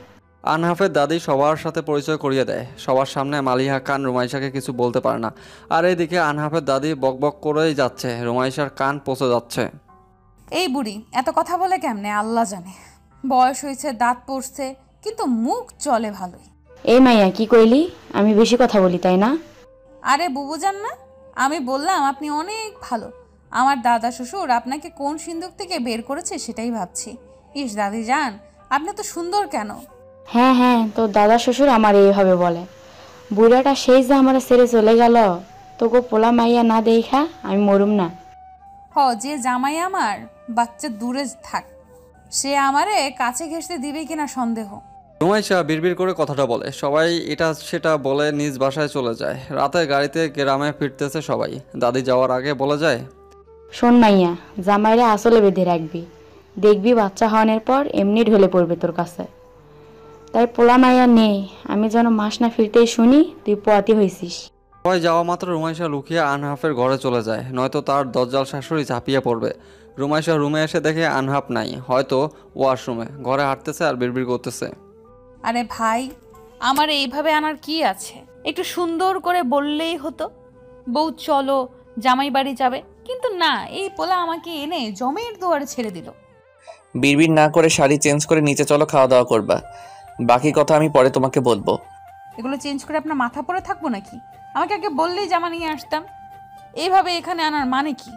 আনহাফের দাদি সবার সাথে পরিচয় করিয়ে দেয়। সবার সামনে মালিহা খান রুমাইশাকে কিছু বলতে পারে না। আর এইদিকে আনহাফের দাদি বকবক করেই যাচ্ছে, রুমাইশার কান পচে যাচ্ছে। এই বুড়ি এত কথা বলে কেমনে আল্লাহ জানে। বয়স হয়েছে, দাঁত পড়ছে, কিন্তু মুখ চলে ভালোই। এই মাইয়া, কি কইলি? আমি বেশি কথা বলি তাই না? আরে বুবু জান না, আমি বললাম আপনি অনেক ভালো। আমার দাদা শ্বশুর আপনাকে কোন সিন্ধুক থেকে বের করেছে সেটাই ভাবছি। ইস দাদি যান, আপনি তো সুন্দর কেন? হ্যাঁ, তোর দাদা শ্বশুর আমার এইভাবে বলে। বুড়াটা সেই যে আমার ছেড়ে চলে গেল, তোকে পোলা মাইয়া না দেখা আমি মরুম না। যে জামাই আমার বাচ্চা দূরে থাক, সে আমারে কাছে ঘেঁষতে দিবে কিনা সন্দেহ। রুমাইশা বিড়বিড় করে কথাটা বলে। সবাই এটা সেটা বলে নিজ বাসায় চলে যায়। রাতে গাড়িতে গ্রামে ফিরতেছে সবাই। দাদি যাওয়ার আগে বলে যায়, শোন মাইয়া, জামাইরা আসলে বেঁধে রাখবি, দেখবি বাচ্চা হওয়ানোর পর এমনি ঢলে পড়বে তোর কাছে। তাই পোলা মাইয়া নেই, আমি যেন মাস না ফিরতেই শুনি তুই পোয়াতি হয়েছিস। সবাই যাওয়া মাত্র রুমাইশা লুকিয়ে আনহাফের ঘরে চলে যায়, নয়তো তার দজ্জাল শাশুড়ি ঝাঁপিয়ে পড়বে। রুমাইশা রুমে এসে দেখে আনহাফ নাই, হয়তো ওয়াশরুমে। ঘরে হাঁটতেছে আর বিড়বিড় করতেছে, আরে ভাই, আমার এইভাবে আনার কি আছে? একটু সুন্দর করে বললেই হতো, বউ চলো জামাই বাড়ি যাবে। কিন্তু না, এই পোলা আমাকে এনে জমের দুয়ারে ছেড়ে দিল। বিড়বিড় না করে শাড়ি চেঞ্জ করে নিচে চলো, খাওয়া দাওয়া করবা। বাকি কথা আমি পরে তোমাকে বলবো। এগুলো চেঞ্জ করে আপনার মাথা পরে থাকবো নাকি? আমাকে আগে বললেই জামা নিয়ে আসতাম। এইভাবে এখানে আনার মানে কি?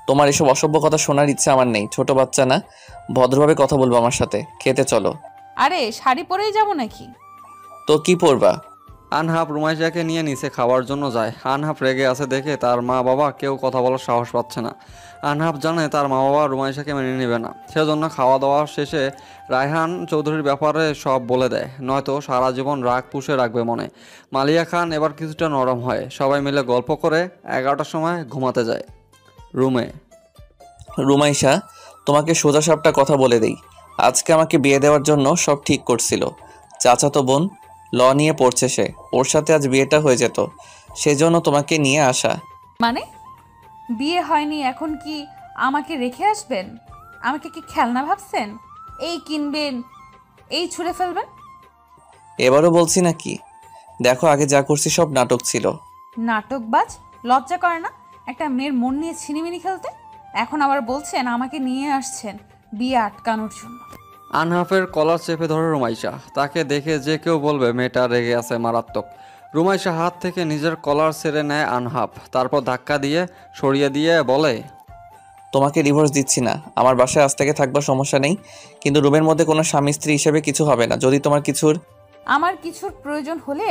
তোমার এসব অসভ্য কথা শোনার ইচ্ছা আমার নেই। ছোট বাচ্চা না, ভদ্রভাবে কথা বলবো আমার সাথে। খেতে চলো। আরে শাড়ি পরেই যাবো নাকি? তো কি পরবা? আনহাফ রুমাইশাকে নিয়ে নিচে খাওয়ার জন্য যায়। আনহাফ রেগে আছে দেখে তার মা বাবা কেউ কথা বলার সাহস পাচ্ছে না। আনহাফ জানে তার মা বাবা রুমাইশাকে মেনে নেবে না। সেজন্য খাওয়া দাওয়া শেষে রায়হান চৌধুরীর ব্যাপারে সব বলে দেয়, নয়তো সারা জীবন রাগ পুষে রাখবে মনে। মালিয়া খান এবার কিছুটা নরম হয়। সবাই মিলে গল্প করে 11টার সময় ঘুমাতে যায়। রুমে রুমাইশা, তোমাকে সোজা সাপটা কথা বলে দেই। আজকে আমাকে বিয়ে দেওয়ার জন্য সব ঠিক করছিল। চাচাতো বোন ল নিয়ে পড়ছে সে, ওর সাথে আজ বিয়েটা হয়ে যেত, সেজন্য তোমাকে নিয়ে আসা। মানে বিয়ে হয়নি, এখন কি আমাকে রেখে আসবেন? আমাকে কি খেলনা ভাবছেন? এই কিনবেন, এই ছুঁড়ে ফেলবেন? এবারও বলছি নাকি? দেখো, আগে যা করছি সব নাটক ছিল। নাটকবাজ, লজ্জা করে না একটা মেয়ের মন নিয়ে ছিনিমিনি খেলতে? এখন আবার বলছেন আমাকে নিয়ে আসছেন বিয়ে আটকানোর জন্য। আনহাফের কলার চেপে ধরে রুমাইশা। তাকে দেখে যে কেউ বলবে মেয়েটা রেগে আছে মারাত্মক। রুমাইশা হাত থেকে নিজের কলার ছেড়ে নেয় আনহাফ, তারপর ধাক্কা দিয়ে সরিয়ে দিয়ে বলে, তোমাকে ডিভোর্স দিচ্ছি না, আমার বাসায় আজ থেকে থাকবার সমস্যা নেই, কিন্তু রুমের মধ্যে কোনো স্বামী স্ত্রী হিসেবে কিছু হবে না। যদি তোমার কিছুর আমার কিছুর প্রয়োজন হলে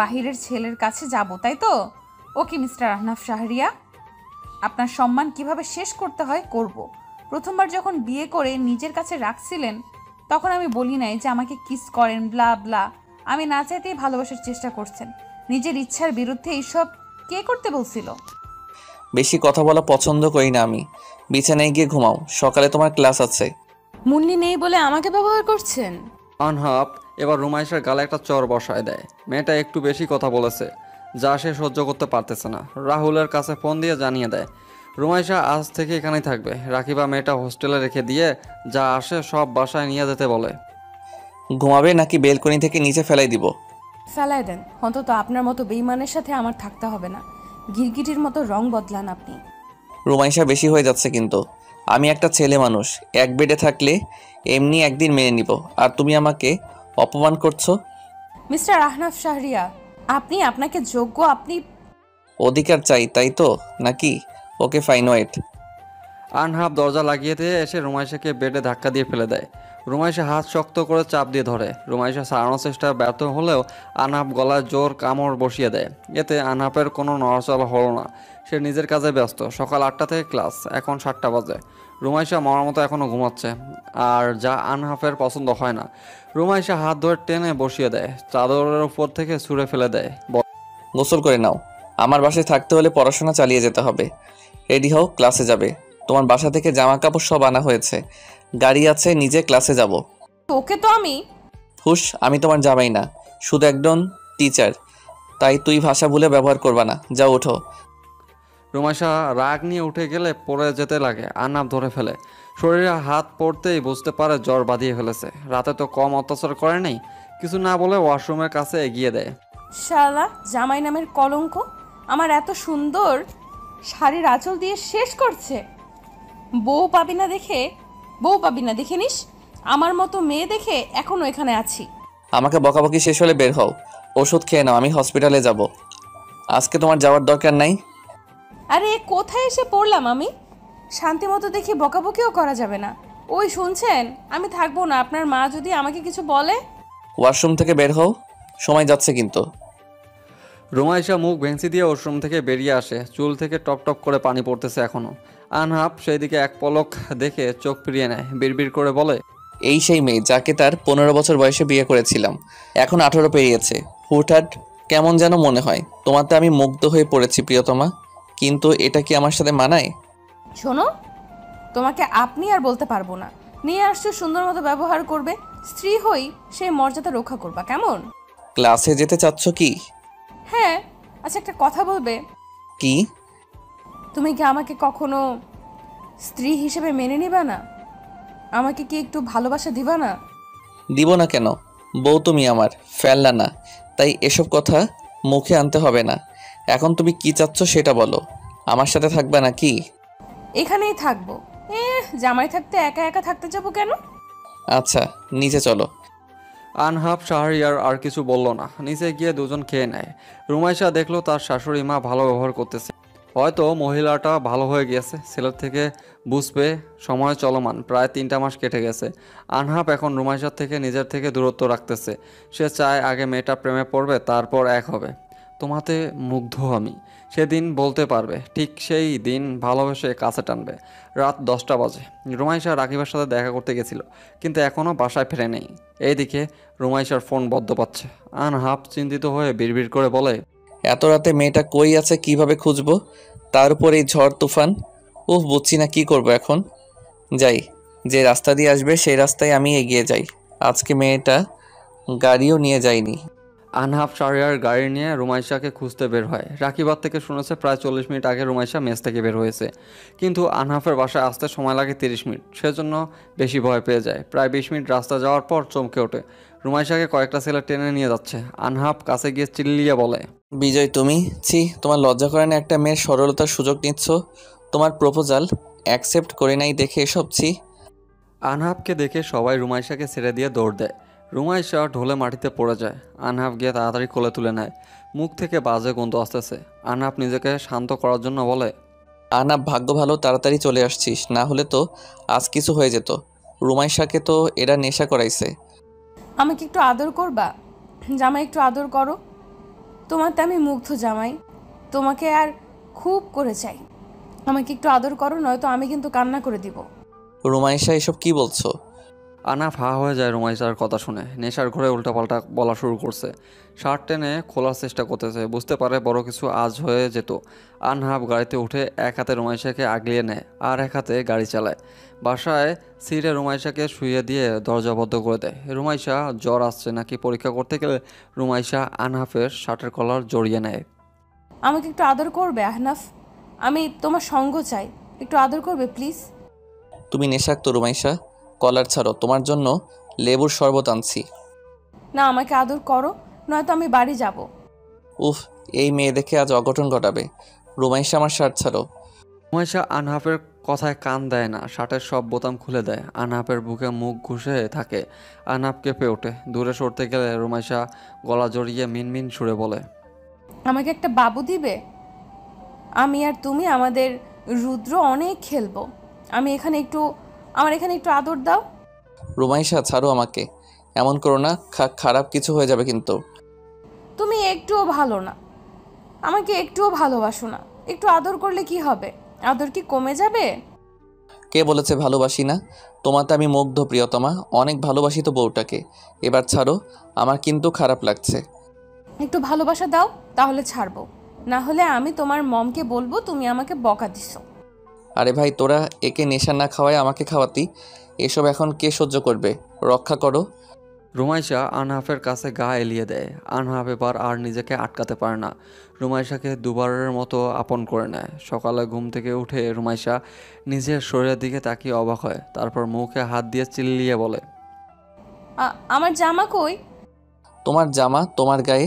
বাহিরের ছেলের কাছে যাব, তাই তো? ওকে মিস্টার আহনাফ শাহরিয়া, আপনার সম্মান কিভাবে শেষ করতে হয় করব। প্রথমবার যখন বিয়ে করে নিজের কাছে রাখছিলেন তখন আমি বলি নাই যে আমাকে কিস করেন ব্লা ব্লা। আমি না চাইতেই ভালোবাসার চেষ্টা করছেন, নিজের ইচ্ছার বিরুদ্ধে এইসব কে করতে বলছিল? বেশি কথা বলা পছন্দ করি না আমি। বিছানায় গিয়ে ঘুমাও, সকালে তোমার ক্লাস আছে। মুন্নি নেই বলে আমাকে ব্যবহার করছেন? আনহাব এবার রুমাইশার গালে একটা চর বসায় দেয়। মেয়েটা একটু বেশি কথা বলেছে, যা সে সহ্য করতে পারতেছে না। রাহুলের কাছে ফোন দিয়ে জানিয়ে দেয় রুমাইশা আজ থেকে এখানেই থাকবে। রাকিবা মেয়েটা হোস্টেলে রেখে দিয়ে যা আসে সব বাসায় নিয়ে যেতে বলে। ঘুমাবে নাকি বেলকনি থেকে নিচে ফেলাই দিব? ফেলায় দেন, অন্তত আপনার মতো বেইমানের সাথে আমার থাকতে হবে না। গিরগিটির মতো রং বদলান আপনি। রুমাইশা বেশি হয়ে যাচ্ছে কিন্তু। আমি একটা ছেলে মানুষ, এক বেডে থাকলে এমনি একদিন মেনে নিব, আর তুমি আমাকে অপমান করছো। মিস্টার আহনাফ শাহরিয়া, আপনি আপনাকে যোগ্য, আপনি অধিকার চাই তাই তো নাকি? Okay fine, wait. আনহাব দরজা লাগিয়ে দিয়ে এসে রুমাইশাকে বেডে ধাক্কা দিয়ে ফেলে দেয়। রুমাইশা হাত শক্ত করে চাপ দিয়ে ধরে। রুমাইশা সারানোর চেষ্টা ব্যর্থ হলেও আনহাব গলায় জোর কামড় বসিয়ে দেয়। এতে আনহাবের কোনো নড়াচড়া হলো না। সে নিজের কাজে ব্যস্ত। সকাল 8টা থেকে ক্লাস, এখন 7টা বাজে। রুমাইশা মরার মতো এখনও ঘুমাচ্ছে, আর যা আনহাফের পছন্দ হয় না। রুমাইশা হাত ধরে টেনে বসিয়ে দেয়, চাদরের উপর থেকে ছুঁড়ে ফেলে দেয়। গোসল করে নাও, আমার বাসায় থাকতে হলে পড়াশোনা চালিয়ে যেতে হবে। রেডি হও, ক্লাসে যাবে। তোমার বাসা থেকে জামা কাপড় সব আনা হয়েছে, গাড়ি আছে, নিজে ক্লাসে যাব। ওকে তো আমি হুশ, আমি তোমার জামাই না, শুধু একজন টিচার, তাই তুই ভাষা ভুলে ব্যবহার করবা না। যাও, ওঠো। রুমাইশা রাগ নিয়ে উঠে গেলে পড়ে যেতে লাগে। আনাপ ধরে ফেলে। শরীরে হাত পড়তেই বুঝতে পারে জ্বর বাঁধিয়ে ফেলেছে। রাতে তো কম অত্যাচার করে নেই। কিছু না বলে ওয়াশরুমের কাছে এগিয়ে দেয়। শালা জামাই নামের কলঙ্ক আমার এত সুন্দর শাড়ির আঁচল দিয়ে শেষ করছে। বউ পাবি না দেখে নিস। আমার মতো মেয়ে দেখে এখনো এখানে আছি। আমাকে বকাবকি শেষ হলে বের হও, ওষুধ খেয়ে নাও, আমি হসপিটালে যাব। আজকে তোমার যাওয়ার দরকার নাই। আরে কোথায় এসে পড়লাম আমি? শান্তি মতো দেখি বকাবকিও করা যাবে না। ওই শুনছেন, আমি থাকবো না। আপনার মা যদি আমাকে কিছু বলে? ওয়াশরুম থেকে বের হও, সময় যাচ্ছে কিন্তু। রুমাইশা মুখ ভেঙচি দিয়ে ওয়াশরুম থেকে বেরিয়ে আসে। চুল থেকে টপ টপ করে পানি পড়তেছে এখনো। আনহাব সেই দিকে এক পলক দেখে চোখ ফিরিয়ে নেয়, বিড়বিড় করে বলে, এই সেই মেয়ে যাকে তার 15 বছর বয়সে বিয়ে করেছিলাম, এখন 18 পেরিয়েছে। হুটহাট কেমন যেন মনে হয়। তোমাতে আমি মুগ্ধ হয়ে পড়েছি প্রিয়তমা, কিন্তু এটা কি আমার সাথে মানায়? শোনো, তোমাকে আপনি আর বলতে পারবো না। নিয়ে আসছো, সুন্দর মতো ব্যবহার করবে। স্ত্রী হই সেই মর্যাদা রক্ষা করবা, কেমন? ক্লাসে যেতে চাচ্ছ কি? হ্যাঁ। আচ্ছা, একটা কথা বলবে? কি? তুমি কি আমাকে কখনো স্ত্রী হিসেবে মেনে নিবা না? আমাকে কি একটু ভালোবাসা দিবা না? দিব না কেন? বউ তুমি আমার, ফেললা না, তাই এসব কথা মুখে আনতে হবে না। এখন তুমি কি চাচ্ছ সেটা বলো। আমার সাথে থাকবে না কি? এখানেই থাকবো। জামাই থাকতে একা একা থাকতে যাবো কেন? আচ্ছা, নিচে চলো। আনহাব শাহরিয়ার আর কিছু বলল না। নিচে গিয়ে দুজন খেয়ে নেয়। রুমাইশা দেখলো তার শাশুড়ি মা ভালো ব্যবহার করতেছে। হয়তো মহিলাটা ভালো হয়ে গিয়েছে। ছেলের থেকে বুঝবে সময় চলমান, প্রায় 3টা মাস কেটে গেছে। আনহাব এখন রুমাইশার থেকে নিজের থেকে দূরত্ব রাখতেছে। সে চায় আগে মেয়েটা প্রেমে পড়বে, তারপর এক হবে। তোমাতে মুগ্ধ আমি, সেদিন বলতে পারবে। ঠিক সেই দিন ভালোবেসে কাছে টানবে। রাত 10টা বাজে। রুমাইশা রাকিবের সাথে দেখা করতে গেছিল, কিন্তু এখনও বাসায় ফিরে নেই। এইদিকে রুমাইশার ফোন বদ্ধ পাচ্ছে। আনহাব চিন্তিত হয়ে বিড়বিড় করে বলে, এত রাতে মেয়েটা কই আছে, কিভাবে খুঁজবো? তার উপর এই ঝড় তুফান। বুঝছি না কি করব এখন। যাই, যে রাস্তা দিয়ে আসবে সেই রাস্তায় আমি এগিয়ে যাই। আজকে মেয়েটা গাড়িও নিয়ে যায়নি। আনহাব শাহরিয়ার গাড়ি নিয়ে রুমাইশাকে খুঁজতে বের হয়। রাকিবার থেকে শুনেছে প্রায় 40 মিনিট আগে রুমাইশা মেস থেকে বের হয়েছে, কিন্তু আনহাফের বাসায় আসতে সময় লাগে 30 মিনিট। সেজন্য বেশি ভয় পেয়ে যায়। প্রায় 20 মিনিট রাস্তা যাওয়ার পর চমকে ওঠে। রুমাইশাকে কয়েকটা ছেলে টেনে নিয়ে যাচ্ছে। আনহাব কাছে গিয়ে চিল্লিয়ে বলে, বিজয় তুমি, তোমার লজ্জা করে না? একটা মেয়ের সরলতার সুযোগ নিচ্ছ। তোমার প্রপোজাল অ্যাকসেপ্ট করে নাই দেখে এসব। আনহাবকে দেখে সবাই রুমাইশাকে ছেড়ে দিয়ে দৌড় দেয়। রুমাইশা ঢোলে মাটিতে পড়ে যায়। আনহাব গিয়ে তাড়াতাড়ি কোলে তুলে নেয়। মুখ থেকে বাজে গন্ধ আসতেছে। আনহাব নিজেকে শান্ত করার জন্য বলে, আহনাফ ভাগ্য ভালো তাড়াতাড়ি চলে আসছিস, না হলে তো আজ কিছু হয়ে যেত। রুমাইশাকে তো এরা নেশা করাইছে। আমাকে একটু আদর করবা? জামাই একটু আদর করো। তোমাতে আমি মুগ্ধ জামাই, তোমাকে আর খুব করে চাই। আমাকে একটু আদর করো, নয়তো আমি কিন্তু কান্না করে দিব। রুমাইশা এসব কি বলছো? আনাফ হা হয়ে যায় রুমাইশার কথা শুনে। নেশার ঘরে উল্টাপাল্টা বলা শুরু করছে। শার্ট টেনে খোলার চেষ্টা করতেছে, বুঝতে পারে বড় কিছু আজ হয়ে যেত। আনহাফ গাড়িতে উঠে এক হাতে রুমাইশাকে আগলিয়ে নেয় আর এক হাতে গাড়ি চালায়। বাসায় সিটে রুমাইশাকে শুইয়ে দিয়ে দরজা বন্ধ করে দেয়। রুমাইশা জ্বর আসছে নাকি পরীক্ষা করতে গেলে রুমাইশা আনহাফের শার্টের কলার জড়িয়ে নেয়। আমাকে একটু আদর করবে আহনাফ? আমি তোমার সঙ্গ চাই, একটু আদর করবে প্লিজ। তুমি নেশাক্ত রুমাইশা, কলার ছাড়ো, তোমার জন্য লেবুর শরবত আনছি। না, আমাকে আদর করো, নয়তো আমি বাড়ি যাব। উফ, এই মেয়ে দেখে আজ অঘটন ঘটাবে। রুমাইশা আমার শার্ট ছাড়ো। রুমাইশা আনহাফের কথায় কান দেয় না, শার্টের সব বোতাম খুলে দেয়। আনহাফের বুকে মুখ ঘুষে থাকে। আনহাফ কেঁপে ওঠে। দূরে সরতে গেলে রুমাইশা গলা জড়িয়ে মিনমিন সুরে বলে, আমাকে একটা বাবু দিবে? আমি আর তুমি আমাদের রুদ্র অনেক খেলবো। আমার এখানে একটু আদর দাও। রুমাইশা ছাড়ো আমাকে, এমন করো না, খারাপ কিছু হয়ে যাবে কিন্তু। তুমি একটুও ভালো না, আমাকে একটুও ভালোবাসো না। একটু আদর করলে কি হবে? আদর কি কমে যাবে? কে বলেছে ভালোবাসি না? তোমাতে আমি মুগ্ধ প্রিয়তমা, অনেক ভালোবাসি তো বউটাকে। এবার ছাড়ো, আমার কিন্তু খারাপ লাগছে। একটু ভালোবাসা দাও, তাহলে ছাড়বো। না হলে আমি তোমার মমকে বলবো তুমি আমাকে বকা দিছো। আরে ভাই, তোরা একে নেশা না খাওয়ায় আমাকে খাওয়াতি, এসব এখন কে সহ্য করবে? রক্ষা করো। রুমাইশা আনহাফের কাছে গা এলিয়ে দেয়। আনহাফ এবার আর নিজেকে আটকাতে পারে না। রুমাইশাকে দুবারের মতো আপন করে নেয়। সকালে ঘুম থেকে উঠে রুমাইশা নিজের শরীরের দিকে তাকিয়ে অবাক হয়। তারপর মুখে হাত দিয়ে চিল্লিয়ে বলে, আমার জামা কই? তোমার জামা তোমার গায়ে?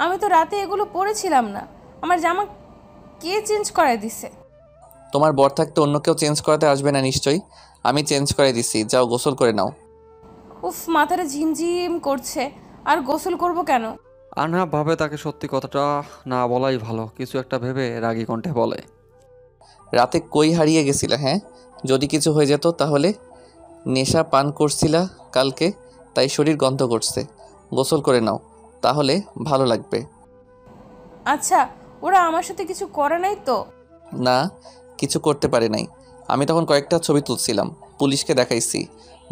আমি তো রাতে এগুলো পরেছিলাম না। আমার জামা কে চেঞ্জ করে দিছে? তোমার বর থাকতে অন্য কেউ চেঞ্জ করাতে আসবে না নিশ্চয়ই। আমি চেঞ্জ করে দিছি, যাও গোসল করে নাও। উফ, মাথাটা ঝিমঝিম করছে। আর গোসল করব কেন? আনহাফ ভাবে তাকে সত্যি কথাটা না বলাই ভালো। কিছু একটা ভেবে রাগী কণ্ঠে বলে, রাতে কই হারিয়ে গেছিলা? হ্যাঁ, যদি কিছু হয়ে যেত তাহলে? নেশা পান করছিলা কালকে, তাই শরীর গন্ধ করছে। গোসল করে নাও, তাহলে ভালো লাগবে। আচ্ছা, ওরা আমার সাথে কিছু করে নাই তো? না, কিছু করতে পারে নাই। আমি তখন কয়েকটা ছবি তুলছিলাম, পুলিশকে দেখাইছি।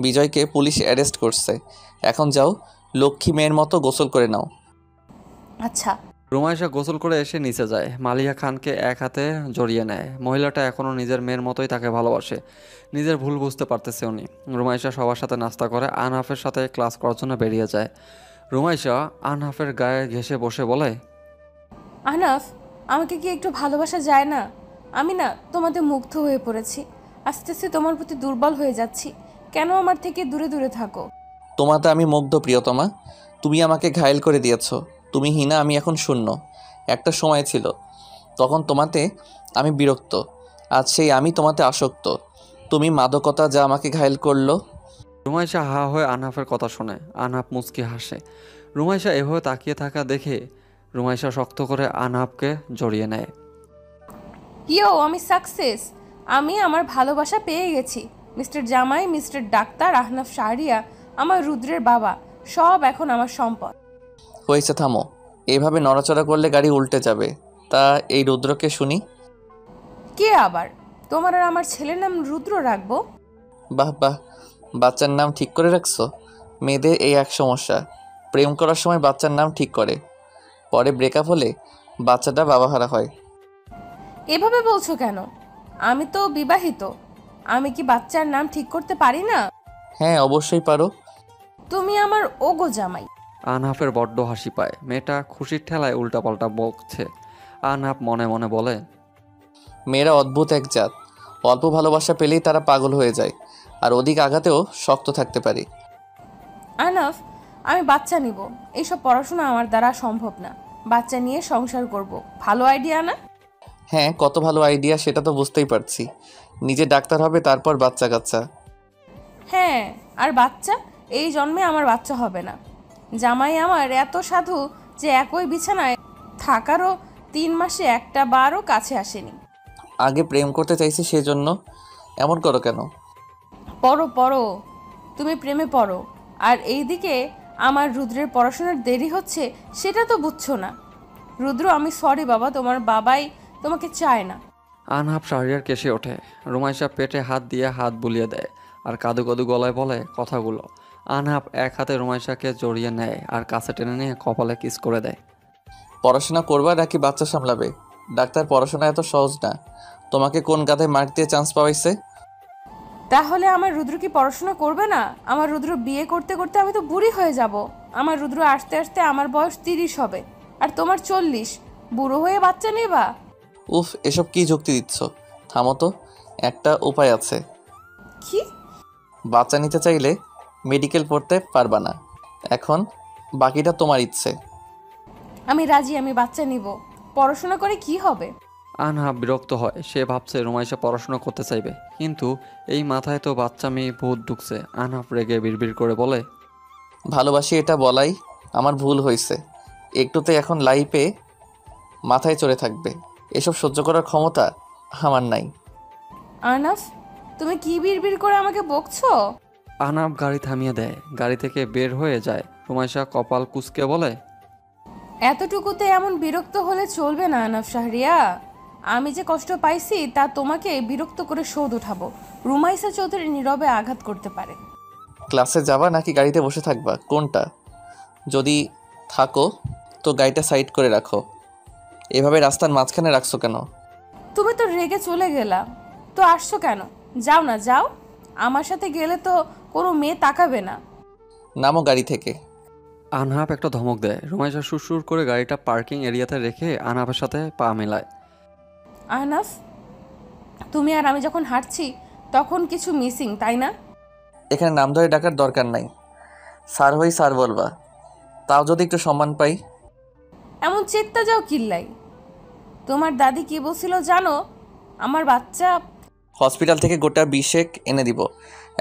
বিজয়কে পুলিশ অ্যারেস্ট করছে। এখন যাও, লক্ষ্মী মেয়ের মতো গোসল করে নাও। আচ্ছা। রুমাইশা গোসল করে এসে নিচে যায়। মালিয়া খানকে এক হাতে জড়িয়ে নেয়। মহিলাটা এখনও নিজের মেয়ের মতোই তাকে ভালোবাসে। নিজের ভুল বুঝতে পারতেছে উনি। রুমাইশা সবার সাথে নাস্তা করে আনহাফের সাথে ক্লাস করার জন্য বেরিয়ে যায়। রুমাইশা আনহাফের গায়ে ঘেঁষে বসে বলে, আহনাফ, আমাকে কি একটু ভালোবাসা যায় না? আমি না তোমাদের মুগ্ধ হয়ে পড়েছি। আস্তে আস্তে তোমার প্রতি দুর্বল হয়ে যাচ্ছি। কেন আমার থেকে দূরে দূরে থাকো? তোমাতে আমি মুগ্ধ প্রিয়তমা, তুমি আমাকে ঘায়েল করে দিয়েছ। তুমি হীনা, আমি এখন শূন্য। একটা সময় ছিল, তখন তোমাতে আমি বিরক্ত। আজ সেই আমি তোমাতে আসক্ত। তুমি মাদকতা যা আমাকে ঘায়েল করলো। রুমাইশা হা হয়ে আনহাফের কথা শোনে। আনহাফ মুচকি হাসে। রুমাইশা এভাবে তাকিয়ে থাকা দেখে রুমাইশা শক্ত করে আনহাফকে জড়িয়ে নেয়। আমি সাকসেস। আমি আমার ভালোবাসা পেয়ে গেছি। মিস্টার জামাই, মিস্টার ডাক্তার, আহনাফ শাহরিয়া, আমার রুদ্রের বাবা, সব এখন আমার সম্পদ। হয়েছে, থামো। এভাবে নড়াচড়া করলে গাড়ি উল্টে যাবে। তা এই রুদ্রকে শুনি। কে আবার? তোমার আর আমার ছেলের নাম রুদ্র রাখবো? বাহ বাহ, বাচ্চার নাম ঠিক করে রাখছো। মেয়েদের এই এক সমস্যা, প্রেম করার সময় বাচ্চার নাম ঠিক করে, পরে ব্রেকআপ হলে বাচ্চাটা বাবাহারা হয়। এভাবে বলছো কেন? আমি তো বিবাহিত। আমি কি বাচ্চার নাম ঠিক করতে পারি না? হ্যাঁ, অবশ্যই পারো। তুমি আমার ওগো জামাই। আনহাফের বড্ড হাসি পায়। মেয়েটা খুশির ঠেলায় উল্টাপাল্টা বকছে। আনহাফ মনে মনে বলে, মেয়েরা অদ্ভুত এক জাত। অল্প ভালোবাসা পেলেই তারা পাগল হয়ে যায়, আর অধিক আঘাতেও শক্ত থাকতে পারে। আহনাফ, আমি বাচ্চা নিব। এইসব পড়াশোনা আমার দ্বারা সম্ভব না। বাচ্চা নিয়ে সংসার করব, ভালো আইডিয়া না? হ্যাঁ, কত ভালো আইডিয়া সেটা তো বুঝতেই পারছি। নিজে ডাক্তার হবে, তারপর বাচ্চা কাচ্চা। হ্যাঁ, আর বাচ্চা এই জন্মে আমার বাচ্চা হবে না। জামাই আমার এত সাধু যে একই বিছানায় থাকারও 3 মাসে একটা বারও কাছে আসেনি। আগে প্রেম করতে চাইছি সেজন্য এমন করো কেন? পড়ো পড়ো, তুমি প্রেমে পড়ো। আর এইদিকে আমার রুদ্রের পড়াশোনার দেরি হচ্ছে, সেটা তো বুঝছো না। রুদ্র, আমি সরি বাবা, তোমার বাবাই তোমাকে চায় না। আনহাব শাহরিয়ার কেসে ওঠে। রুমাইশা পেটে হাত দিয়ে হাত বুলিয়ে দেয় আর কাদু কাদু গলায় বলে কথাগুলো। আনহাব এক হাতে রুমাইশাকে জড়িয়ে নেয় আর কাছে টেনে নিয়ে কপালে কিস করে দেয়। পড়াশোনা করবা নাকি বাচ্চা সামলাবে? ডাক্তার পড়াশোনা এত সহজ না। তোমাকে কোন গাধায় মার্ক দিয়ে চান্স পাওয়াইছে? তাহলে আমার রুদ্র কি পড়াশোনা করবে না? আমার রুদ্র বিয়ে করতে করতে আমি তো বুড়ি হয়ে যাব। আমার রুদ্র আসতে আসতে আমার বয়স 30 হবে, আর তোমার 40। বুড়ো হয়ে বাচ্চা নেবা? উফ, এসব কি যুক্তি দিচ্ছ? থামো তো, একটা উপায় আছে। কি? বাচ্চা নিতে চাইলে মেডিকেল পড়তে পারবা না। এখন বাকিটা তোমার ইচ্ছে। আমি রাজি, আমি বাচ্চা নিব। পড়াশোনা করে কি হবে? আনহাব বিরক্ত হয়। সে ভাবছে রুমাইশা পড়াশোনা করতে চাইবে, কিন্তু এই মাথায় তো বাচ্চা মেয়ে ভূত ঢুকছে। আনহাব রেগে বিড়বিড় করে বলে, ভালোবাসি এটা বলাই আমার ভুল হয়েছে। একটুতে এখন লাইফে মাথায় চড়ে থাকবে। এসব সহ্য করার ক্ষমতা আমার নাই। আনাফ, তুমি কি বিড়বিড় করে আমাকে বকছো? আনহাব গাড়ি থামিয়ে দেয়। গাড়ি থেকে বের হয়ে যায়। রুমাইশা কপাল কুঁচকে বলে, এতটুকুতে এমন বিরক্ত হলে চলবে না আনাফ শাহরিয়া। আমি যে কষ্ট পাইছি তা তোমাকে বিরক্ত করে শোধ উঠাবো। রুমাইসা চৌধুরী নীরবে আঘাত করতে পারে। ক্লাসে যাবা নাকি গাড়িতে বসে থাকবা, কোনটা? যদি থাকো তো গাড়িটা সাইড করে রাখো। এভাবে রাস্তার মাঝখানে রাখছো কেন? তুমি তো রেগে চলে গেলা, তো আসছো কেন? যাও না, যাও। আমার সাথে গেলে তো কোনো মেয়ে তাকাবে না। নামো গাড়ি থেকে। আনহাব একটা ধমক দেয়। রুমাইশা সুরসুর করে গাড়িটা পার্কিং এরিয়াতে রেখে আনহাবের সাথে পা মেলায়। আহনাফ, তুমি আর আমি যখন হাঁটছি তখন কিছু মিসিং, তাই না? এখানে নাম ধরে ডাকার দরকার নাই। স্যার হই স্যার বলবা, তাও যদি একটু সম্মান পাই। এমন চেত্তা যাও কিল্লাই। তোমার দাদি কি বলছিল জানো? আমার বাচ্চা। হসপিটাল থেকে গোটা 20 এনে দিব।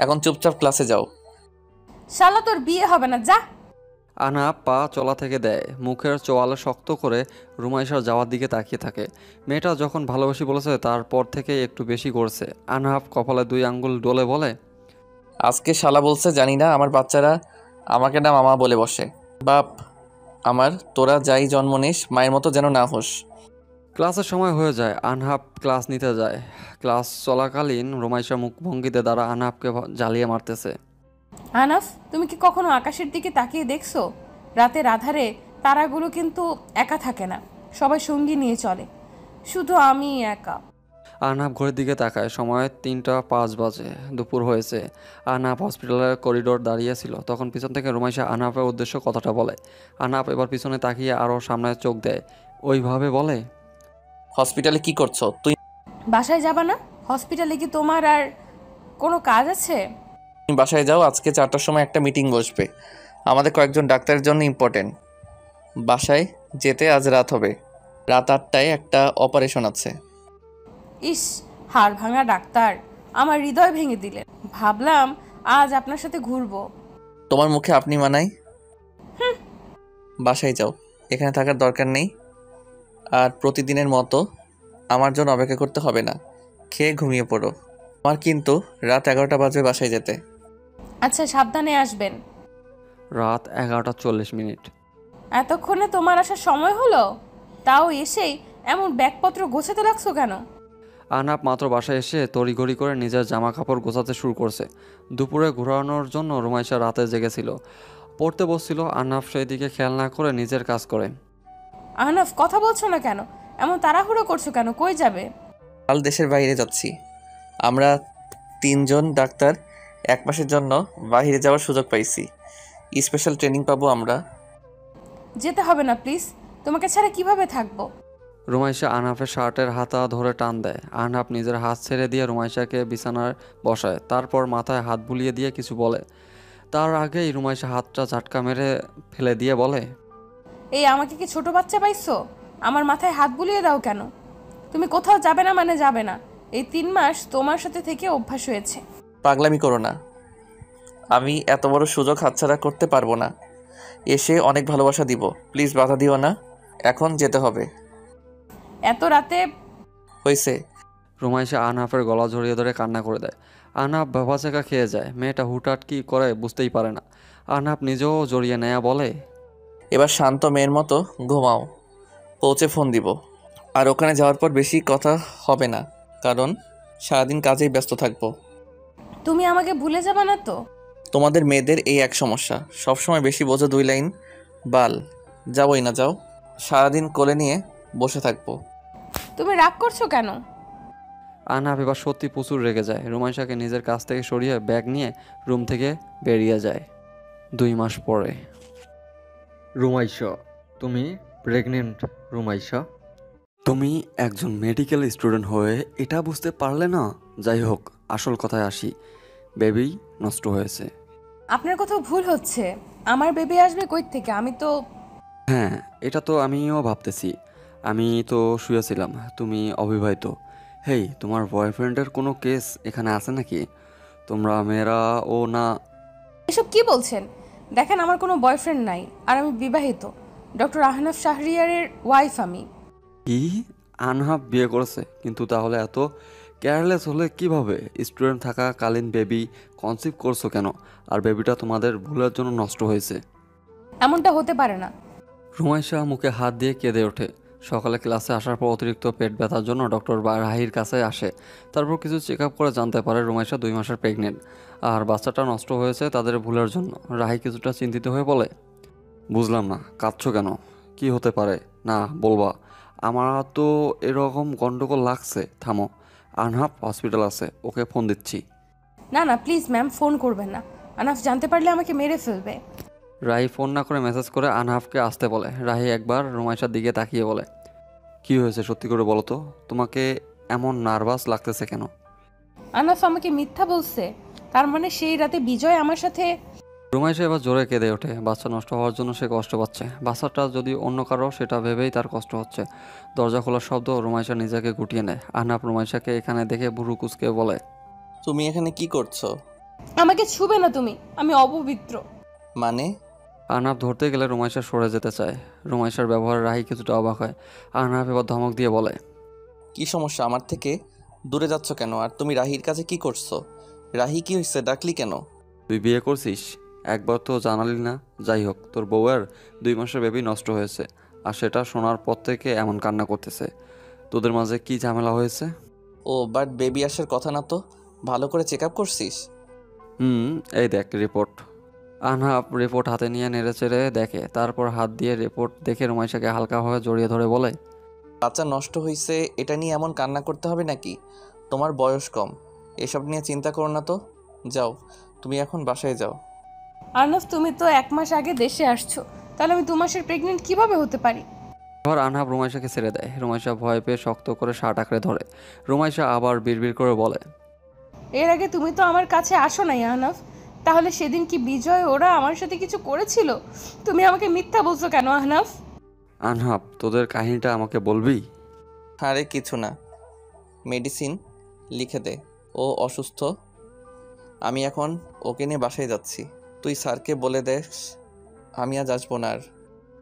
এখন চুপচাপ ক্লাসে যাও। শালা, তোর বিয়ে হবে না, যা। আনহাব পা চলা থেকে দেয়। মুখের চোয়ালে শক্ত করে রুমাইশার যাওয়ার দিকে তাকিয়ে থাকে। মেয়েটা যখন ভালোবাসি বলেছে তারপর থেকে একটু বেশি করছে। আনহাব কপালে 2 আঙ্গুল ডলে বলে, আজকে শালা বলছে জানি না, আমার বাচ্চারা আমাকে না মামা বলে বসে। বাপ আমার, তোরা যাই জন্ম নিস মায়ের মতো যেন না হোস। ক্লাসের সময় হয়ে যায়। আনহাব ক্লাস নিতে যায়। ক্লাস চলাকালীন রুমাইশা মুখভঙ্গিতে দ্বারা আনহাবকে জ্বালিয়ে মারতেছে। আনাফ, তুমি কি কখনো আকাশের দিকে তাকিয়ে দেখছো? রাতের আধারে তারাগুলো কিন্তু একা থাকে না, সবাই সঙ্গী নিয়ে চলে। শুধু আমি একা। আনহাব ঘড়ির দিকে তাকায়। সময় 3টা 5 বাজে। দুপুর হয়েছে। আনহাব হসপিটালের করিডোর দাঁড়িয়েছিল। তখন পিছন থেকে রুমাইশা আনহাবের উদ্দেশ্য কথাটা বলে। আনহাব এবার পিছনে তাকিয়ে আরও সামনে চোখ দেয়। ওইভাবে বলে, হসপিটালে কি করছো তুই? বাসায় যাবা না? হসপিটালে কি তোমার আর কোনো কাজ আছে? তুমি বাসায় যাও, আজকে 4টার সময় একটা মিটিং বসবে আমাদের কয়েকজন ডাক্তারের জন্য, ইম্পর্টেন্ট। বাসায় যেতে আজ রাত হবে। রাত 8টায় একটা অপারেশন আছে। ইস, হাড় ভাঙা ডাক্তার, আমার হৃদয় ভেঙে দিলেন। ভাবলাম আজ আপনার সাথে ঘুরবো। তোমার মুখে আপনি মানাই। বাসায় যাও, এখানে থাকার দরকার নেই। আর প্রতিদিনের মতো আমার জন্য অপেক্ষা করতে হবে না। খেয়ে ঘুমিয়ে পড়ো। আমার কিন্তু রাত 11টা বাজবে বাসায় যেতে। আচ্ছা, সাবধানে আসবেন। রাত 11টা 40 মিনিট। এতক্ষণে তোমার আসার সময় হলো? তাও এসেই এমন ব্যাগপত্র গোছাতে লাগছো কেন? আনহাব মাত্র বাসায় এসে তড়িঘড়ি করে নিজের জামা কাপড় গোছাতে শুরু করছে। দুপুরে ঘোরানোর জন্য রুমাইশা রাতে জেগেছিল, পড়তে বসছিল। আনহাব সেই দিকে খেয়াল না করে নিজের কাজ করে। আহনাফ, কথা বলছো না কেন? এমন তাড়াহুড়ো করছো কেন? কই যাবে? কাল দেশের বাইরে যাচ্ছি। আমরা 3জন ডাক্তার 1 মাসের জন্য বাইরে যাওয়ার সুযোগ পাইছি। স্পেশাল ট্রেনিং পাবো আমরা। যেতে হবে না প্লিজ, তোমাকে ছাড়া কিভাবে থাকবো? রুমাইশা আনহাফের শার্টের হাতা ধরে টান দেয়। আনহাব নিজের হাত ছেড়ে দিয়ে রুমাইশাকে বিছানায় বসায়। তারপর মাথায় হাত বুলিয়ে দিয়ে কিছু বলে। তার আগেই রুমাইশা হাতটা ঝাটকা মেরে ফেলে দিয়ে বলে, এই আমাকে কি ছোট বাচ্চা পাইছো? আমার মাথায় হাত বুলিয়ে দাও কেন? তুমি কোথাও যাবে না মানে যাবে না। এই 3 মাস তোমার সাথে থেকে অভ্যাস হয়েছে। পাগলামি করো না। আমি এত বড় সুযোগ হাতছাড়া করতে পারবো না। এসে অনেক ভালোবাসা দিব, প্লিজ বাধা দিও না। এখন যেতে হবে। এত রাতে? হয়েছে। রুমাইশা আনহাফের গলা জড়িয়ে ধরে কান্না করে দেয়। আনহাফ ভেবাচাকা খেয়ে যায়। মেয়েটা হুটহাট কি করে বুঝতেই পারে না। আনহাফ নিজেও জড়িয়ে নেয়া বলে, এবার শান্ত মেয়ের মতো ঘুমাও, পৌঁছে ফোন দিব। আর ওখানে যাওয়ার পর বেশি কথা হবে না, কারণ সারাদিন কাজেই ব্যস্ত থাকবো। তুমি আমাকে ভুলে যাবে না তো? তোমাদের মেয়েদের এই এক সমস্যা, সবসময় বেশি বোঝো 2 লাইন বাল। যাবোই না, যাও। সারাদিন কোলে নিয়ে বসে থাকবো। তুমি রাগ করছো কেন? আনহাফ এবার সত্যি প্রচুর রেগে যায়। রুমাইশাকে নিজের কাছ থেকে সরিয়ে ব্যাগ নিয়ে রুম থেকে বেরিয়ে যায়। 2 মাস পরে। রুমাইশা, তুমি প্রেগনেন্ট? রুমাইশা, তুমি একজন মেডিকেল স্টুডেন্ট হয়ে এটা বুঝতে পারলে না? যাই হোক, আসল কথায় আসি, বেবি নষ্ট হয়েছে। আপনার কোথাও ভুল হচ্ছে। আমার বেবি আসবে কই থেকে? আমি তো হ্যাঁ, এটা তো আমিও ভাবতেছি। আমি তো শুয়েছিলাম, তুমি অবিবাহিত। হেই, তোমার বয়ফ্রেন্ডের কোনো কেস এখানে আছে নাকি? তোমরা মেয়েরা ও না। এসব কি বলছেন? দেখেন, আমার কোনো বয়ফ্রেন্ড নাই, আর আমি বিবাহিত। ডক্টর আহনাফ শাহরিয়ারের ওয়াইফ আমি। কি? আনহাফ বিয়ে করেছে? কিন্তু তাহলে এত কেয়ারলেস হলে কিভাবে? স্টুডেন্ট থাকাকালীন বেবি কনসিভ করছো কেন? আর বেবিটা তোমাদের ভুলের জন্য নষ্ট হয়েছে। এমনটা হতে পারে না। রুমাইশা মুখে হাত দিয়ে কেঁদে ওঠে। সকালে ক্লাসে আসার পর অতিরিক্ত পেট ব্যথার জন্য ডক্টর রাহির কাছে আসে। তারপর কিছু চেক আপ করে জানতে পারে রুমাইশা 2 মাসের প্রেগনেন্ট, আর বাচ্চাটা নষ্ট হয়েছে তাদের ভুলের জন্য। রাহি কিছুটা চিন্তিত হয়ে বলে, বুঝলাম না, কাঁদছো কেন? কি হতে পারে? না বলবা? আমার তো এরকম গন্ডগোল লাগছে। থামো, আনহাফ হসপিটাল আছে, ওকে ফোন দিচ্ছি। না না, প্লিজ ম্যাম, ফোন করবেন না। আনাফ জানতে পারলে আমাকে মেরে ফেলবে। রাহি ফোন না করে মেসেজ করে আনহাফকে আসতে বলে। রাহি একবার রুমাইশার দিকে তাকিয়ে বলে, কি হয়েছে সত্যি করে বলো তো? তোমাকে এমন নার্ভাস লাগতেছে কেন? আনাফ আমাকে মিথ্যা বলছে। তার মানে সেই রাতে বিজয় আমার সাথে। রুমাইশা এবার জোরে কেঁদে ওঠে। বাচ্চা নষ্ট হওয়ার জন্য সে কষ্ট পাচ্ছে। বাচ্চাটা যদি অন্য কারো, সেটা ভেবেই তার কষ্ট হচ্ছে। দরজা খোলার শব্দ রুমাইশা নিজেকে গুটিয়ে নেয়। আহনাফ রুমাইশাকে এখানে দেখে ভুরু কুচকে বলে, তুমি এখানে কি করছো? আমাকে ছুবে না তুমি, আমি অপবিত্র। মানে? আহনাফ ধরতে গেলে রুমাইশা সরে যেতে চায়। রুমাইশার ব্যবহারে রাহি কিছুটা অবাক হয়। আহনাফ এবার ধমক দিয়ে বলে, কি সমস্যা? আমার থেকে দূরে যাচ্ছ কেন? আর তুমি রাহির কাছে কি করছো? রাহি কি হয়েছে? ডাকলি কেন? তুই বিয়ে করছিস? একবার তো জানালি না। যাই হোক, তোর বউয়ের 2 মাসের বেবি নষ্ট হয়েছে, আর সেটা শোনার পর থেকে এমন কান্না করতেছে। তোদের মাঝে কি ঝামেলা হয়েছে? ও বাট বেবি আসার কথা না তো? ভালো করে চেক আপ করছিস? এই দেখ রিপোর্ট। আহনাফ রিপোর্ট হাতে নিয়ে নেড়েচেড়ে দেখে। তারপর হাত দিয়ে রিপোর্ট দেখে রুমাইশাকে হালকাভাবে জড়িয়ে ধরে বলে, বাচ্চা নষ্ট হয়েছে এটা নিয়ে এমন কান্না করতে হবে নাকি? তোমার বয়স কম, এসব নিয়ে চিন্তা করো না তো। যাও, তুমি এখন বাসায় যাও। আনাফ, তুমি তো 1 মাস আগে দেশে আসছো, তাহলে আমি 2 মাসের প্রেগনেন্ট কিভাবে হতে পারি? এবার আহনাফ রুমাইশাকে ছেড়ে দেয়। রুমাইশা ভয় পেয়ে শক্ত করে শার্ট আঁকড়ে ধরে। রুমাইশা আবার বিড়বিড় করে বলে, এর আগে তুমি তো আমার কাছে আসো নাই আনাফ। তাহলে সেদিন কি বিজয় ওরা আমার সাথে কিছু করেছিল? তুমি আমাকে মিথ্যা বলছো কেন আহনাফ? আনহাফ, তোদের কাহিনীটা আমাকে বলবি? আরে কিছু না, মেডিসিন লিখে দে। ও অসুস্থ, আমি এখন ওকে নিয়ে বাসায় যাচ্ছি। তুই স্যারকে বলে দেস আমি আজ আসবো না আর।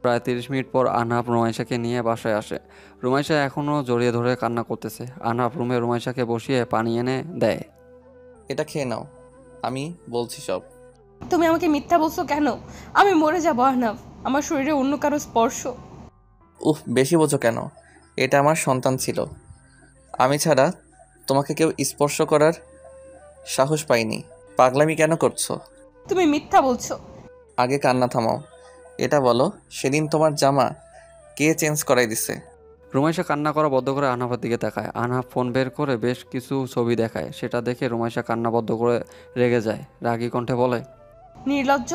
প্রায় 30 মিনিট পর আহনাফ রুমাইশাকে নিয়ে বাসায় আসে। রুমাইশা এখনও জড়িয়ে ধরে কান্না করতেছে। আহনাফ রুমে রুমাইশাকে বসিয়ে পানি এনে দেয়। এটা খেয়ে নাও, আমি বলছি সব। তুমি আমাকে মিথ্যা বলছো কেন? আমি মরে যাবো আহনাফ, আমার শরীরে অন্য কারো স্পর্শ। উফ, বেশি বোঝো কেন? এটা আমার সন্তান ছিল, আমি ছাড়া তোমাকে কেউ স্পর্শ করার সাহস পাইনি। পাগলামি কেন করছো? তুমি মিথ্যা বলছো। আগে কান্না থামাও। এটা বলো, সেদিন তোমার জামা কে চেঞ্জ করাই দিছে? রুমাইশা কান্না করা বন্ধ করে আহনাফের দিকে তাকায়। আহনাফ ফোন বের করে বেশ কিছু ছবি দেখায়। সেটা দেখে রুমাইশা কান্না বন্ধ করে রেগে যায়। রাগী কণ্ঠে বলে, নির্লজ্জ,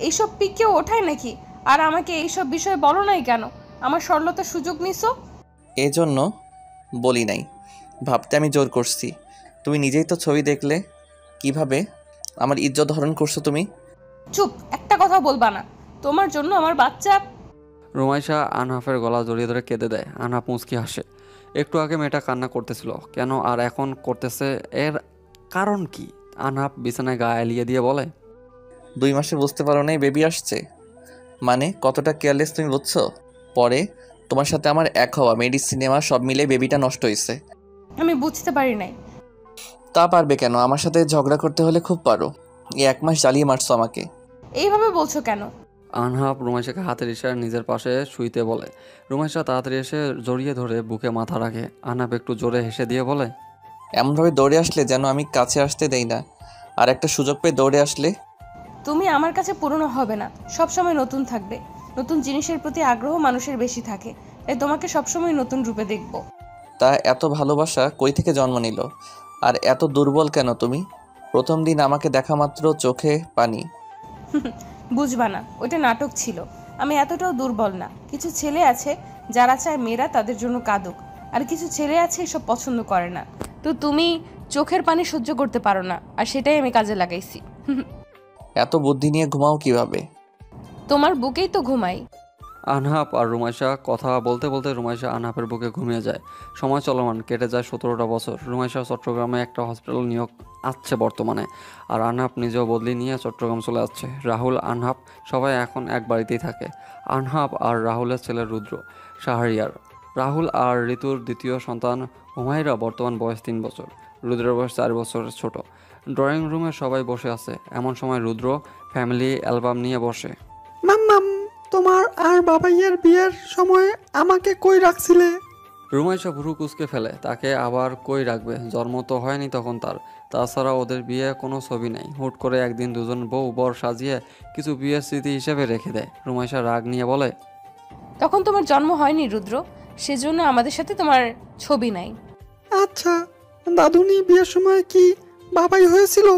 এইসব পিক কেউ ওঠায় নাকি? আর আমাকে এইসব বিষয়ে বলো নাই কেন? আমার সরলতার সুযোগ নিছো। এজন্য বলি নাই, ভাবতে আমি জোর করছি। তুমি নিজেই তো ছবি দেখলে কিভাবে আমার ইজ্জত হরণ করছো তুমি। চুপ, একটা কথা বলবা না। তোমার জন্য আমার বাচ্চা। রুমাইশা আহনাফের গলা জড়িয়ে ধরে কেঁদে দেয়। আহনাফ মুচকি হাসে। একটু আগে মেয়েটা কান্না করতেছিল কেন, আর এখন করতেছে, এর কারণ কি? আহনাফ বিছানায় গা এলিয়ে দিয়ে বলে, 2 মাসে বুঝতে পারো নাই বেবি আসছে? মানে কতটা কেয়ারলেস তুমি বুঝছো? পরে তোমার সাথে আমার এক হওয়া, মেডিসিন নেওয়া, সব মিলে বেবিটা নষ্ট হয়েছে। আমি বুঝতে পারি নাই। তা পারবে কেন? আমার সাথে ঝগড়া করতে হলে খুব পারো। এই 1 মাস জ্বালিয়ে মারছো আমাকে। এইভাবে বলছো কেন? আনহাব রুমাইশাকে হাতের ইশারায় নিজের পাশে শুইতে বলে। রুমাইশা তাড়াতাড়ি এসে জড়িয়ে ধরে বুকে মাথা রাখে। আনহাব একটু জোরে হেসে দিয়ে বলে, এমনভাবে দৌড়ে আসলে যেন আমি কাছে আসতে দেই না, আর একটা সুযোগ পেয়ে দৌড়ে আসলে। তুমি আমার কাছে পুরনো হবে না, সবসময় নতুন থাকবে। নতুন জিনিসের প্রতি আগ্রহ মানুষের বেশি থাকে, তাই তোমাকে সবসময় নতুন রূপে দেখব। তা এত ভালোবাসা কই থেকে জন্ম নিল? আর এত দুর্বল কেন তুমি? প্রথম দিন আমাকে দেখা মাত্র চোখে পানি। বুঝবা না, ওটা নাটক ছিল। আমি এতটাও দুর্বল না। কিছু ছেলে আছে যারা চায় মেয়েরা তাদের জন্য কাঁদুক, আর কিছু ছেলে আছে এসব পছন্দ করে না। তো তুমি চোখের পানি সহ্য করতে পারো না, আর সেটাই আমি কাজে লাগাইছি। এত বুদ্ধি নিয়ে ঘুমাও কিভাবে? তোমার বুকেই তো ঘুমাই। আনহাব আর রুমাইশা কথা বলতে বলতে রুমাইশা আনহাবের বুকে ঘুমিয়ে যায়। সময় চলমান কেটে যায় 17টা বছর। রুমাইশা চট্টগ্রামে একটা হসপিটাল নিয়োগ আসছে বর্তমানে, আর আনহাব নিজেও বদলি নিয়ে চট্টগ্রাম চলে আসছে। রাহুল, আনহাব সবাই এখন এক বাড়িতেই থাকে। আনহাব আর রাহুলের ছেলে রুদ্র শাহরিয়ার। রাহুল আর ঋতুর দ্বিতীয় সন্তান হুমায়রা বর্তমান বয়স 3 বছর। রুদ্রের বয়স 4 বছরের ছোট। ড্রয়িং রুমে সবাই বসে আছে। এমন সময় রুদ্র ফ্যামিলি অ্যালবাম নিয়ে বসে। মাম্মাম, তোমার আর বাবাইয়ের বিয়ের সময় আমাকে কই রাখছিলে? রুমাইশা ভুরু কুচকে ফেলে। তাকে আবার কই রাখবে? জন্ম তো হয়নি তখন তার। তাছাড়া ওদের বিয়ে কোনো ছবি নেই। হুট করে একদিন দুজন বউ বর সাজিয়ে কিছু বিয়ের স্মৃতি হিসেবে রেখে দেয়। রুমাইশা রাগ নিয়ে বলে, তখন তোমার জন্ম হয়নি রুদ্র, সেজন্য আমাদের সাথে তোমার ছবি নাই। আচ্ছা, দাদুনি বিয়ের সময় কি বাবাই হয়েছিল?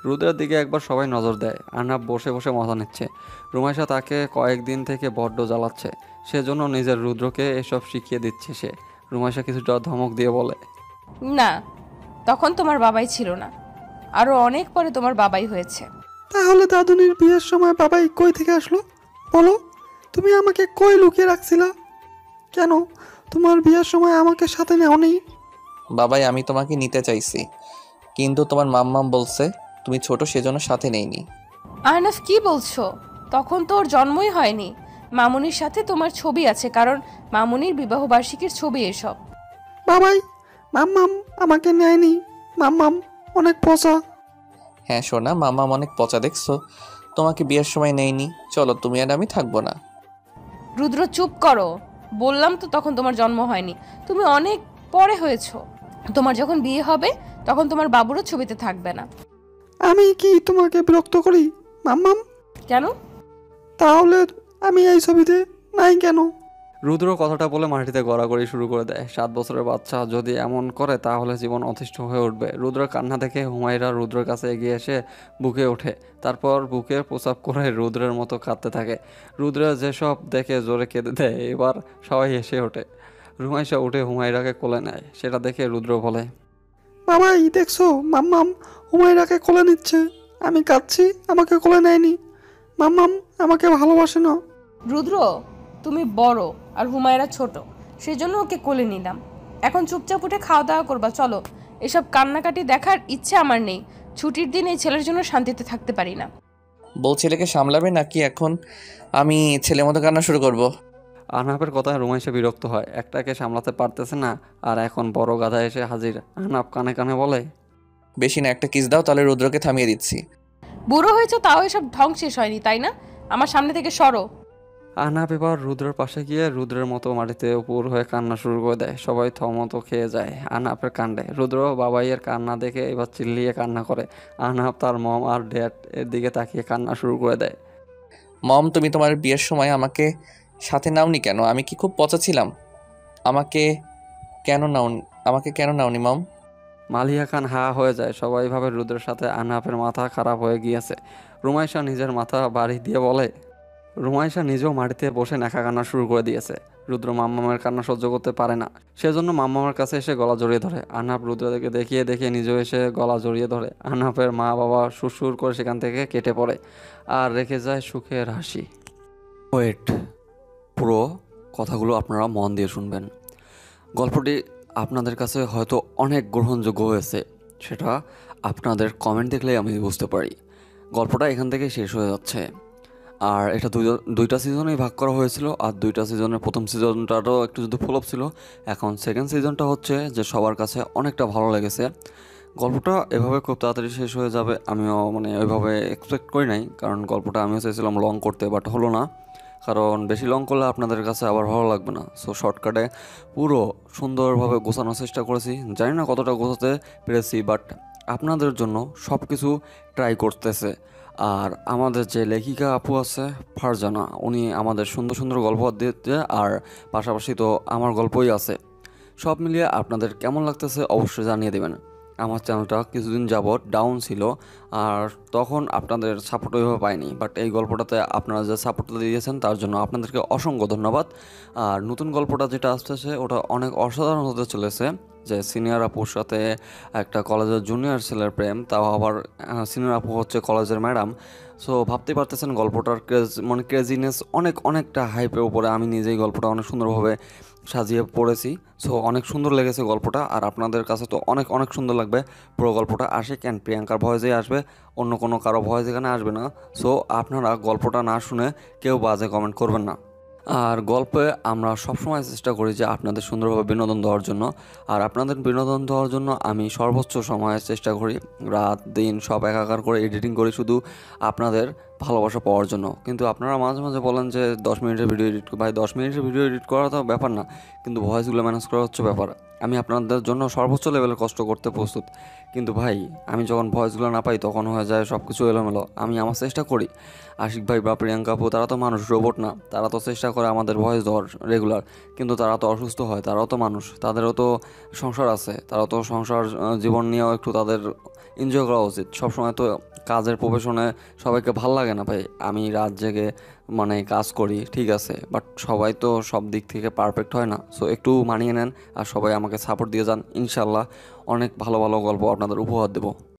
রুদ্রের দিকে একবার সবাই নজর দেয়। আর্নাব বসে বসে মজা নিচ্ছে। রুমাইশা তাকে কয়েকদিন থেকে বড্ড জ্বালাচ্ছে, সেজন্য নিজের রুদ্রকে এসব শিখিয়ে দিচ্ছে সে। রুমাইশা কিছুটা ধমক দিয়ে বলে, না, তখন তোমার বাবাই ছিল না, আরো অনেক পরে তোমার বাবাই হয়েছে। তাহলে দাদুনির বিয়ের সময় বাবাই কই থেকে আসলো? বলো, তুমি আমাকে কই লুকিয়ে রাখছিলা? কেন তোমার বিয়ের সময় আমাকে সাথে নেওনি? বাবাই, আমি তোমাকে নিতে চাইছি, কিন্তু তোমার মাম্মাম বলছে তুমি ছোট, সেজন্য সাথে নেইনি। আহনাফ, কি বলছো? তখন তো ওর জন্মই হয়নি। মামুনির সাথে তোমার ছবি আছে, কারণ মামুনির বিবাহবার্ষিকীর ছবি এসব। বাবাই, মাম্মাম আমাকে নেয়নি। মাম্মাম অনেক পচা। হ্যাঁ সোনা, মাম্মাম অনেক পচা। দেখছো, তোমাকে বিয়ের সময় নেইনি। চলো, তুমি আর আমি থাকবো না। রুদ্র, চুপ করো। বললাম তো তখন তোমার জন্ম হয়নি, তুমি অনেক পরে হয়েছো। তোমার যখন বিয়ে হবে তখন তোমার বাবুরও ছবিতে থাকবে না। আমি কি তোমাকে বিরক্ত করি মাম্মাম? কেন? তাহলে আমি এই ছবিতে নাই কেন? রুদ্র কথাটা বলে মাটিতে গড়াগড়ি শুরু করে দেয়। 7 বছরের বাচ্চা যদি এমন করে তাহলে জীবন অতিষ্ঠ হয়ে উঠবে। রুদ্র কান্না দেখে হুমায়রা রুদ্রের কাছে এগিয়ে এসে বুকে ওঠে। তারপর বুকে প্রসাব করে রুদ্রের মতো কাঁদতে থাকে। রুদ্র যেসব দেখে জোরে কেঁদে দেয়। এবার সবাই হেসে ওঠে। রুমাইশা উঠে হুমায়রাকে কোলে নেয়। সেটা দেখে রুদ্র বলে, বাবাই দেখছো, মাম্মাম হুমায়রাকে কোলে নিচ্ছে। আমি কাঁদছি, আমাকে কোলে নেয়নি। মাম্মাম আমাকে ভালোবাসে না। রুদ্র, তুমি বড় আর হুমায়রা ছোট, সেজন্য ওকে কোলে নিলাম। এখন চুপচাপ উঠে খাওয়া দাওয়া করবা। চলো, এসব কান্নাকাটি দেখার ইচ্ছে আমার নেই। ছুটির দিন এই ছেলের জন্য শান্তিতে থাকতে পারি না। বউ ছেলেকে সামলাবে নাকি এখন আমি ছেলে মতো কান্না শুরু করব? আহনাফের কথায় রুমাইশা বিরক্ত হয়। একটাকে সামলাতে পারতেছে না, আর এখন বড় গাধা এসে হাজির। আহনাফ কানে কানে বলে, বেশি না, একটা কিস দাও, তাহলে রুদ্রকে থামিয়ে দিচ্ছি। বুড়ো হয়েছে, তাও এসব ঢং শেষ হয়নি, তাই না? আমার সামনে থেকে সরো। আহনাফ এবার রুদ্রের পাশে গিয়ে রুদ্রের মতো মাটিতে উপর হয়ে কান্না শুরু করে দেয়। সবাই থমতো খেয়ে যায় আহনাফের কাণ্ডে। রুদ্র বাবাইয়ের কান্না দেখে এবার চিল্লিয়ে কান্না করে। আহনাফ তার মম আর ড্যাড এর দিকে তাকিয়ে কান্না শুরু করে দেয়। মম, তুমি তোমার বিয়ের সময় আমাকে সাথে নাওনি কেন? আমি কি খুব পচা ছিলাম? আমাকে কেন নাওনি মম? মালিয়া খান হা হয়ে যায়। সবাই ভাবে রুদ্রের সাথে আহনাফের মাথা খারাপ হয়ে গিয়েছে। রুমাইশা নিজের মাথা বাড়ি দিয়ে বলে, রুমাইশা নিজেও মাটিতে বসে নেখা কান্না শুরু করে দিয়েছে। রুদ্র মাম্মামের কান্না সহ্য করতে পারে না, সেজন্য মাম্মামের কাছে এসে গলা জড়িয়ে ধরে। আহনাফ রুদ্রকে দেখিয়ে দেখিয়ে নিজেও এসে গলা জড়িয়ে ধরে। আহনাফের মা বাবা সুরসুর করে সেখান থেকে কেটে পড়ে, আর রেখে যায় সুখের হাসি। ওয়েট, পুরো কথাগুলো আপনারা মন দিয়ে শুনবেন। গল্পটি আপনাদের কাছে হয়তো অনেক গ্রহণযোগ্য হয়েছে, সেটা আপনাদের কমেন্ট দেখলেই আমি বুঝতে পারি। গল্পটা এখান থেকে শেষ হয়ে যাচ্ছে। আর এটা দুইটা সিজনেই ভাগ করা হয়েছিল, আর দুইটা সিজনের প্রথম সিজনটারও একটু যদি ফ্লপ ছিল, এখন সেকেন্ড সিজনটা হচ্ছে যে সবার কাছে অনেকটা ভালো লেগেছে। গল্পটা এভাবে খুব তাড়াতাড়ি শেষ হয়ে যাবে আমিও মানে ওইভাবে এক্সপেক্ট করি নাই, কারণ গল্পটা আমিও চাইছিলাম লং করতে, বাট হলো না, কারণ বেশি লং করলে আপনাদের কাছে আবার ভালো লাগবে না। সো শর্টকাটে পুরো সুন্দরভাবে গোছানোর চেষ্টা করেছি, জানি না কতটা গোছাতে পেরেছি, বাট আপনাদের জন্য সব কিছু ট্রাই করতেছে। আর আমাদের যে লেখিকা আপু আছে ফারজানা, উনি আমাদের সুন্দর সুন্দর গল্প দিতে, আর পাশাপাশি তো আমার গল্পই আছে। সব মিলিয়ে আপনাদের কেমন লাগতেছে অবশ্যই জানিয়ে দেবেন। আমার চ্যানেলটা কিছুদিন যাবৎ ডাউন ছিল, আর তখন আপনাদের সাপোর্ট ওইভাবে পাইনি, বাট এই গল্পটাতে আপনারা যে সাপোর্টটা দিয়েছেন তার জন্য আপনাদেরকে অসংখ্য ধন্যবাদ। আর নতুন গল্পটা যেটা আসতেছে ওটা অনেক অসাধারণ হতে চলেছে, যে সিনিয়র আপুর সাথে একটা কলেজের জুনিয়র ছেলের প্রেম, তাও আবার সিনিয়র আপু হচ্ছে কলেজের ম্যাডাম। সো ভাবতে পারতেছেন গল্পটার ক্রেজিনেস অনেকটা হাইপের উপরে। আমি নিজেই গল্পটা অনেক সুন্দরভাবে সাজিয়ে পড়েছি। সো অনেক সুন্দর লেগেছে গল্পটা, আর আপনাদের কাছে তো অনেক সুন্দর লাগবে। পুরো গল্পটা আশিক অ্যান্ড প্রিয়াঙ্কার ভয়েসেই আসবে, অন্য কোনো কারো ভয়েস এখানে আসবে না। সো আপনারা গল্পটা না শুনে কেউ বাজে কমেন্ট করবেন না। আর গল্পে আমরা সবসময় চেষ্টা করি যে আপনাদের সুন্দরভাবে বিনোদন দেওয়ার জন্য, আর আপনাদের বিনোদন দেওয়ার জন্য আমি সর্বোচ্চ সময়ে চেষ্টা করি, রাত দিন সব একাকার করে এডিটিং করি শুধু আপনাদের ভালোবাসা পাওয়ার জন্য। কিন্তু আপনারা মাঝে মাঝে বলেন যে 10 মিনিটের ভিডিও এডিট, ভাই 10 মিনিটের ভিডিও এডিট করা তো ব্যাপার না, কিন্তু ভয়েসগুলো ম্যানেজ করা হচ্ছে ব্যাপার। আমি আপনাদের জন্য সর্বোচ্চ লেভেলে কষ্ট করতে প্রস্তুত, কিন্তু ভাই আমি যখন ভয়েসগুলো না পাই তখন হয়ে যায় সব কিছু এলোমেলো। আমি আমার চেষ্টা করি, আশিক ভাই বা প্রিয়াঙ্কা আপু তারা তো মানুষ, রোবট না, তারা তো চেষ্টা করে আমাদের ভয়েস দেওয়ার রেগুলার, কিন্তু তারা তো অসুস্থ হয়, তারাও তো মানুষ, তাদেরও তো সংসার আছে, তারাও তো সংসার জীবন নিয়েও একটু তাদের এনজয় করা উচিত। সবসময় তো কাজের প্রফেশনে সবাইকে ভাল লাগে না ভাই। আমি রাত জেগে মানে কাজ করি ঠিক আছে, বাট সবাই তো সব দিক থেকে পারফেক্ট হয় না। সো একটু মানিয়ে নেন, আর সবাই আমাকে সাপোর্ট দিয়ে যান। ইনশাল্লাহ অনেক ভালো ভালো গল্প আপনাদের উপহার দেবো।